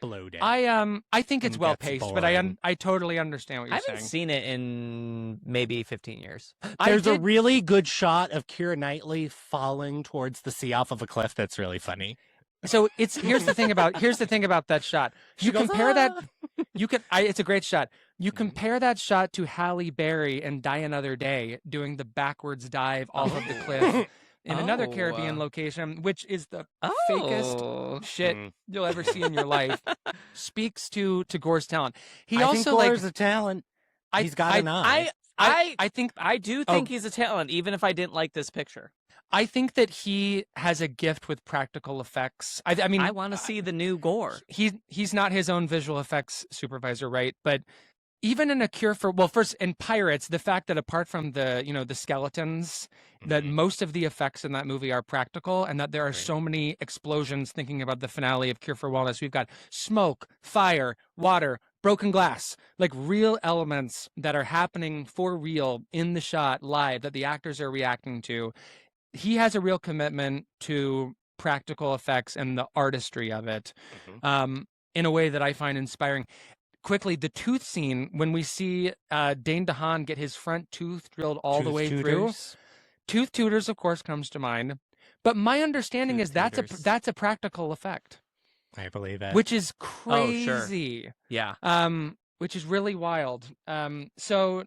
bloated. I think it's and well gets paced, but boring. I totally understand what I you're haven't saying. seen it in maybe 15 years. There's a really good shot of Keira Knightley falling towards the sea off of a cliff that's really funny. So here's the thing about that shot. She You goes, compare that. "Ah!" It's a great shot. You compare that shot to Halle Berry and Die Another Day doing the backwards dive off of the cliff in another Caribbean location, which is the fakest shit you'll ever see in your life. Speaks to Gore's talent. He I also think Gore's a talent. He's got an eye. I think I do think he's a talent, even if I didn't like this picture. I think that he has a gift with practical effects. I mean, I want to see the new Gore. He's not his own visual effects supervisor, right? But even in A Cure for, well, first in Pirates, the fact that apart from the skeletons, that most of the effects in that movie are practical, and that there are so many explosions. Thinking about the finale of Cure for Wellness, we've got smoke, fire, water, broken glass, like real elements that are happening for real in the shot live that the actors are reacting to. He has a real commitment to practical effects and the artistry of it, in a way that I find inspiring. Quickly, the tooth scene, when we see Dane DeHaan get his front tooth drilled all the way through. Tooth tutors, of course, comes to mind. But my understanding is that's a practical effect. I believe it. Which is Oh, sure. crazy. Yeah. Which is really wild. So,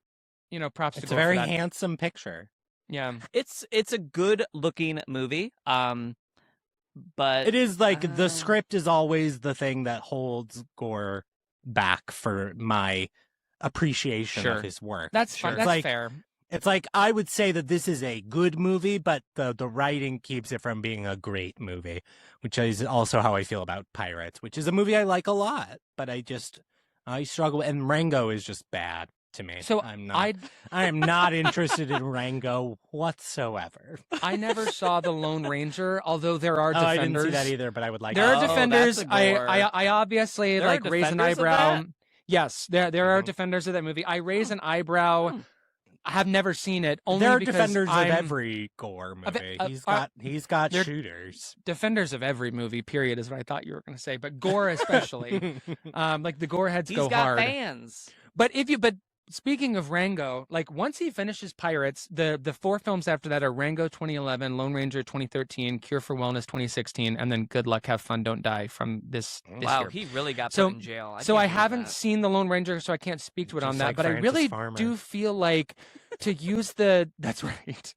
props to It's Gore a very for that. handsome picture. Yeah. It's a good looking movie. But It is like the script is always the thing that holds Gore back for my appreciation of his work. That's fine. That's fair. It's like I would say that this is a good movie, but the writing keeps it from being a great movie, which is also how I feel about Pirates, which is a movie I like a lot, but I struggle, and Rango is just bad to me. So I am not interested in Rango whatsoever. I never saw The Lone Ranger, although there are defenders. I didn't see that either, but I would like. There to. are defenders. that's a Gore. I obviously There are raise an defenders of eyebrow. that? Yes, there are defenders of that movie. I raise an eyebrow. I have never seen it. Only There are because defenders I'm of every Gore movie. He's got they're- shooters. defenders of every movie. Period is what I thought you were going to say, but Gore especially. Like the Gore heads he's go got hard. fans. But speaking of Rango, like once he finishes Pirates, the 4 films after that are Rango 2011, Lone Ranger 2013, Cure for Wellness 2016, and then Good Luck, Have Fun, Don't Die from this Wow, year. he really got So- put in jail. I can't believe haven't that. seen the Lone Ranger, so I can't speak to it on Just that. like But I Francis really Farmer. do feel like to use the that's right.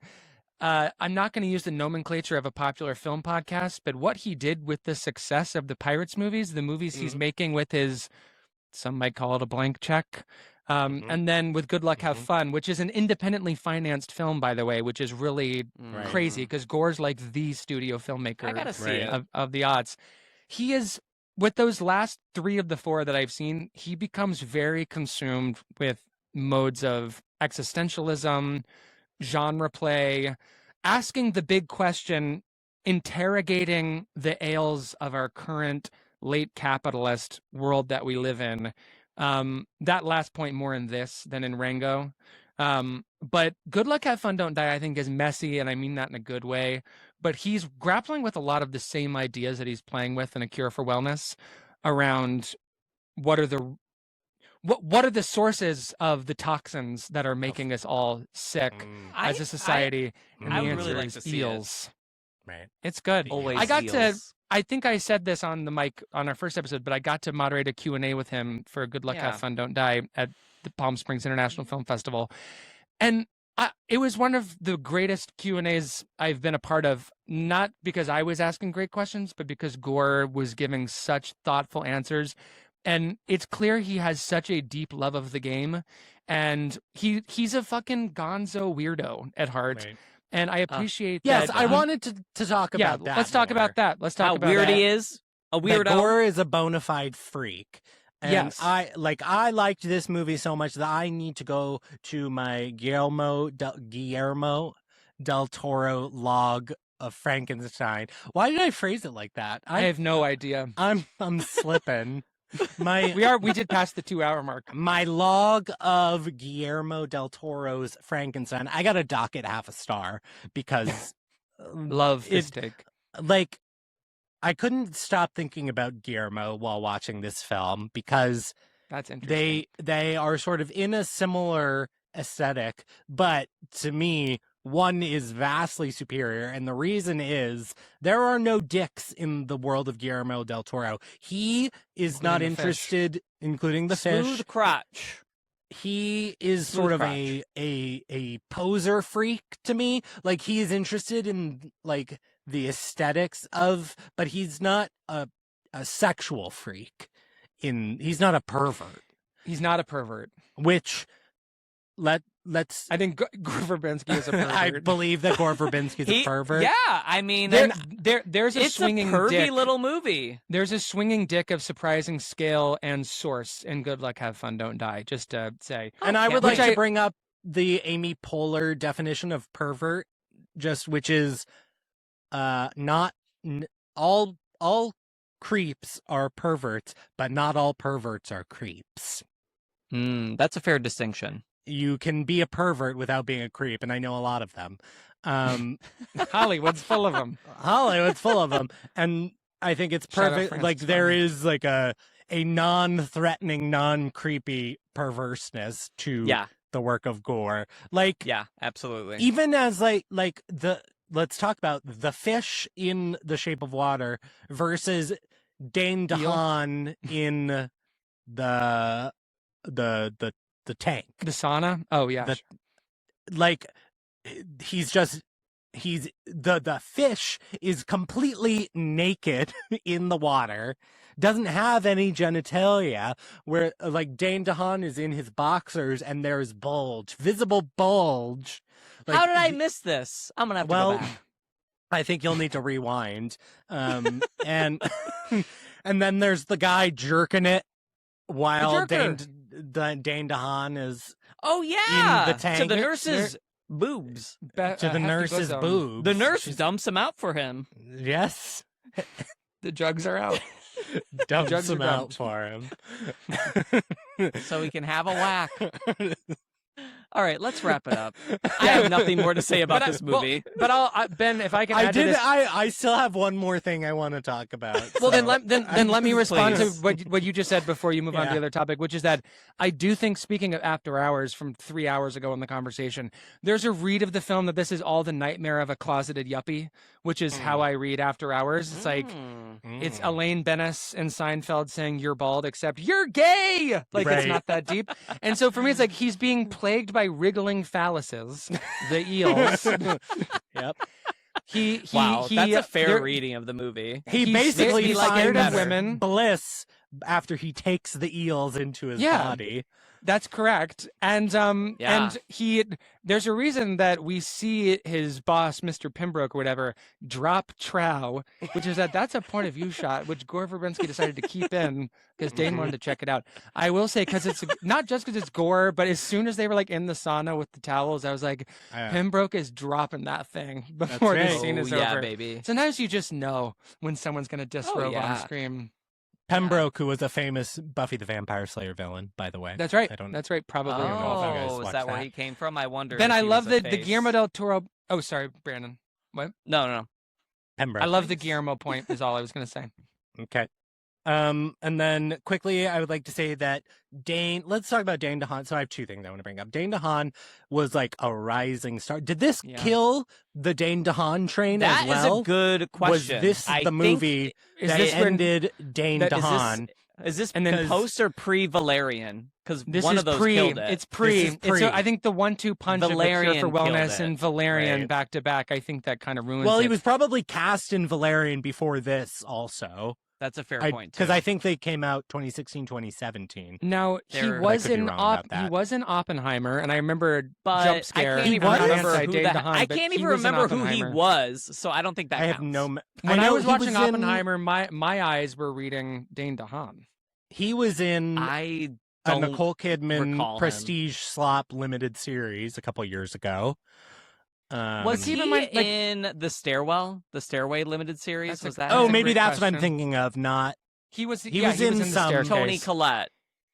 I'm not going to use the nomenclature of a popular film podcast, but what he did with the success of the Pirates movies, the movies he's making with his, some might call it a blank check, and then with Good Luck, Have Fun, which is an independently financed film, by the way, which is really Right. crazy because Gore's like the studio filmmaker I gotta see Right. it. of the odds. He is, with those last 3 of the 4 that I've seen, he becomes very consumed with modes of existentialism, genre play, asking the big question, interrogating the ails of our current late capitalist world that we live in. That last point more in this than in Rango. But Good Luck, Have Fun, Don't Die, I think is messy, and I mean that in a good way. But he's grappling with a lot of the same ideas that he's playing with in A Cure for Wellness around what are the sources of the toxins that are making us all sick as a society? And I the would answer really like is to see it. eels. Right. It's good. Always I got to. eels. I think I said this on the mic on our first episode, but I got to moderate a Q&A with him for Good Luck, Yeah. Have Fun, Don't Die at the Palm Springs International Film Festival. And it was one of the greatest Q&As I've been a part of, not because I was asking great questions, but because Gore was giving such thoughtful answers. And it's clear he has such a deep love of the game. And he's a fucking gonzo weirdo at heart. Right. And I appreciate Yes, that. I wanted to talk Yeah, about that. let's talk more. about that. Let's talk How about weird that. he is. A That weirdo. Gore is a bona fide freak. And Yes. I liked this movie so much that I need to go to my Guillermo del Toro log of Frankenstein. Why did I phrase it like that? I have no idea. I'm slipping. My We did pass the 2-hour mark. my log of Guillermo del Toro's Frankenstein. I got to dock it half a star because Love this take. like I couldn't stop thinking about Guillermo while watching this film because That's interesting. they are sort of in a similar aesthetic, but to me one is vastly superior, and the reason is there are no dicks in the world of Guillermo del Toro. He is not Including the fish. interested, including the fish. Smooth crotch. He is Smooth sort of crotch. a poser freak to me. Like, he is interested in like the aesthetics of, but he's not a sexual freak. He's not a pervert. He's not a pervert. Which let's I think Gore Verbinski is a pervert. I believe that Gore Verbinski is a pervert. Yeah, I mean, There's a it's a swinging pervy dick. little movie. There's a swinging dick of surprising scale and source in Good Luck, Have Fun, Don't Die. Just to say, And I would Which like I- to bring up the Amy Poehler definition of pervert, which is not all creeps are perverts, but not all perverts are creeps. That's a fair distinction. You can be a pervert without being a creep, and I know a lot of them. Hollywood's full of them. Hollywood's full of them, and I think it's Shout out perfect. Francis Like, there Farmer. is like a non-threatening, non-creepy perverseness to Yeah, the work of Gore. Like, yeah, absolutely. even as let's talk about the fish in The Shape of Water versus Dane DeHaan in the tank. The sauna. Oh yeah. Like, the fish is completely naked in the water, doesn't have any genitalia, where like Dane DeHaan is in his boxers and there's visible bulge. Like, How did I miss this? I'm gonna have to well, go back. I think you'll need to rewind. And and then there's the guy jerking it while The Dane DeHaan is Oh yeah, in the tank. to the nurse's boobs. to the nurse's boobs. The nurse She's- dumps him out for him. Yes. The drugs are out. Dumps Jugs are him out dumped. for him. So he can have a whack. All right, let's wrap it up. I have nothing more to say about this well, movie. but Ben, if I can add to this. I still have one more thing I want to talk about. Well, so then let me respond to Please. what you just said before you move on to Yeah. the other topic, which is that I do think, speaking of After Hours from 3 hours ago in the conversation, there's a read of the film that this is all the nightmare of a closeted yuppie, which is how I read After Hours. It's like it's Elaine Bennis and Seinfeld saying you're bald, except you're gay. Like it's Right. not that deep. And so for me, it's like he's being plagued by wriggling phalluses, the eels. Yep. Wow, that's a fair they're- reading of the movie. He He's basically scared of finds women. bliss after he takes the eels into his Yeah. body. That's correct. And Yeah. and there's a reason that we see his boss, Mr. Pembroke or whatever, drop trow, which is that's a point of view shot, which Gore Verbinski decided to keep in because Dane wanted to check it out. I will say, because it's not just because it's Gore, but as soon as they were like in the sauna with the towels, I was like, Pembroke is dropping that thing before the right. scene is yeah, over. baby. Sometimes you just know when someone's going to disrobe on yeah. screen. Pembroke, who was a famous Buffy the Vampire Slayer villain, by the way. That's right. I don't- That's right. Probably. don't know if you guys Oh, is watched that where that. he came from? I wonder. Ben, if I he love was a the face. Guillermo del Toro. Oh, sorry, Brandon. What? No. Pembroke. I love the Guillermo point. Is all I was going to say. Okay. And then quickly, I would like to say that Dane. Let's talk about Dane DeHaan. So I have two things I want to bring up. Dane DeHaan was like a rising star. Did this Yeah. kill the Dane DeHaan train That as is well? a good question. Was this I the think- movie Is that this when- ended Dane that- is this- DeHaan? Is this And then- then post or pre-Valerian? Because This one is of those pre. killed it. It's pre. This is pre. I think the 1-2 punch of the Cure Valerian for killed Wellness it. and Valerian Right. back to back. I think that kind of ruins Well, it. he was probably cast in Valerian before this also. That's a fair point. Because too. I think they came out 2016, 2017. Now he There- was But I could be in wrong about that. he was in Oppenheimer, and I remember but jump scare. I can't He even was? remember Anti who Dane the, DeHaan, I but can't he even was in remember who he Oppenheimer. was. So I don't think that I have counts. no. When I know was he watching in- Oppenheimer, my eyes were reading Dane DeHaan. He was in I a don't Nicole recall Kidman him. Prestige Slop limited series a couple years ago. Was he Keep in mind, like- in the Stairway limited series? That's a- Was that? Oh, a maybe great that's what I'm question. thinking of. Not He was. He yeah, was he was in in the some- staircase. Tony Collette.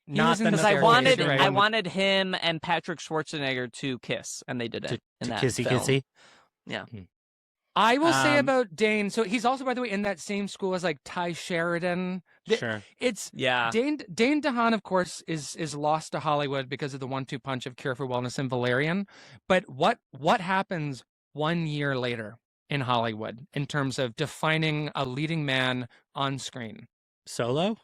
He not was in the the Because I staircase, wanted, you're right. I wanted him and Patrick Schwarzenegger to kiss, and they did it in that kissy film. kissy. Yeah. I will say Um, about Dane. So he's also, by the way, in that same school as like Ty Sheridan. Sure. It's Yeah. Dane DeHaan, of course, is lost to Hollywood because of the 1-2 punch of Cure for Wellness and Valerian. But what happens 1 year later in Hollywood in terms of defining a leading man on screen? Solo.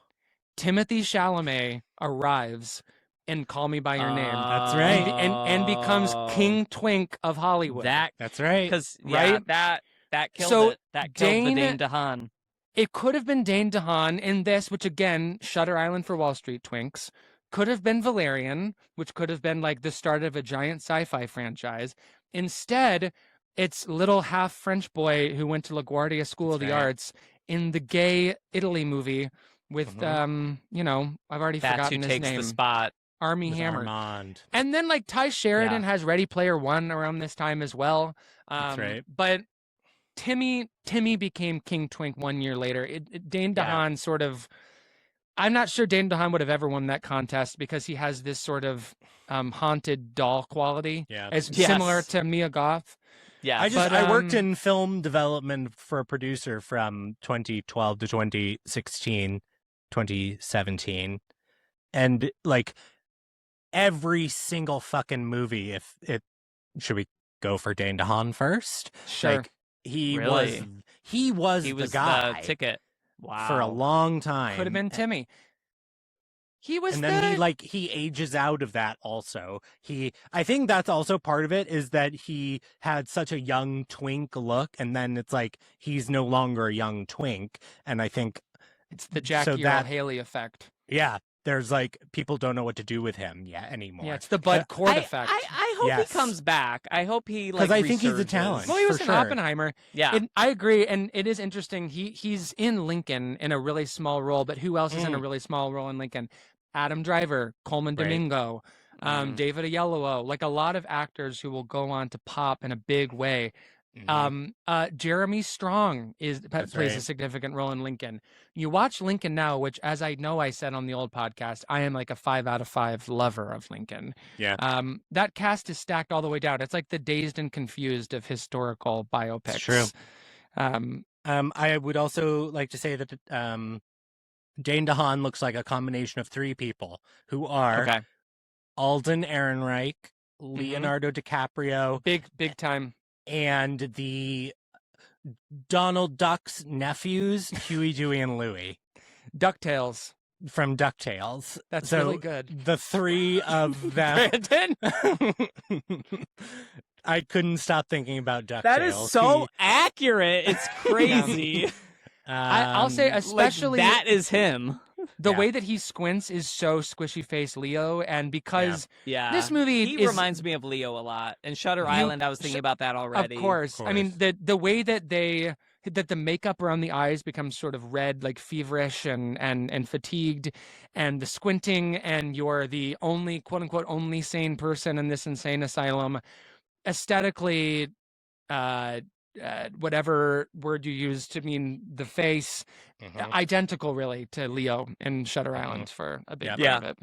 Timothée Chalamet arrives in Call Me by Your Name. That's right. And becomes King Twink of Hollywood. That's right. Because right? that killed So it. That killed Dane- the Dane DeHaan. It could have been Dane DeHaan in this, which again, Shutter Island for Wall Street Twinks. Could have been Valerian, which could have been like the start of a giant sci-fi franchise. Instead, it's little half French boy who went to LaGuardia School of That's the right. Arts in the gay Italy movie with, Mhm. I've already That's who forgotten his takes name. the spot. Army With Hammer. Armand. And then like Ty Sheridan has Ready Player One around this time as well. That's right. But Timmy became King Twink 1 year later. Dane Yeah. DeHaan sort of. I'm not sure Dane DeHaan would have ever won that contest because he has this sort of haunted doll quality, Yeah. as Yes. similar to Mia Goth. Yeah. I worked in film development for a producer from 2012 to 2016, 2017. And like every single fucking movie, if it should we go for Dane DeHaan first? Sure. Like he Really? was he the was guy the ticket. Wow. for a long time. Could have been Timmy. He was And then he ages out of that also. I think that's also part of it is that he had such a young twink look, and then it's like he's no longer a young twink. And I think it's the Jackie Earle Haley effect. yeah, there's like people don't know what to do with him anymore. Yeah, it's the Bud Cort effect. I hope Yes. he comes back. I hope he like. Because I think he's a resurges. talent. Well, he was for in sure. Oppenheimer. Yeah. I agree, and it is interesting. He's in Lincoln in a really small role, but who else is in a really small role in Lincoln? Adam Driver, Coleman Right. Domingo, David Oyelowo, like a lot of actors who will go on to pop in a big way. Jeremy Strong plays right. a significant role in Lincoln. You watch Lincoln now, which, as I know I said on the old podcast, I am like a 5 out of 5 lover of Lincoln. Yeah. That cast is stacked all the way down. It's like the Dazed and Confused of historical biopics. It's true. I would also like to say that Jane DeHaan looks like a combination of 3 people who are Alden Ehrenreich, Leonardo DiCaprio, big time, and the Donald Duck's nephews, Huey, Dewey, and Louie. DuckTales. From DuckTales. That's really good. The 3 of them. Brandon? I couldn't stop thinking about DuckTales. That is so accurate. It's crazy. I'll say especially that is him. The way that he squints is so squishy face Leo, and because this movie he reminds me of Leo a lot. And Shutter Island, I was thinking about that already. Of course. I mean, the way that the makeup around the eyes becomes sort of red, like feverish and fatigued, and the squinting, and you're the only quote unquote only sane person in this insane asylum. Aesthetically, whatever word you use to mean the face, identical really to Leo in Shutter Island for a big part of it.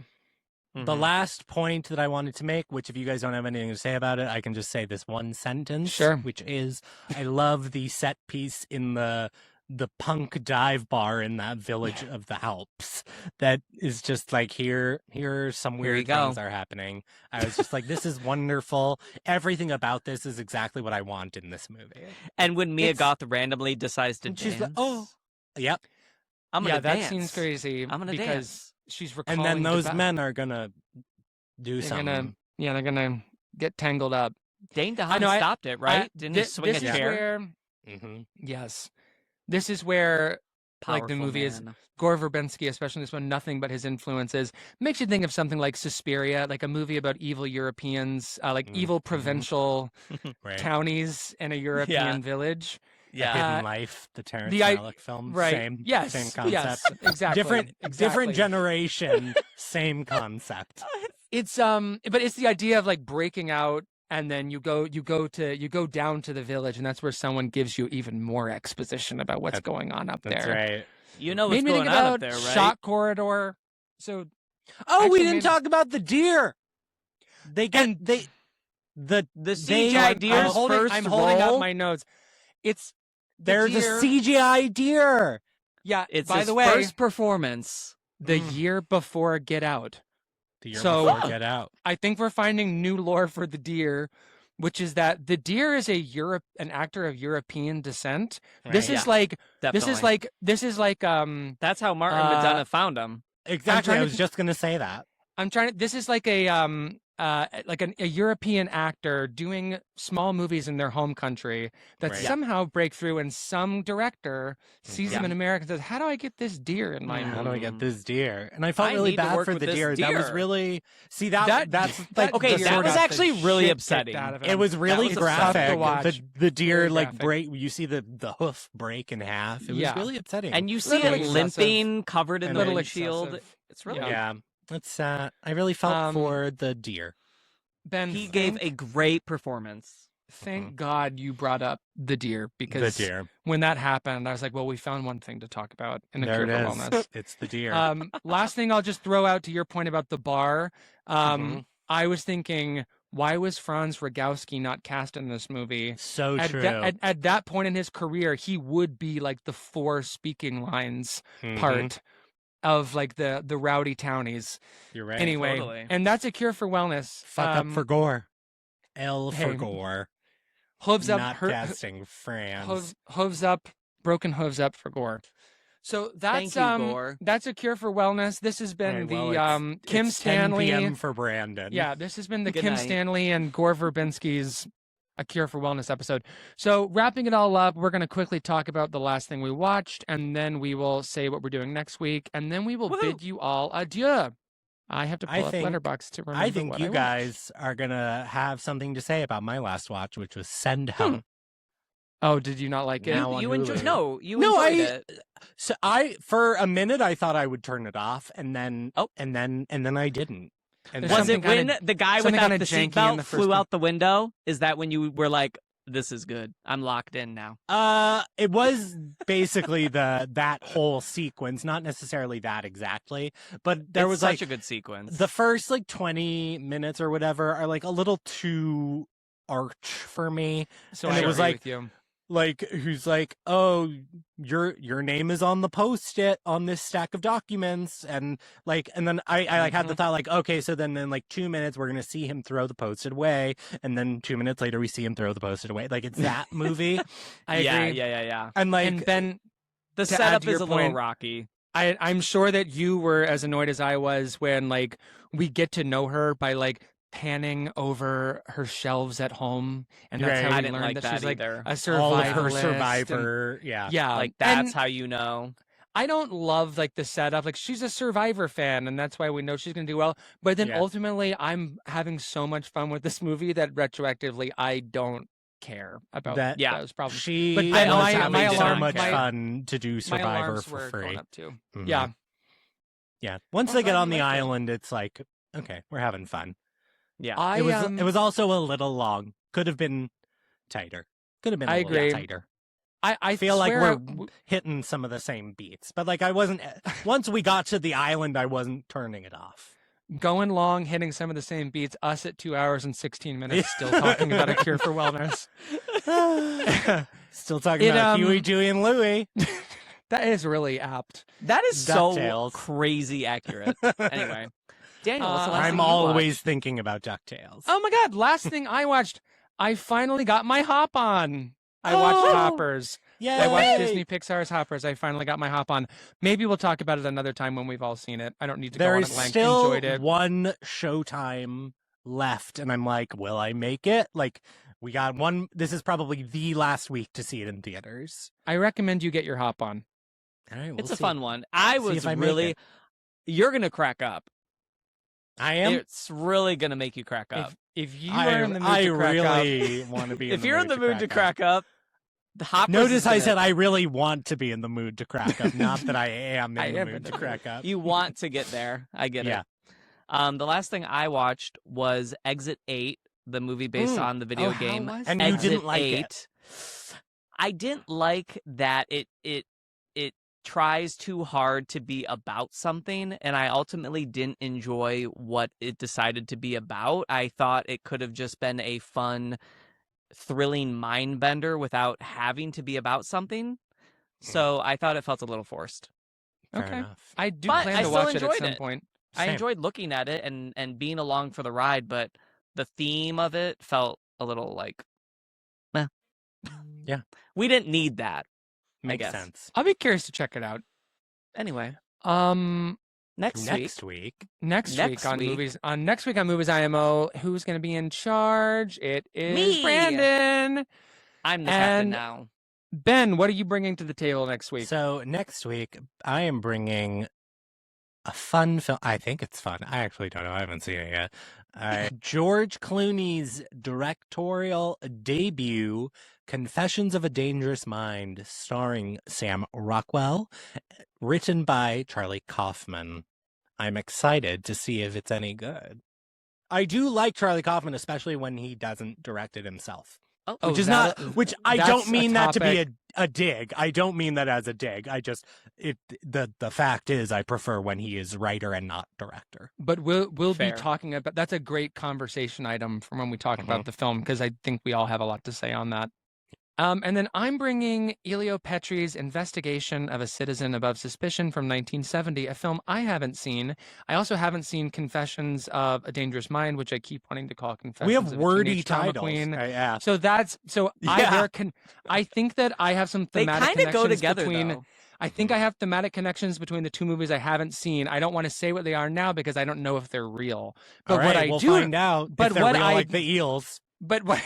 The last point that I wanted to make, which if you guys don't have anything to say about it, I can just say this one sentence, which is, I love the set piece in the punk dive bar in that village of the Alps. That is just like, here some weird things are happening. I was just like, this is wonderful. Everything about this is exactly what I want in this movie. And when Mia Goth randomly decides to dance. She's like, I'm gonna dance. That seems crazy. I'm gonna dance. She's recalling. And then those men are gonna do something. They're gonna get tangled up. Dane DeHaan stopped it, right? Didn't he swing a chair? Yes. This is where, Powerful the movie is Gore Verbinski, especially this one, nothing but his influences. Makes you think of something like Suspiria, like a movie about evil Europeans, evil provincial townies in a European village. Yeah, Hidden Life, the Terrence Malick film. Right. Same concept. Yes, exactly. Different generation, same concept. It's but it's the idea of like breaking out, and then you go down to the village, and that's where someone gives you even more exposition about what's going on up there. That's right. You know what's going on up there, right? Shot corridor. So, we didn't talk about the deer. The CGI deer's first I'm holding role? up my notes. There's a CGI deer. Yeah, it's by his the way, first performance. The year before Get Out. The year before Get Out. I think we're finding new lore for the deer, which is that the deer is an actor of European descent. Right. This is like that's how Martin McDonagh found him. Exactly. I was just gonna say that. This is like a European actor doing small movies in their home country that somehow break through, and some director sees them in America and says, how do I get this deer in my movie? How do I get this deer? And I felt really bad for the deer. That was really that's like that was actually really upsetting. It was really graphic. The deer you see the hoof break in half. It was really upsetting. And you see it limping, covered in the windshield. It's really It's sad. I really felt for the deer. Ben, he gave a great performance. Thank God you brought up the deer, because when that happened, I was like, well, we found one thing to talk about in a Cure for Wellness. It's the deer. Last thing I'll just throw out to your point about the bar. I was thinking, why was Franz Rogowski not cast in this movie? So true. At that point in his career, he would be like the 4 speaking lines part of like the rowdy townies. You're right. Anyway, totally. And that's a cure for wellness. Fuck up for Gore. For Gore. Hooves up. Not casting Franz. Hooves up. Broken hooves up for Gore. So that's Gore. That's a cure for wellness. This has been Kim Stanley 10 p.m. for Brandon. Yeah, this has been the Kim Stanley and Gore Verbinski's A Cure for Wellness episode. So wrapping it all up, we're going to quickly talk about the last thing we watched, and then we will say what we're doing next week, and then we will bid you all adieu. I have to pull up Letterboxd to remember. I think you guys are going to have something to say about my last watch, which was Send Help. Oh, did you not like it? You enjoyed it. So for a minute I thought I would turn it off, and then I didn't. And was it when the guy without the seatbelt flew out the window? Is that when you were like, this is good. I'm locked in now. It was basically that whole sequence, not necessarily that exactly, but there It's was such like a good sequence. the first like 20 minutes or whatever are like a little too arch for me. So And I it was agree like- with you. Like who's like, oh, your name is on the post-it on this stack of documents, and then I like had the thought like, okay, so then in like 2 minutes we're gonna see him throw the post-it away, and then 2 minutes later we see him throw the post-it away. Like it's that movie. I agree. Yeah. And like And Ben, The to add setup to is your a little point, rocky. I'm sure that you were as annoyed as I was when like we get to know her by like panning over her shelves at home, and that's Right. how I we didn't learned like that that she's like either. a all of her survivalist. and- survivor, yeah, Like that's and how you know. I don't love like the setup. Like she's a Survivor fan, and that's why we know she's gonna do well. But then Yeah. ultimately, I'm having so much fun with this movie that retroactively I don't care about That- Yeah. those problems. she But was my having so alarm- much my- fun to do My Survivor alarms for were going free. up too. Mhm. Yeah, Yeah. Once I'm they get glad on you the liked it. island, it's like, okay, we're having fun. Yeah. It was also a little long. Could have been tighter. Could have been a I little agree. tighter. I Feel like swear we're hitting some of the same beats, but like I wasn't. Once we got to the island, I wasn't turning it off. going long, hitting some of the same beats. Us at 2 hours and 16 minutes, still talking about a cure for wellness. Still talking It, about Huey, Dewey, and Louie. That is really apt. That is so DuckTales. crazy accurate. Anyway, Daniel, what's the last I'm thing you always watched? thinking about DuckTales. Oh my God! Last thing I watched, I finally got my hop on. I watched Oh! Hoppers. Yay! I watched Disney Pixar's Hoppers. I finally got my hop on. Maybe we'll talk about it another time when we've all seen it. I don't need to There go on is at length. still Enjoyed it. one showtime left, and I'm like, will I make it? Like, we got one. This is probably the last week to see it in theaters. I recommend you get your hop on. All right, It's a fun one. I See was if I make really. it. You're gonna crack up. I am. It's really gonna make you crack up. If you I, are in the mood I to crack really want to be. If you're in the mood to crack up, the Hoppers. Notice is I gonna- said I really want to be in the mood to crack up, not that I am in I the am mood in to the crack up. you want to get there. I get Yeah. it. The last thing I watched was Exit 8, the movie based on the video Oh, how game. was And that? you Exit didn't like 8. it. I didn't like that it tries too hard to be about something, and I ultimately didn't enjoy what it decided to be about. I thought it could have just been a fun, thrilling mind bender without having to be about something. So I thought it felt a little forced. Fair Okay. enough. I do But plan I to still watch it at enjoyed some it. point. I Same. enjoyed looking at it and being along for the ride, but the theme of it felt a little like, meh. Yeah. We didn't need that. Makes guess. sense. I'll be curious to check it out. Anyway, Next Next week, Next week on week. Movies IMO, who's going to be in charge? It is Me. Brandon. I'm the captain And- now. Ben, what are you bringing to the table next week? So next week, I am bringing a fun film. I think it's fun. I actually don't know. I haven't seen it yet. George Clooney's directorial debut, Confessions of a Dangerous Mind, starring Sam Rockwell, written by Charlie Kaufman. I'm excited to see if it's any good. I do like Charlie Kaufman, especially when he doesn't direct it himself. Oh, Which is that- not. Which I that's don't a mean that to be topic- a dig. I don't mean that as a dig. I just the fact is I prefer when he is writer and not director. But we'll be Fair. talking about that's a great conversation item from when we talk Mhm. about the film because I think we all have a lot to say on that. And then I'm bringing Elio Petri's Investigation of a Citizen Above Suspicion from 1970, a film I haven't seen. I also haven't seen Confessions of a Dangerous Mind, which I keep wanting to call Confessions We have of a wordy Teenage Drama titles. Queen. Yeah. So Yeah. I think that I have some they thematic kind of go connections together, between. though. I think I have thematic connections between the two movies I haven't seen. I don't want to say what they are now because I don't know if they're real. But All right, what I we'll do, find out. but if they're what real, I- like the eels. but what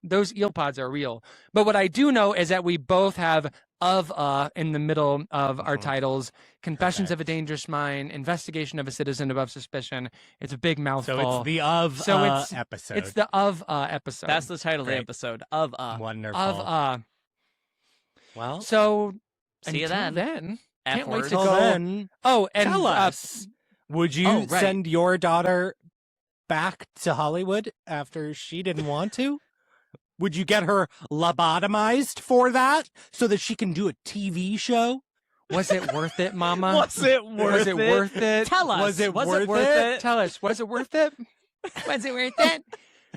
those eel pods are real. But what I do know is that we both have in the middle of our Mhm. titles. Confessions of a Perfect. Dangerous Mind, Investigation of a Citizen Above Suspicion. It's a big mouthful. So it's the of So it's- episode. It's the episode. That's the title of the Great. episode of wonderful. of Well, So See you until then. then. F Can't wait word. to till go- then, Oh, and tell us. Would you Oh, right. send your daughter back to Hollywood after she didn't want to? Would you get her lobotomized for that so that she can do a TV show? Was it worth it, Mama? Was it worth it? Tell us. Was it worth it? Tell us. Was it worth it? Was it worth it?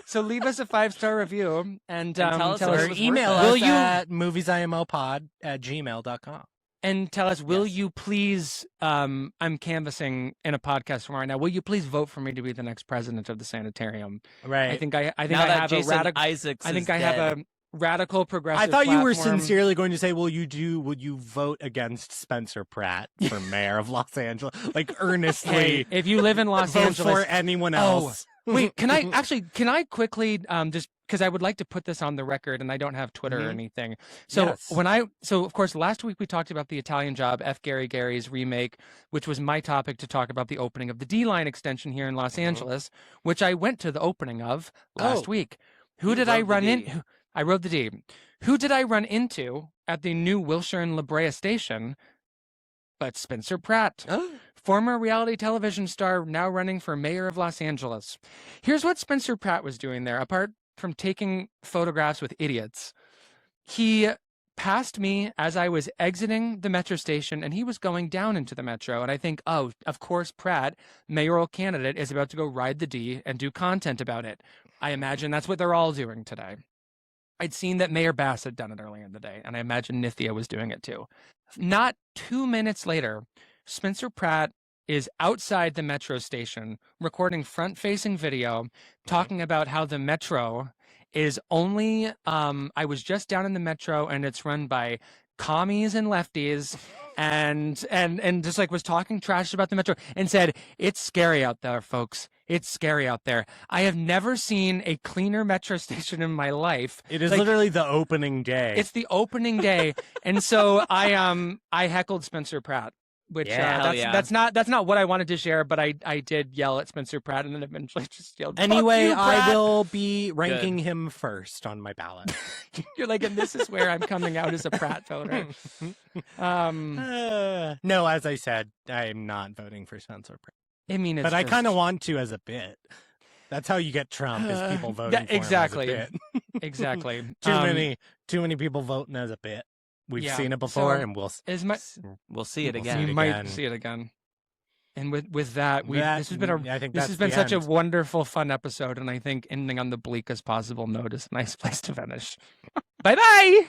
So leave us a 5-star review and tell us tell if us it was email worth us it. at moviesimopod@gmail.com. and tell us, will Yes. you please, I'm canvassing in a podcast tomorrow now, will you please vote for me to be the next president of the sanitarium? Right. I think I Now have that a Jason radical, Isaacs I think is I have dead. a radical progressive I thought you were platform. sincerely going to say, would you vote against Spencer Pratt for mayor of Los Angeles? Like, earnestly Hey, if you live in Los vote Angeles, for anyone Oh, else. wait, can I quickly just because I would like to put this on the record and I don't have Twitter or Mhm. anything. So Yes. so of course last week we talked about the Italian Job F. Gary Gary's remake, which was my topic to talk about the opening of the D-Line extension here in Los Angeles, which I went to the opening of last week. Who You did I rode the run D. in? I rode the D. Who did I run into at the new Wilshire and La Brea station? But Spencer Pratt. Former reality television star now running for mayor of Los Angeles. Here's what Spencer Pratt was doing there, apart from taking photographs with idiots. He passed me as I was exiting the metro station and he was going down into the metro. And I think, oh, of course, Pratt, mayoral candidate, is about to go ride the D and do content about it. I imagine that's what they're all doing today. I'd seen that Mayor Bass had done it earlier in the day, and I imagine Nithya was doing it too. Not 2 minutes later, Spencer Pratt is outside the metro station recording front-facing video talking about how the metro is only I was just down in the metro and it's run by commies and lefties and just like was talking trash about the metro and said, it's scary out there, folks. It's scary out there. I have never seen a cleaner metro station in my life. It is Like, literally the opening day. it's the opening day. And so I heckled Spencer Pratt, which Yeah, hell yeah. that's not what I wanted to share, but I did yell at Spencer Pratt and then eventually just yelled, "Fuck Anyway, you, I Pratt." will be ranking him first on my ballot. You're like, and this is where I'm coming out as a Pratt voter. No, as I said, I'm not voting for Spencer Pratt. I mean, it's But I just- kind of want to as a bit. That's how you get Trump, is people voting for exactly. him as a bit. exactly Too many people voting as a bit. We've yeah, seen it before, so and we'll Is my We'll see it We'll again. see we it might again. see it again. And with that, this has been I think this that's has been the such a end. wonderful, fun episode, and I think ending on the bleakest possible note is a nice place to finish. Bye bye.